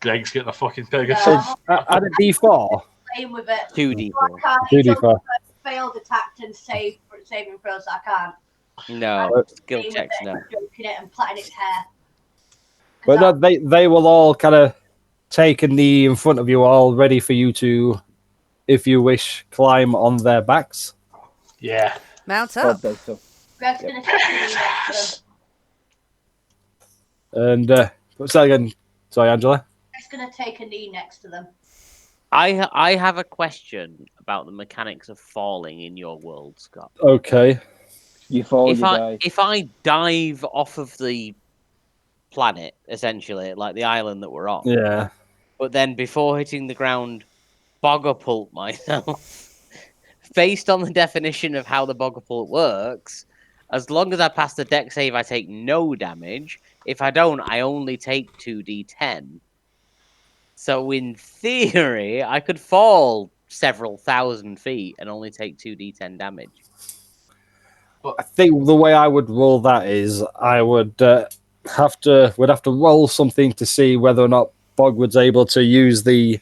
Greg's getting a fucking Pegasus. No, Add a D4. playing with it. 2d4. I can't. 2d4. Failed attacked and saving throws. I can't. No, skill Playing with checks, it no. and stroking it and plaiting its hair. But no, they will all kind of take a knee in front of you all, ready for you to, if you wish, climb on their backs. Yeah. Mount Bob up. does so. Greg's gonna take the knee next to them. And what's that again? Sorry, Angela. Greg's gonna take a knee next to them. I have a question about the mechanics of falling in your world, Scott. Okay. You fall, If you die. if I dive off of the planet, essentially, like the island that we're on, Yeah. but then before hitting the ground, boggapult myself, based on the definition of how the boggapult works, as long as I pass the deck save, I take no damage. If I don't, I only take 2d10. So in theory, I could fall several thousand feet and only take 2d10 damage. I think the way I would roll that is I would have to roll something to see whether or not Bogwood's able to use the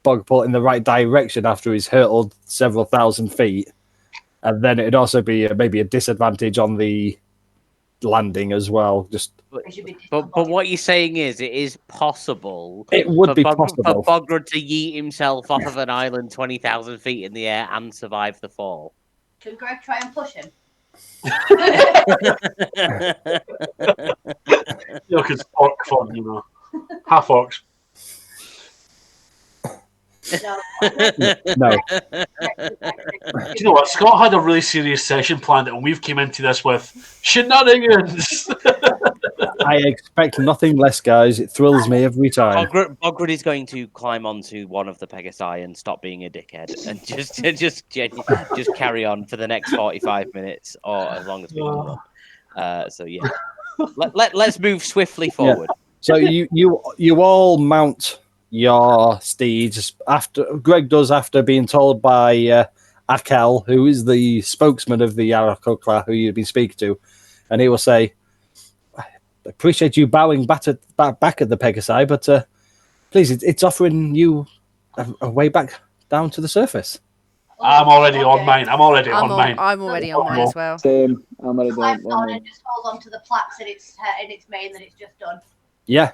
bogpult in the right direction after he's hurtled several thousand feet, and then it'd also be maybe a disadvantage on the landing as well. Just It should be But what you're saying is, it is possible. it would for be for possible. Bogrod to yeet himself off of an island 20,000 feet in the air and survive the fall. Can Greg try and push him? Because orc fun, half orcs. No. No, Do you know what? Scott had a really serious session planned, and we've came into this with shenanigans. I expect nothing less, guys. It thrills me every time. Bogrod is going to climb onto one of the Pegasi and stop being a dickhead and just carry on for the next 45 minutes or as long as we can run. So yeah, let's move swiftly forward. So you all mount your steeds after Greg does, after being told by Akel, who is the spokesman of the Arakokla who you've been speaking to, and he will say, "I appreciate you bowing back at the Pegasi, but please, it's offering you a way back down to the surface." I'm already on mine. I'm already on mine. I'm already on mine as well. Same. I'm already Climbs done. on and just holds onto the plaques in its mane that it's just done. Yeah.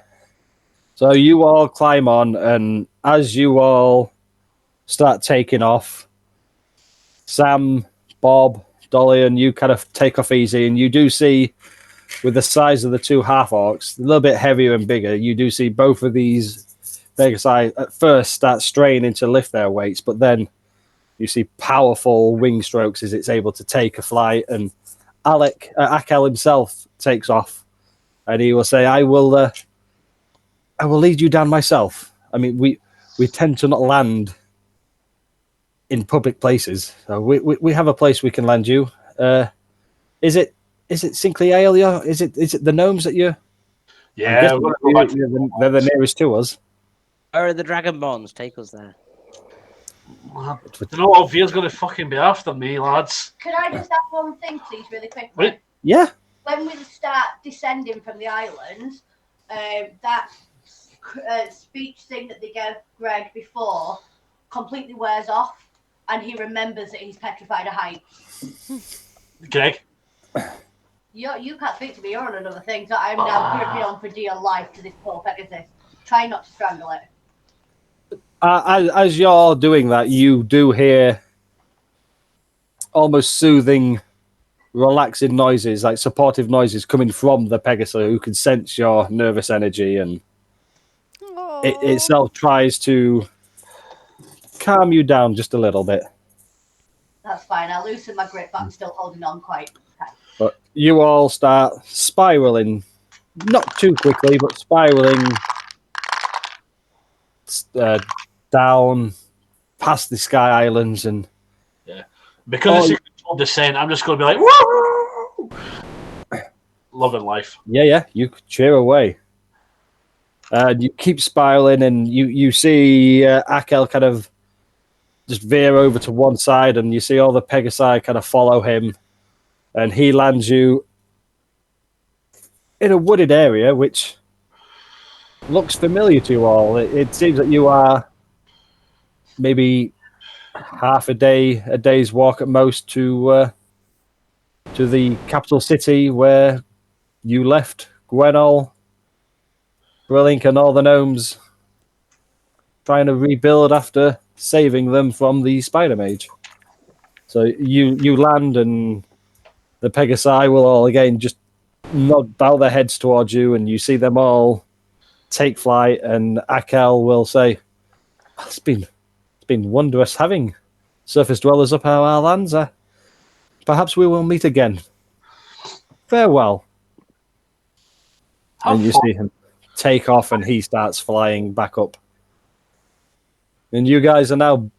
So you all climb on, and as you all start taking off. Sam, Bob, Dolly, and you kind of take off easy, and you do see, with the size of the two half-orcs, a little bit heavier and bigger, you do see both of these Pegasi at first start straining to lift their weights, but then you see powerful wing strokes as it's able to take a flight, and Akel himself takes off, and he will say, I will lead you down myself. I mean, we tend to not land in public places. So we have a place we can land you. Is it Sinkley Ale? Is it the gnomes that you're? Yeah, we're gonna go back to they're the nearest to us. Where are the dragon bonds? Take us there. I don't know what Veer's going to fucking be after me, lads. Can I just add one thing, please, really quickly? Wait. Yeah. When we start descending from the island, that speech thing that they gave Greg before completely wears off, and he remembers that he's petrified of heights. Greg? You can't speak to me, you're on another thing, so I'm now gripping on for dear life to this poor Pegasus. Try not to strangle it. As you're doing that, you do hear almost soothing, relaxing noises, like supportive noises coming from the Pegasus, who can sense your nervous energy, and it itself tries to calm you down just a little bit. That's fine, I'll loosen my grip, but I'm still holding on quite tight. But you all start spiraling, not too quickly, but spiraling down past the Sky Islands, and because it's a controlled descent, I'm just going to be like, woo! Loving life. Yeah, you cheer away. You keep spiraling, and you see Akel kind of just veer over to one side, and you see all the Pegasi kind of follow him, and he lands you in a wooded area, which looks familiar to you all. It seems that you are maybe half a day's walk at most to the capital city where you left Gwenol, Brillink, and all the gnomes trying to rebuild after saving them from the Spider Mage. So you land, and the Pegasi will all again just bow their heads towards you, and you see them all take flight, and Akel will say, It's been wondrous having surface dwellers up our lands. Perhaps we will meet again. Farewell. And you see him take off, and he starts flying back up. And you guys are now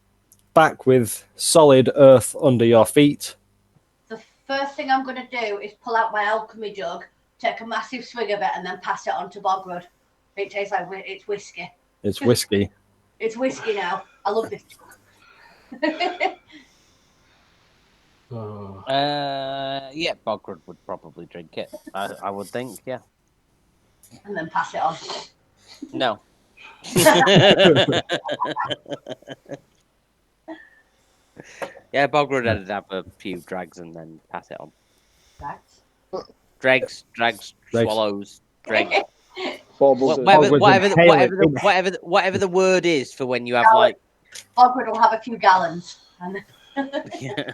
back with solid earth under your feet. The first thing I'm going to do is pull out my alchemy jug, take a massive swig of it, and then pass it on to Bogrud. It tastes like it's whiskey. It's whiskey. It's whiskey now. I love this. Yeah, Bogrud would probably drink it. I would think, yeah. And then pass it on. No. Yeah, Bogrud would have a few drags and then pass it on. Dregs, swallows, dregs. Whatever the word is for when you have like. Bogrud will have a few gallons. Yeah.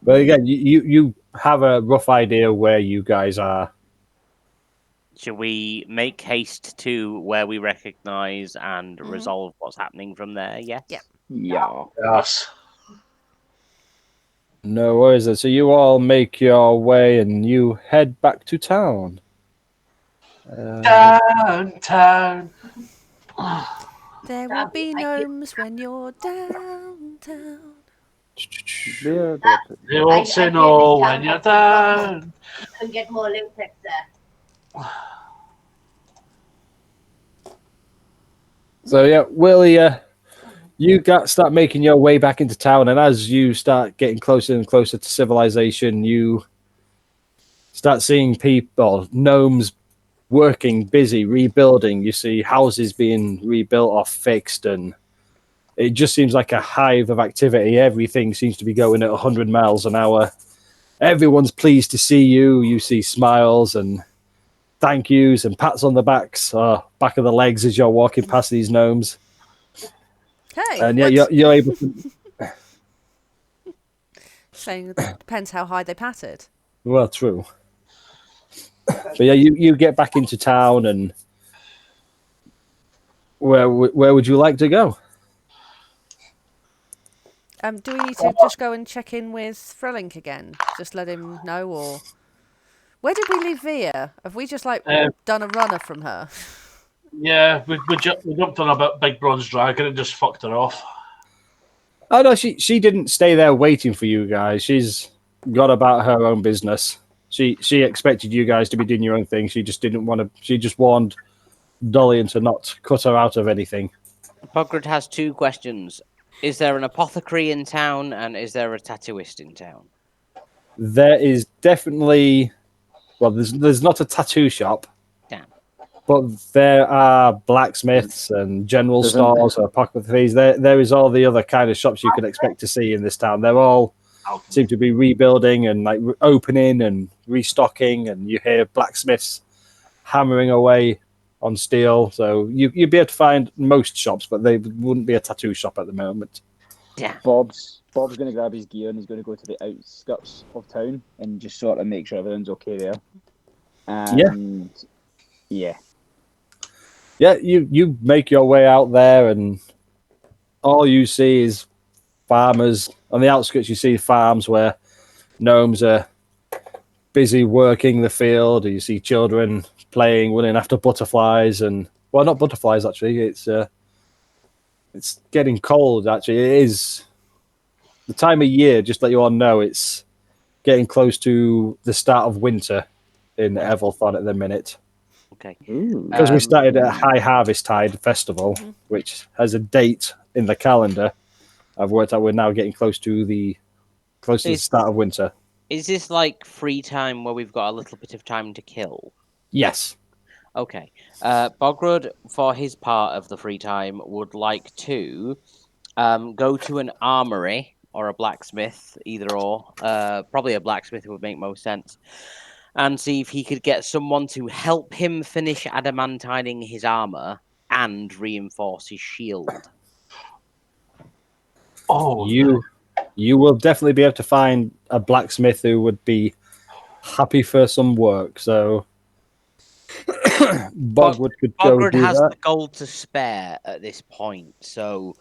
But again, you have a rough idea where you guys are. Should we make haste to where we recognise and resolve what's happening from there? Yeah. Yeah. Yes. No worries. Then. So you all make your way, and you head back to town. Downtown. There will be gnomes when you're downtown. You won't say no when you're down. You can get more little text there. So yeah, Willie, you start making your way back into town, and as you start getting closer and closer to civilization, you start seeing people, gnomes, working, busy, rebuilding. You see houses being rebuilt or fixed, and it just seems like a hive of activity. Everything seems to be going at 100 miles an hour. Everyone's pleased to see you. You see smiles, and thank yous and pats on the back of the legs as you're walking past these gnomes. Hey, And yeah, you're able to. saying depends how high they patted. Well, true. But yeah, you get back into town, and where would you like to go? Do we need to just go and check in with Frelink again? Just let him know, or where did we leave Via? Have we just like done a runner from her? Yeah, we jumped on a big bronze dragon and just fucked her off. Oh no, she didn't stay there waiting for you guys. She's got about her own business. She expected you guys to be doing your own thing. She just didn't want to. She just warned Dolian to not cut her out of anything. Bogrid has 2 questions. Is there an apothecary in town, and is there a tattooist in town? There is definitely. Well, there's not a tattoo shop. Damn. But there are blacksmiths and general There's stores, apothecaries. There is all the other kind of shops you could expect to see in this town. They're all seem to be rebuilding and like opening and restocking, and you hear blacksmiths hammering away on steel. So you'd be able to find most shops, but they wouldn't be a tattoo shop at the moment. Yeah. Bob's going to grab his gear and he's going to go to the outskirts of town and just sort of make sure everything's okay there. And yeah. Yeah, you make your way out there, and all you see is farmers. On the outskirts, you see farms where gnomes are busy working the field. You see children playing, running after butterflies, and well, not butterflies actually. It's getting cold. Actually, it is the time of year. Just to let you all know, it's getting close to the start of winter in Evalthon at the minute. Okay. Because we started at High Harvest Tide Festival, which has a date in the calendar. I've worked out we're now getting close to the start of winter. Is this like free time where we've got a little bit of time to kill? Yes. Okay. Bogrud, for his part of the free time, would like to go to an armory or a blacksmith, either or. Probably a blacksmith would make most sense. And see if he could get someone to help him finish adamantining his armor and reinforce his shield. Oh, you will definitely be able to find a blacksmith who would be happy for some work. So Bogwood could go Bogrid do has that. the gold to spare at this point, so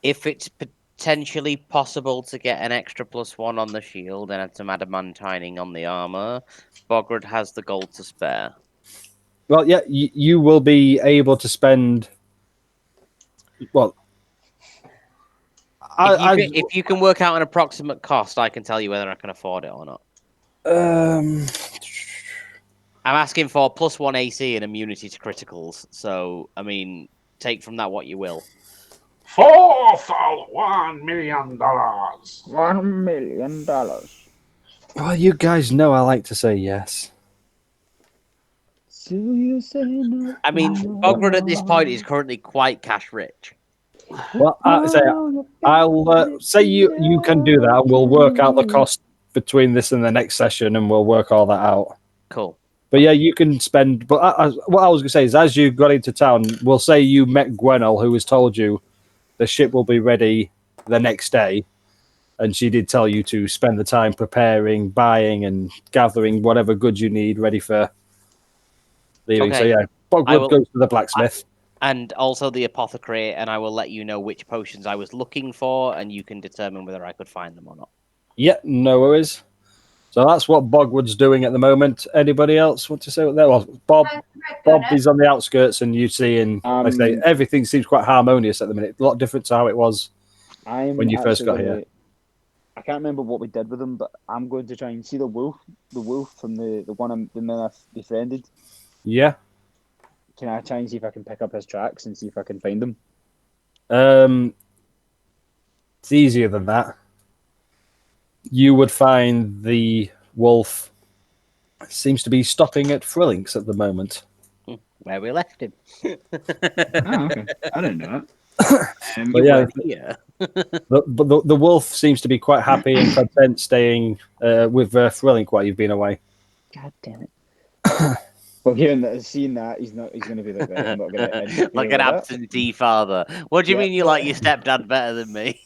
if it's potentially possible to get an extra +1 on the shield and some adamantining on the armor, Bogrid has the gold to spare. Well, yeah, you will be able to spend. Well, if you can work out an approximate cost, I can tell you whether I can afford it or not. I'm asking for +1 AC and immunity to criticals, so I mean, take from that what you will. $1 million. $1 million. Well, you guys know I like to say yes. So you say no. I mean, Bogrid at this point is currently quite cash rich. Well, I'll say you can do that. We'll work out the cost between this and the next session, and we'll work all that out. Cool. But yeah, you can spend. But what I was going to say is, as you got into town, we'll say you met Gwenel, who has told you the ship will be ready the next day, and she did tell you to spend the time preparing, buying, and gathering whatever goods you need ready for leaving. Okay. So yeah, Bogwood goes to the blacksmith. And also the apothecary, and I will let you know which potions I was looking for, and you can determine whether I could find them or not. Yeah, no worries. So that's what Bogwood's doing at the moment. Anybody else want to say what there was? Bob is on the outskirts, and you see, like I say, everything seems quite harmonious at the minute. A lot different to how it was when you first got here. I can't remember what we did with him, but I'm going to try and see the wolf from the man I befriended. Yeah. Can I try and see if I can pick up his tracks and see if I can find him? It's easier than that. You would find the wolf seems to be stopping at Frilink's at the moment. Where we left him. Okay. I didn't know that. But yeah, the wolf seems to be quite happy and content staying with Frillink while you've been away. God damn it. Well, hearing that, seeing that, he's not. He's going to be like, right, I'm not going to interfere Like with an that. absentee father. What do you Yep. mean you like your stepdad better than me?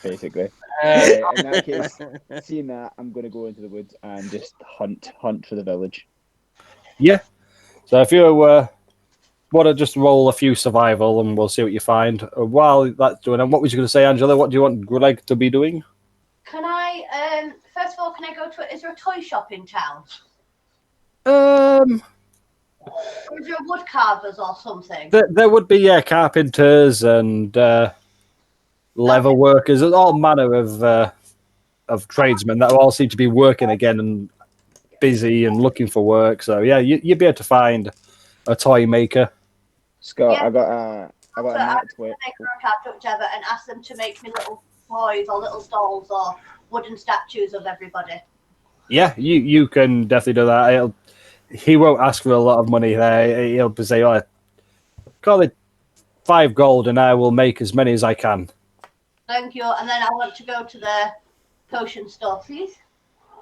Basically. Uh, In that case, seeing that, I'm going to go into the woods and just hunt for the village. Yeah. So if you want to just roll a few survival, and we'll see what you find. While that's doing, and what was you going to say, Angela? What do you want Greg to be doing? Can I, first of all, can I go to, is there a toy shop in town? Um, Or is there wood carvers or something? there would be carpenters and leather workers, and all manner of tradesmen that all seem to be working again and busy and looking for work. So yeah, you'd be able to find a toy maker. Scott, Yeah. I got a I'm nat going 20. to make a rock out to whichever and ask them to make me little toys or little dolls or wooden statues of everybody. Yeah, you can definitely do that. He won't ask for a lot of money there. He'll say, "Oh, call it 5 gold, and I will make as many as I can." Thank you. And then I want to go to the potion store, please.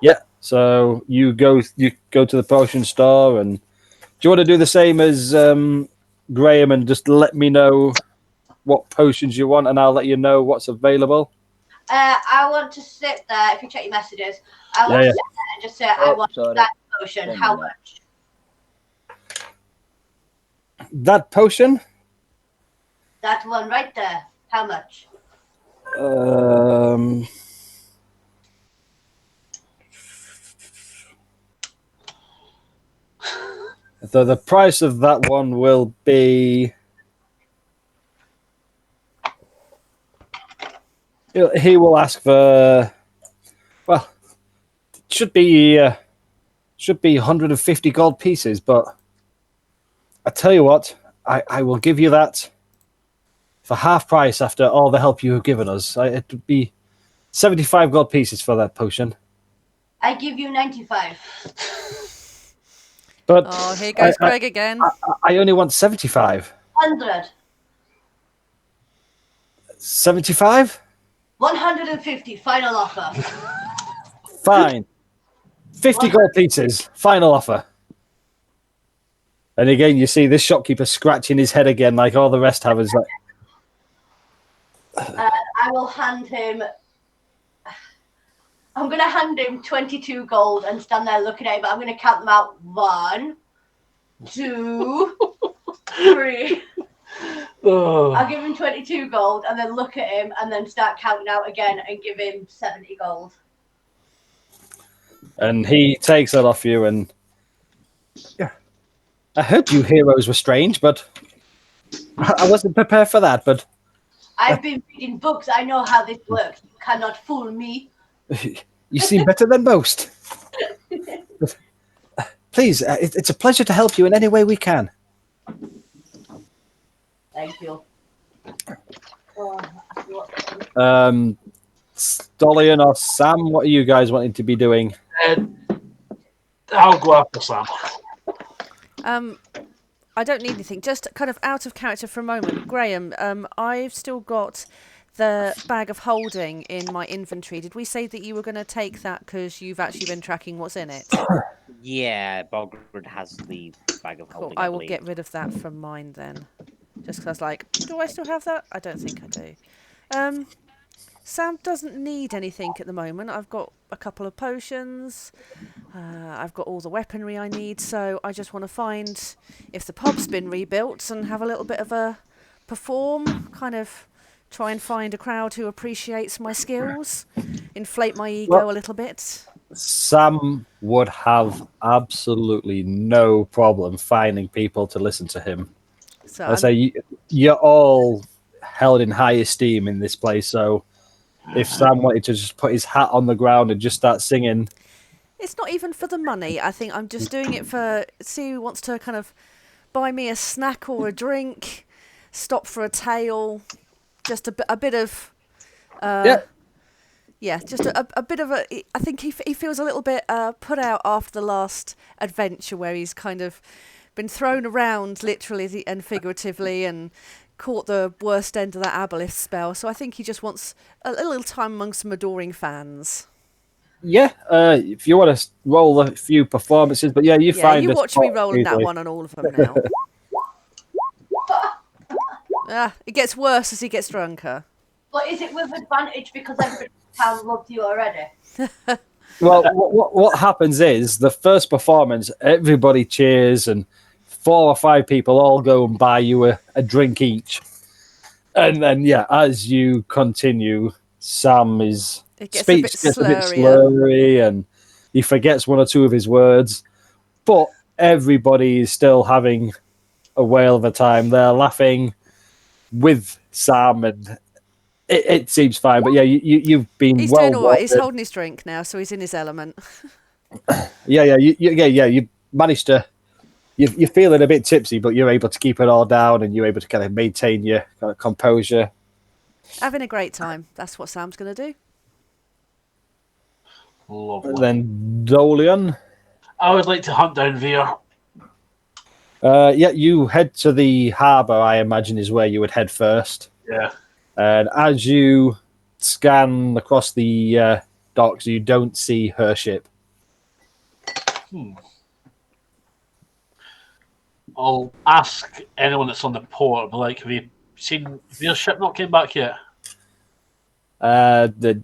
Yeah. So you go to the potion store, and do you want to do the same as Graham and just let me know what potions you want, and I'll let you know what's available? I want to sit there. If you check your messages, I want Yeah, to yeah. sit there and just say, I want sorry. that potion. Don't How mean that. much? That potion. That one right there. How much? Um, the price of that one will be. He will ask for. Well, it should be 150 gold pieces, but I tell you what, I will give you that for half price after all the help you have given us. It would be 75 gold pieces for that potion. I give you 95. But Oh, here goes Greg again. I only want 75. 100. 75? 150. Final offer. Fine. 50 gold pieces. Final offer. And again, you see this shopkeeper scratching his head again, like all the rest have. Is like, I will hand him. I'm going to hand him 22 gold and stand there looking at him, but I'm going to count them out. 1, 2, 3. I'll give him 22 gold and then look at him and then start counting out again and give him 70 gold. and he takes that off you, and yeah, I heard you heroes were strange, but I wasn't prepared for that. But I've been reading books. I know how this works. You cannot fool me. you seem better than most. Please, it's a pleasure to help you in any way we can. Thank you. Stolian or Sam, what are you guys wanting to be doing? I'll go after Sam. I don't need anything. Just kind of out of character for a moment. Graham, I've still got the bag of holding in my inventory. Did we say that you were going to take that because you've actually been tracking what's in it? Yeah, Bogred has the bag of Cool. holding. I will believe. get rid of that from mine then. Just because I was like, do I still have that? I don't think I do. Sam doesn't need anything at the moment. I've got a couple of potions. I've got all the weaponry I need, so I just want to find if the pub's been rebuilt and have a little bit of a perform, kind of try and find a crowd who appreciates my skills, inflate my ego a little bit. Sam would have absolutely no problem finding people to listen to him. So I say you're all held in high esteem in this place, so if Sam wanted to just put his hat on the ground and just start singing, it's not even for the money. I think I'm just doing it for see who wants to kind of buy me a snack or a drink, stop for a tale, just a bit of yeah, just a bit of a. I think he feels a little bit put out after the last adventure where he's kind of been thrown around literally and figuratively and caught the worst end of that aboleth spell. So I think he just wants a little time amongst some adoring fans. Yeah, if you want to roll a few performances, but yeah, you Yeah, find you a watch me spot rolling that easily. one on all of them now. It gets worse as he gets drunker. But is it with advantage because everybody in town loves you already? Well, what happens is the first performance, everybody cheers, and 4 or 5 people all go and buy you a drink each. And then, yeah, as you continue, Sam is It gets a bit speech gets a bit slurrier. slurry, and he forgets 1 or 2 of his words. But everybody is still having a whale of a time. They're laughing with Sam, and it seems fine. But yeah, you've been He's well doing all right. He's watered. holding his drink now, so he's in his element. Yeah, you managed to. You're feeling a bit tipsy, but you're able to keep it all down, and you're able to kind of maintain your kind of composure. Having a great time. That's what Sam's going to do. Lovely. Then Dolian. I would like to hunt down Veer. Yeah, you head to the harbour, I imagine, is where you would head first. Yeah. And as you scan across the docks, you don't see her ship. I'll ask anyone that's on the port, like, have you seen Veer's ship not came back yet?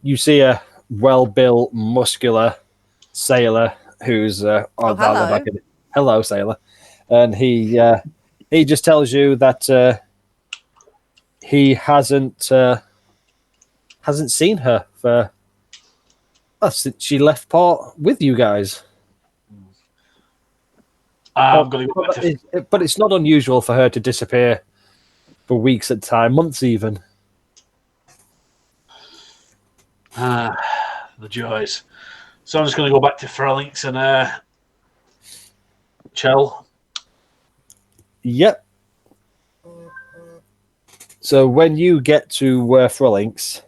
You see a well-built, muscular sailor who's down the hello. back of it. Hello, sailor. And he just tells you that he hasn't seen her for since she left port with you guys. I'm going to go back to... But it's not unusual for her to disappear for weeks at a time, months even. The joys. So I'm just going to go back to Frerlinks and chill. Yep. So when you get to Frerlinks,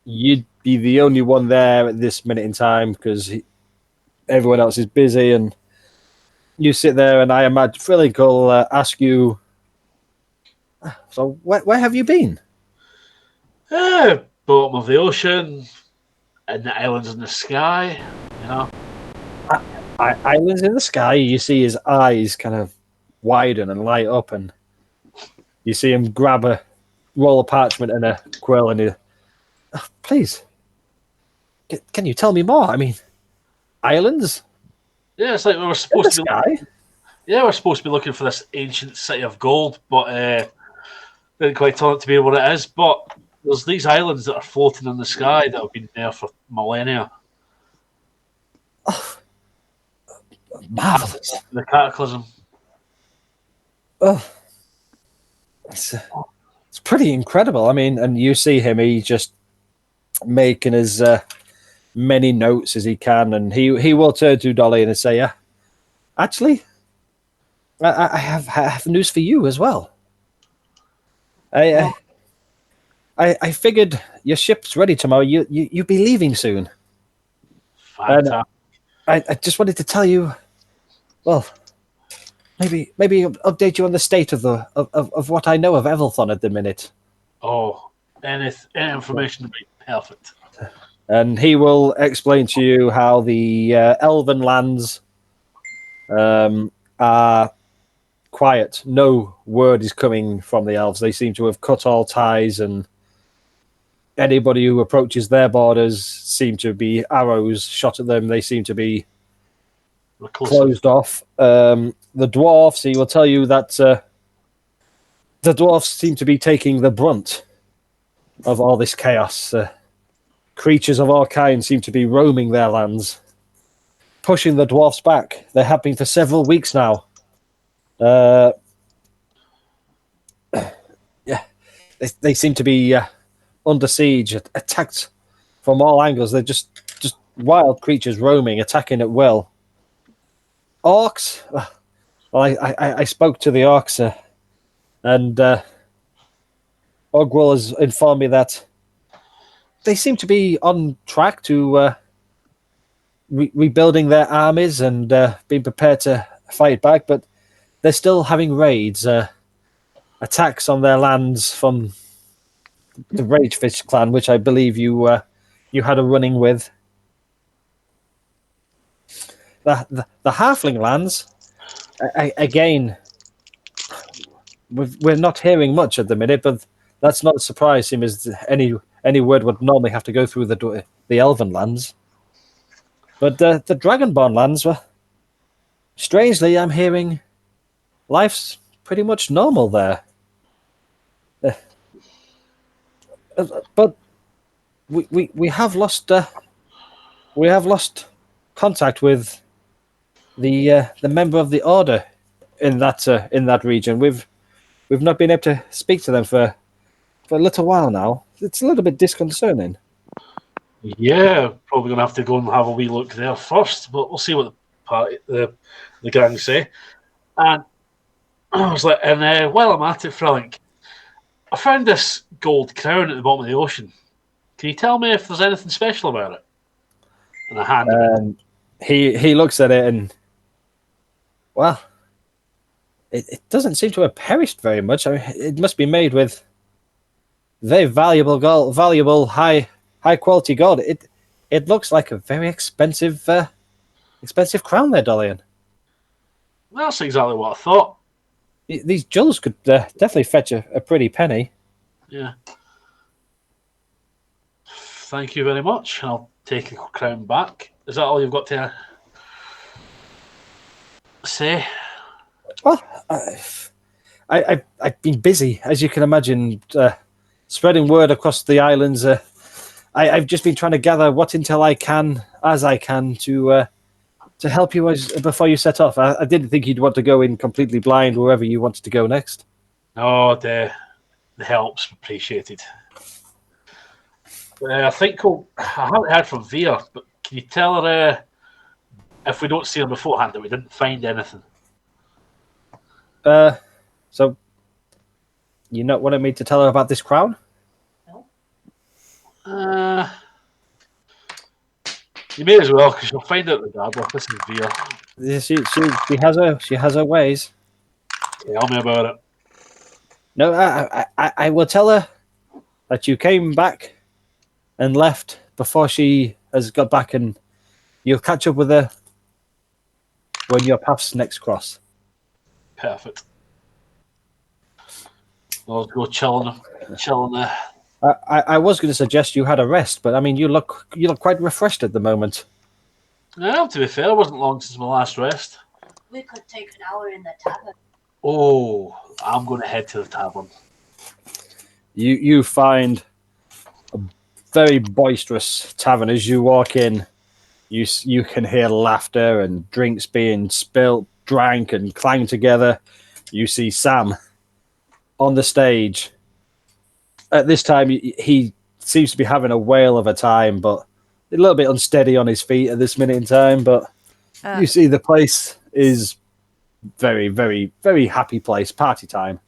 you'd be the only one there at this minute in time because everyone else is busy, and you sit there, and I imagine Frerlink will ask you, so where have you been? Bottom of the ocean, and the islands in the sky, you know. Islands in the sky. You see his eyes kind of widen and light up, and you see him grab a roll of parchment and a quill, and he, please, can you tell me more? I mean, islands? Yeah, it's like we were supposed to be. Sky? Yeah, we're supposed to be looking for this ancient city of gold, but didn't quite turn out to be what it is. But there's these islands that are floating in the sky that have been there for millennia. Oh, marvelous! The cataclysm. Oh, it's pretty incredible. I mean, and you see him; he's just making as many notes as he can, and he will turn to Dolly and say, "Yeah, actually, I have news for you as well. I figured your ship's ready tomorrow. You'll be leaving soon. And Fantastic. I just wanted to tell you, well, maybe update you on the state of what I know of Evalthon at the minute." Oh, any information would be perfect. And he will explain to you how the elven lands are quiet. No word is coming from the elves. They seem to have cut all ties, and anybody who approaches their borders seem to be arrows shot at them. They seem to be closed off. The dwarfs, he will tell you that the dwarfs seem to be taking the brunt of all this chaos. Creatures of all kinds seem to be roaming their lands, pushing the dwarfs back. They have been for several weeks now. Yeah, they seem to be under siege, attacked from all angles. They're just wild creatures roaming, attacking at will. Orcs. Well, I spoke to the orcs, and Ogwell has informed me that they seem to be on track to rebuilding their armies and being prepared to fight back, but they're still having raids, attacks on their lands from the Ragefish clan, which I believe you had a running with. the halfling lands. Again, we're not hearing much at the minute, but that's not a surprise. Seeing as any word would normally have to go through the elven lands. But the Dragonborn lands were strangely, I'm hearing life's pretty much normal there. But we have lost contact with the member of the order in that region. We've not been able to speak to them for a little while now. It's a little bit disconcerting. Yeah, probably going to have to go and have a wee look there first, but we'll see what the gang say. And I was like, and while I'm at it, Frank, I found this gold crown at the bottom of the ocean. Can you tell me if there's anything special about it? And I hand him it. He looks at it and, well, it doesn't seem to have perished very much. I mean, it must be made with very valuable gold, valuable high quality gold. It looks like a very expensive crown there, Dolian. That's exactly what I thought. These jewels could definitely fetch a pretty penny. Yeah. Thank you very much. I'll take the crown back. Is that all you've got to say? Well, I've been busy, as you can imagine, spreading word across the islands. I've just been trying to gather what intel I can to help you before you set off. I didn't think you'd want to go in completely blind wherever you wanted to go next. No, the help's appreciated. I think I haven't heard from Via, but can you tell her if we don't see her beforehand that we didn't find anything? So you not wanted me to tell her about this crown? No. You may as well, because you'll find out regardless. This is Via. Yeah, she has her ways. Tell me about it. No, I will tell her that you came back and left before she has got back, and you'll catch up with her when your paths next cross. Perfect. I'll go chilling there. I was going to suggest you had a rest, but I mean, you look quite refreshed at the moment. Well, to be fair, it wasn't long since my last rest. We could take an hour in the tavern. Oh, I'm going to head to the tavern. You find a very boisterous tavern as you walk in. You can hear laughter and drinks being spilt, drank, and clanged together. You see Sam on the stage. At this time, he seems to be having a whale of a time, but a little bit unsteady on his feet at this minute in time. But you see the place is very, very, very happy place, party time.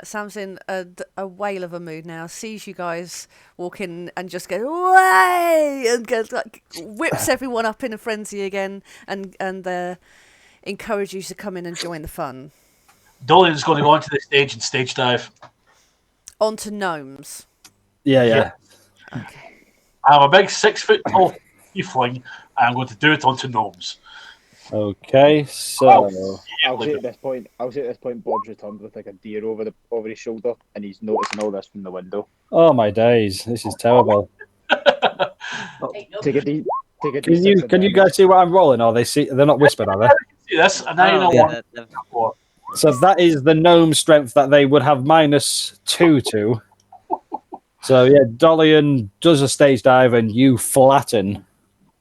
Sam's in a whale of a mood now. Sees you guys walk in and just go way and goes, like, whips everyone up in a frenzy again, and encourages you to come in and join the fun. Dolian's going to go onto the stage and stage dive. Onto gnomes. Yeah. Okay. I'm a big 6 foot tall tiefling, and I'm going to do it onto gnomes. Okay, so I'll say at this point, Bob's returned with like a deer over his shoulder, and he's noticing all this from the window. oh my days, this is terrible. Take a deep. Can you guys see what I'm rolling? Or they're not whispered, are they? See this, and now you know what. So that is the gnome strength that they would have -2 to. So yeah, Dolian does a stage dive and you flatten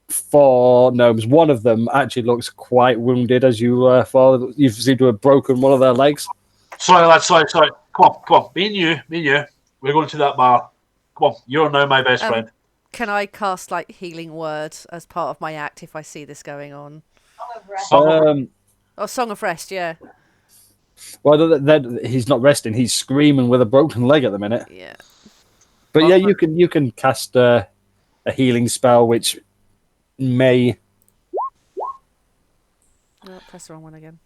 4 gnomes. One of them actually looks quite wounded as you fall. You seem to have broken one of their legs. Sorry, lads, sorry. Come on. Me and you. We're going to that bar. Come on, you're now my best friend. Can I cast like healing word as part of my act if I see this going on? Song of Rest, yeah. Well, he's not resting. He's screaming with a broken leg at the minute. Yeah. But yeah, you can cast a healing spell, which may. Oh, press the wrong one again.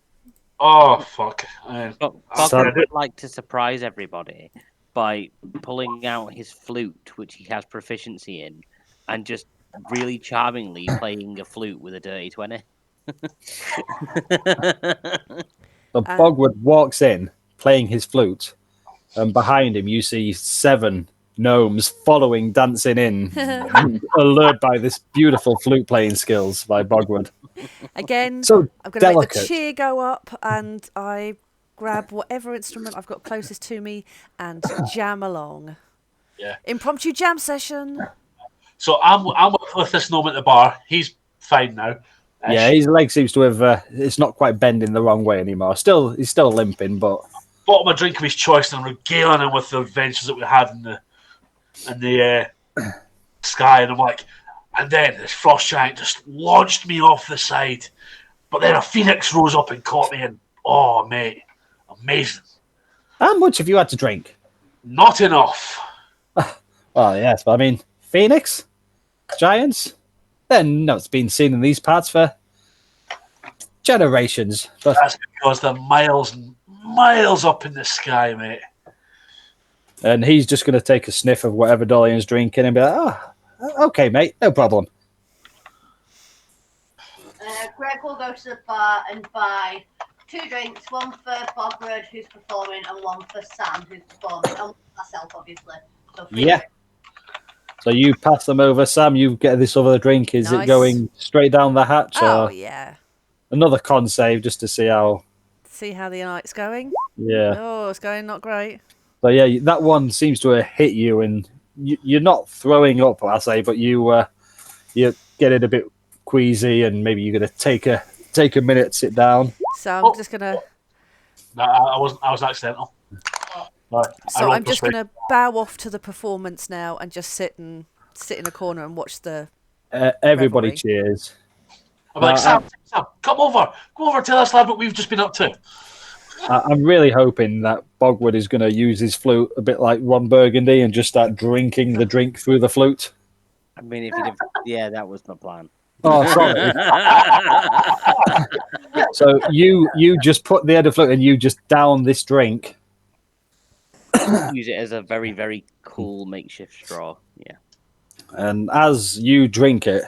Oh fuck! Bogdan would like to surprise everybody by pulling out his flute, which he has proficiency in, and just really charmingly playing a flute with a dirty 20. So Bogwood walks in, playing his flute, and behind him you see 7 gnomes following, dancing in, allured by this beautiful flute playing skills by Bogwood. Again, So I'm going to make the delicate. cheer go up, and I grab whatever instrument I've got closest to me and jam along. Yeah. Impromptu jam session. So I'm with this gnome at the bar. He's fine now. Yeah, his leg seems to have. It's not quite bending the wrong way anymore. He's still limping, but Bought him a drink of his choice and regaling him with the adventures that we had in the sky. And I'm like, and then this frost giant just launched me off the side. But then a phoenix rose up and caught me, and oh, mate, amazing. how much have you had to drink? Not enough. Well, yes, but I mean, Phoenix? Giants? Then no, it's been seen in these parts for generations. But That's because they're miles and miles up in the sky, mate. and he's just going to take a sniff of whatever Dolian's drinking and be like, oh, okay, mate, no problem. Greg will go to the bar and buy 2 drinks, one for Bogred, who's performing, and one for Sam, who's performing, and myself, obviously. So Yeah. So you pass them over. Sam, you get this other drink. Is Nice. it going straight down the hatch? Oh, Or yeah. another con save just to see how... See how the night's going? Yeah. Oh, it's going not great. So yeah, that one seems to have hit you, and you're not throwing up, I say, but you're getting a bit queasy, and maybe you're going to take a minute, sit down. So I'm just going to... No, I was accidental. So I'm just going to bow off to the performance now and just sit in a corner and watch the... Everybody Revelry. cheers. I'm like, Sam, come over, tell us, lad, what we've just been up to. I'm really hoping that Bogwood is going to use his flute a bit like Ron Burgundy and just start drinking the drink through the flute. I mean, if you'd have, yeah, that was my plan. Oh, sorry. So you just put the head of flute and you just down this drink. Use it as a very, very cool makeshift straw. Yeah. And as you drink it,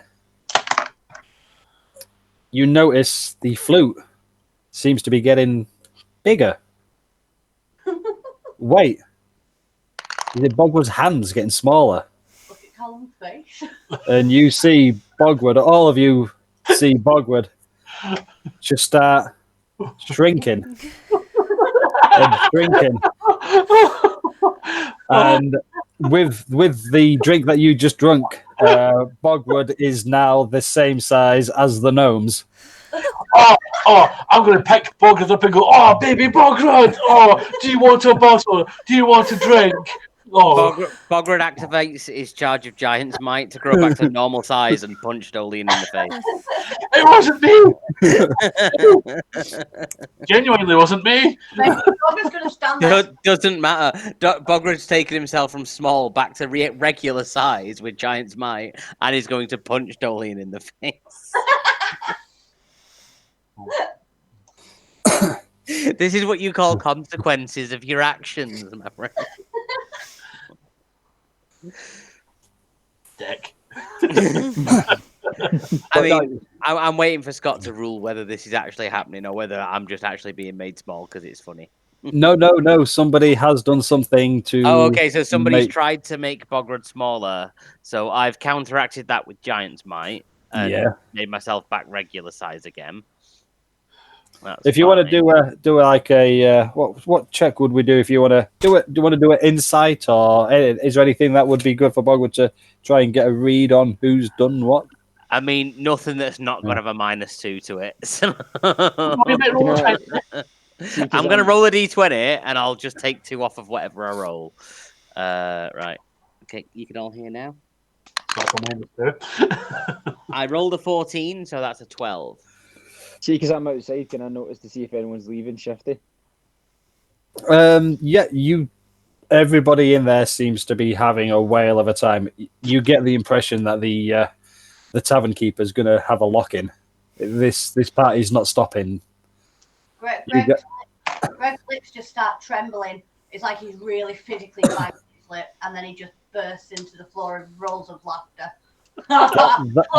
you notice the flute seems to be getting bigger. Wait. Is it Bogwood's hands getting smaller? look at Callum's face. And you see Bogwood, all of you see Bogwood just start shrinking and shrinking. And with the drink that you just drunk, Bogwood is now the same size as the gnomes. Oh, I'm going to pick Bograd up and go, oh, baby Bograd, oh, do you want a bottle? Do you want a drink? Oh, Bograd activates his charge of Giant's Might to grow back to normal size and punch Dolian in the face. it wasn't me. Genuinely wasn't me. Bogred's going to stand there. Doesn't matter. Bograd's taken himself from small back to regular size with Giant's Might and is going to punch Dolian in the face. This is what you call consequences of your actions, my friend. Dick. I mean, I'm waiting for Scott to rule whether this is actually happening or whether I'm just actually being made small because it's funny. No. Somebody has done something to... Oh, okay. So somebody's tried to make Bograd smaller. So I've counteracted that with Giant's Might and made myself back regular size again. That's if you want to do like a what check would we do if you want to do it? Do you want to do an insight, or is there anything that would be good for Bogwood to try and get a read on who's done what? I mean, nothing that's not going to have a -2 to it. So... I'm going to roll a d20 and I'll just take 2 off of whatever I roll. Right. Okay, you can all hear now. I rolled a 14, so that's a 12. See, because I'm outside, can I notice to see if anyone's leaving Shifty? Yeah, everybody in there seems to be having a whale of a time. You get the impression that the tavern keeper is going to have a lock-in. This party's not stopping. Greg's lips just start trembling. It's like he's really physically biting his lip, and then he just bursts into the floor of rolls of laughter.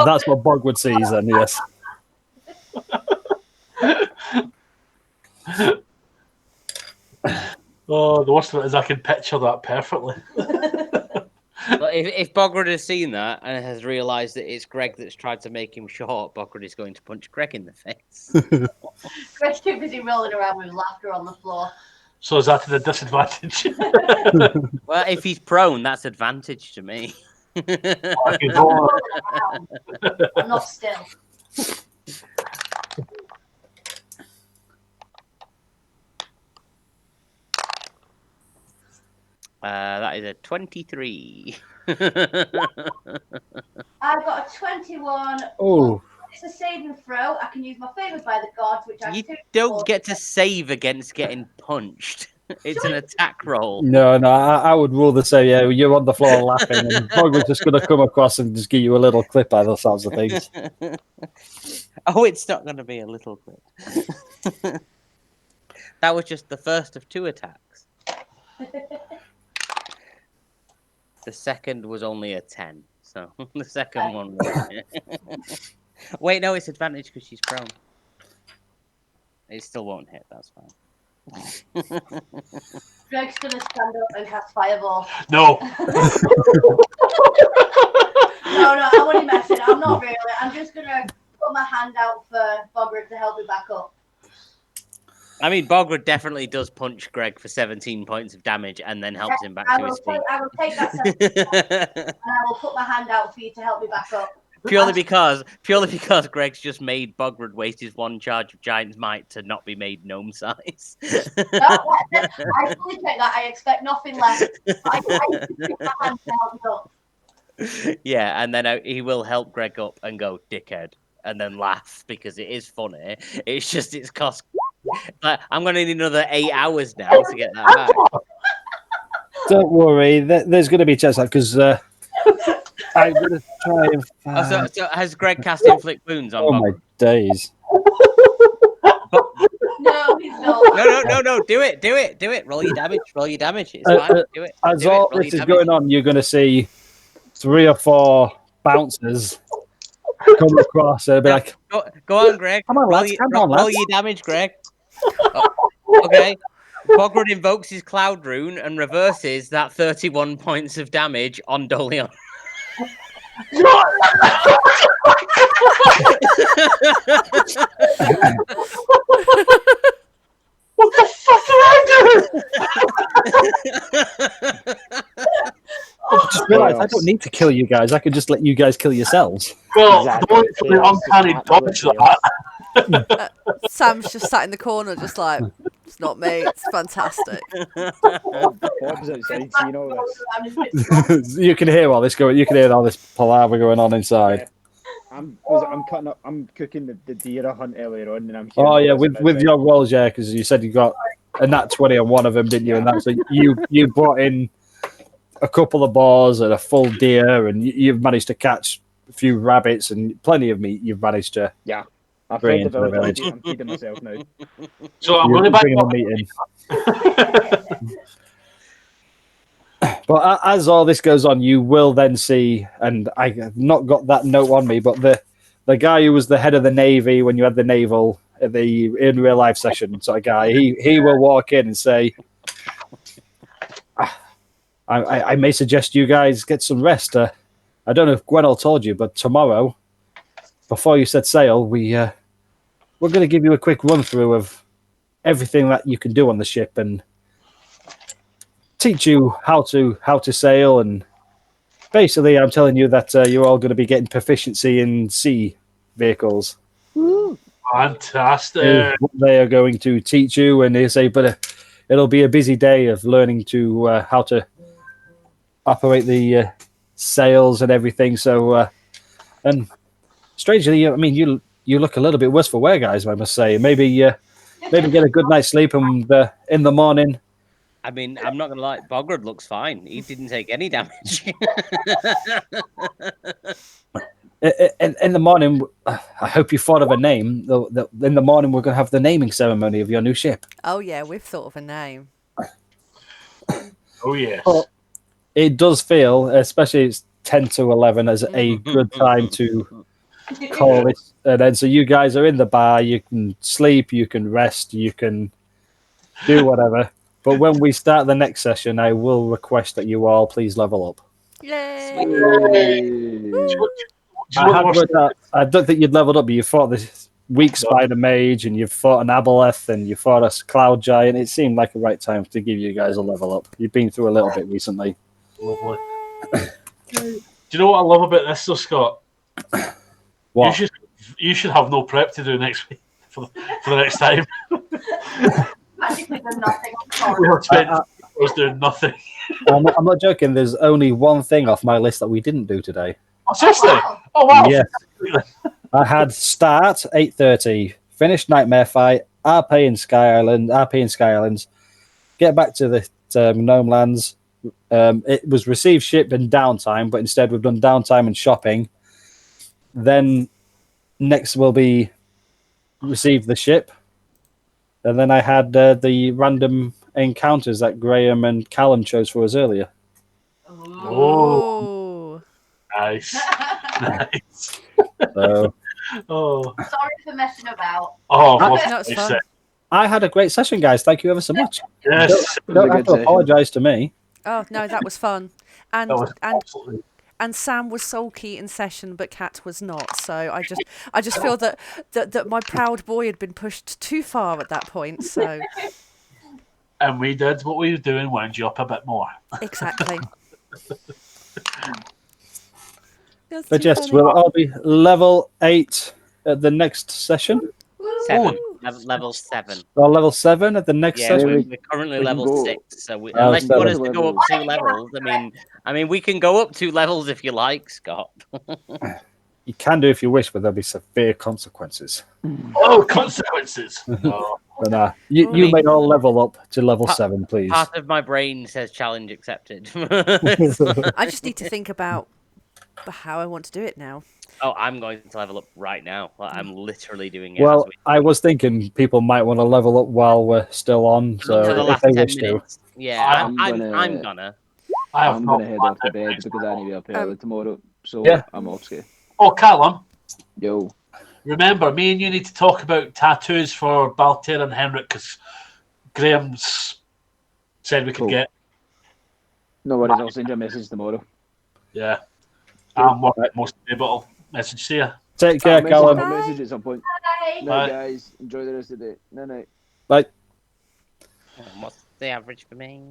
That's what Bogwood sees, then, yes. Oh, the worst of it is I can picture that perfectly. But if Bograd has seen that and has realised that it's Greg that's tried to make him short, Bograd is going to punch Greg in the face. Greg's too busy rolling around with laughter on the floor. So is that to the disadvantage? Well, if he's prone, that's advantage to me. I can go. I'm not still. That is a 23. I've got a 21. Oh, It's a saving throw. I can use my favours by the gods, which I You don't get to save against getting punched. It's an attack roll. no, I would rule the same. Yeah, you're on the floor laughing, and Bogman's just going to come across and just give you a little clip by those sorts of things. Oh, it's not going to be a little clip. That was just the first of 2 attacks. The second was only a 10, so the second one was... Wait, no, it's advantage because she's prone. It still won't hit, that's fine. Greg's going to stand up and cast Fireball. No. No, I'm only messing. I'm not really. I'm just going to put my hand out for Bograd to help me back up. I mean, Bograd definitely does punch Greg for 17 points of damage and then helps him back to his feet. I will take that 17 and I will put my hand out for you to help me back up. Purely because Greg's just made Bograd waste his 1 charge of Giant's Might to not be made gnome size. I fully take that. I expect nothing less. I take my hand to help me up. Yeah, and then he will help Greg up and go, dickhead, and then laugh because it is funny. It's just it's cost. I'm going to need another 8 hours now to get that back. Don't worry, there's going to be a chance because I'm going to try and find... So has Greg cast Inflict Wounds on Bograd? my days. No, he's not. No. Do it. Roll your damage. It's fine. Do it. As all this is going on, you're going to see 3 or 4 bouncers come across and be like, Go on, Greg. Come on, lads. Roll your damage, Greg. Okay. Bograd invokes his Cloud Rune and reverses that 31 points of damage on Dolion. What the fuck did I do? I just realised I don't need to kill you guys. I could just let you guys kill yourselves. Well, Exactly. the uncanny dodge that. Sam's just sat in the corner, just like, it's not me. It's fantastic. Bob's outside seeing all this. You can hear all this going. You can hear all this palaver going on inside. I'm cooking the deer I hunt earlier on, and I'm. Oh yeah, with your rolls, yeah, because you said you got a nat 20 on one of them, didn't you? And that's so you brought in a couple of boars and a full deer, and you've managed to catch a few rabbits and plenty of meat. You've managed to. Yeah, I've bring fed the into the village. village. I'm feeding myself now. So I'm You're going back bringing the meat in. But as all this goes on, you will then see, and I have not got that note on me, but the guy who was the head of the Navy when you had the naval at the in real life session sort of guy, he will walk in and say, I may suggest you guys get some rest. I don't know if Gwenol told you, but tomorrow, before you set sail, we're going to give you a quick run through of everything that you can do on the ship and teach you how to sail. And basically, I'm telling you that you're all going to be getting proficiency in sea vehicles. Fantastic. Is what they are going to teach you, and they say, but it'll be a busy day of learning to how to operate the sails and everything. So, and strangely, I mean, you look a little bit worse for wear, guys. I must say, maybe get a good night's sleep, and in the morning. I mean, I'm not gonna lie, Bograd looks fine. He didn't take any damage. In the morning, I hope you thought of a name. In the morning, we're going to have the naming ceremony of your new ship. Oh, yeah, we've thought of a name. Oh, yes. Well, it does feel, especially it's 10 to 11, as a good time to call it, and then so you guys are in the bar. You can sleep, you can rest, you can do whatever. But when we start the next session, I will request that you all please level up. Yay! Do you know the worst? I don't think you'd leveled up, but you fought this weak spider mage, and you fought an aboleth, and you fought a cloud giant. It seemed like the right time to give you guys a level up. You've been through a little bit recently. Lovely. Do you know what I love about this, though, Scott? What? You should have no prep to do next week for the next time. Magically done nothing. I'm We sorry. have spent hours doing nothing. I'm not joking. There's only one thing off my list that we didn't do today. Oh, seriously? Wow. Oh, wow. Yes. I had start 8:30, finish Nightmare Fight, RP in Sky Islands, get back to the Gnome Lands. It was receive ship and downtime, but instead we've done downtime and shopping. Then next will be receive the ship, and then I had the random encounters that Graham and Callum chose for us earlier. Oh. Nice. Nice. So Sorry for messing about. Oh, No, what it's I fun. said. I had a great session, guys. Thank you ever so much. Yes. Don't have to apologise to me. Oh no, that was fun. And That was and absolutely. and Sam was sulky in session, but Kat was not. So I just feel that my proud boy had been pushed too far at that point. So And we did what we were doing, wound you up a bit more. exactly. That's But too yes, funny. we'll all be level 8 at the next session, 7. Level 7. or level 7 at the next Yeah, session. we're currently we can level go- 6. So Oh, unless you want us seven. to go up 2 levels, I mean, we can go up 2 levels if you like, Scott. You can do if you wish, but there'll be severe consequences. Oh, consequences. Oh. But you may all level up to level 7, please. Part of my brain says challenge accepted. I just need to think about how I want to do it now. Oh, I'm going to level up right now. I'm literally doing it. Well, as we I was thinking people might want to level up while we're still on, for so the if last they 10 wish minutes. Yeah, I'm I'm gonna- gonna. I have I'm not gonna head off to bed because I need to be up early tomorrow. So Yeah. I'm off scale. Oh, Callum, Yo. remember, me and you need to talk about tattoos for Baltair and Henrik because Graham's said we could Cool. get. No worries, I'll send you a message tomorrow. Yeah. I'm working most of the day, but I'll message to you. take care, I'll Callum. message at some point. Bye. Night, Bye. guys. Enjoy the rest of the day. Night. Bye. What's the average for me?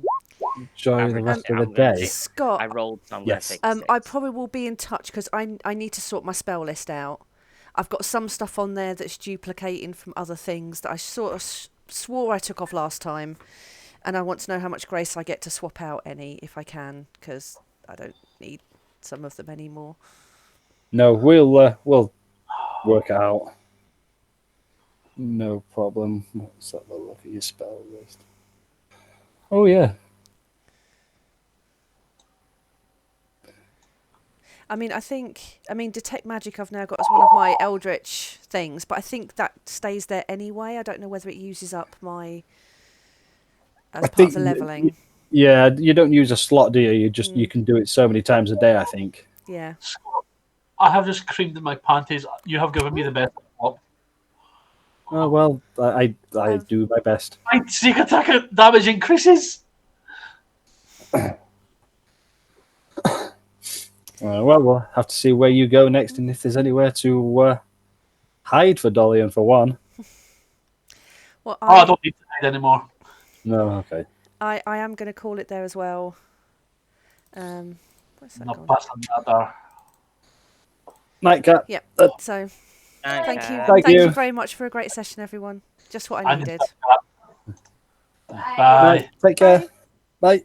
Enjoy the rest of the I'm gonna day. take- Scott, I rolled, so I'm Yes. going to take 6. I probably will be in touch because I need to sort my spell list out. I've got some stuff on there that's duplicating from other things that I sort of swore I took off last time, and I want to know how much grace I get to swap out any if I can, because I don't need some of them anymore. No, we'll work it out. No problem. Let's have a look at your spell list. Oh yeah. I mean, detect magic I've now got as one of my eldritch things, but I think that stays there anyway. I don't know whether it uses up my as part of the leveling. Yeah, you don't use a slot, do you? You can do it so many times a day, I think. Yeah. I have just creamed in my panties. You have given me the best help. Oh well, I do my best. My sneak attack damage increases. Well, we'll have to see where you go next, and if there's anywhere to hide for Dolly and for one. Well, I don't need to hide anymore. No, okay. I am going to call it there as well. Where's that No, gone? pass another. Nightcap. Yep. Uh, So And, thank you, Thank thank you. you very much for a great session, everyone. Just what I needed. Bye. Take care. Bye.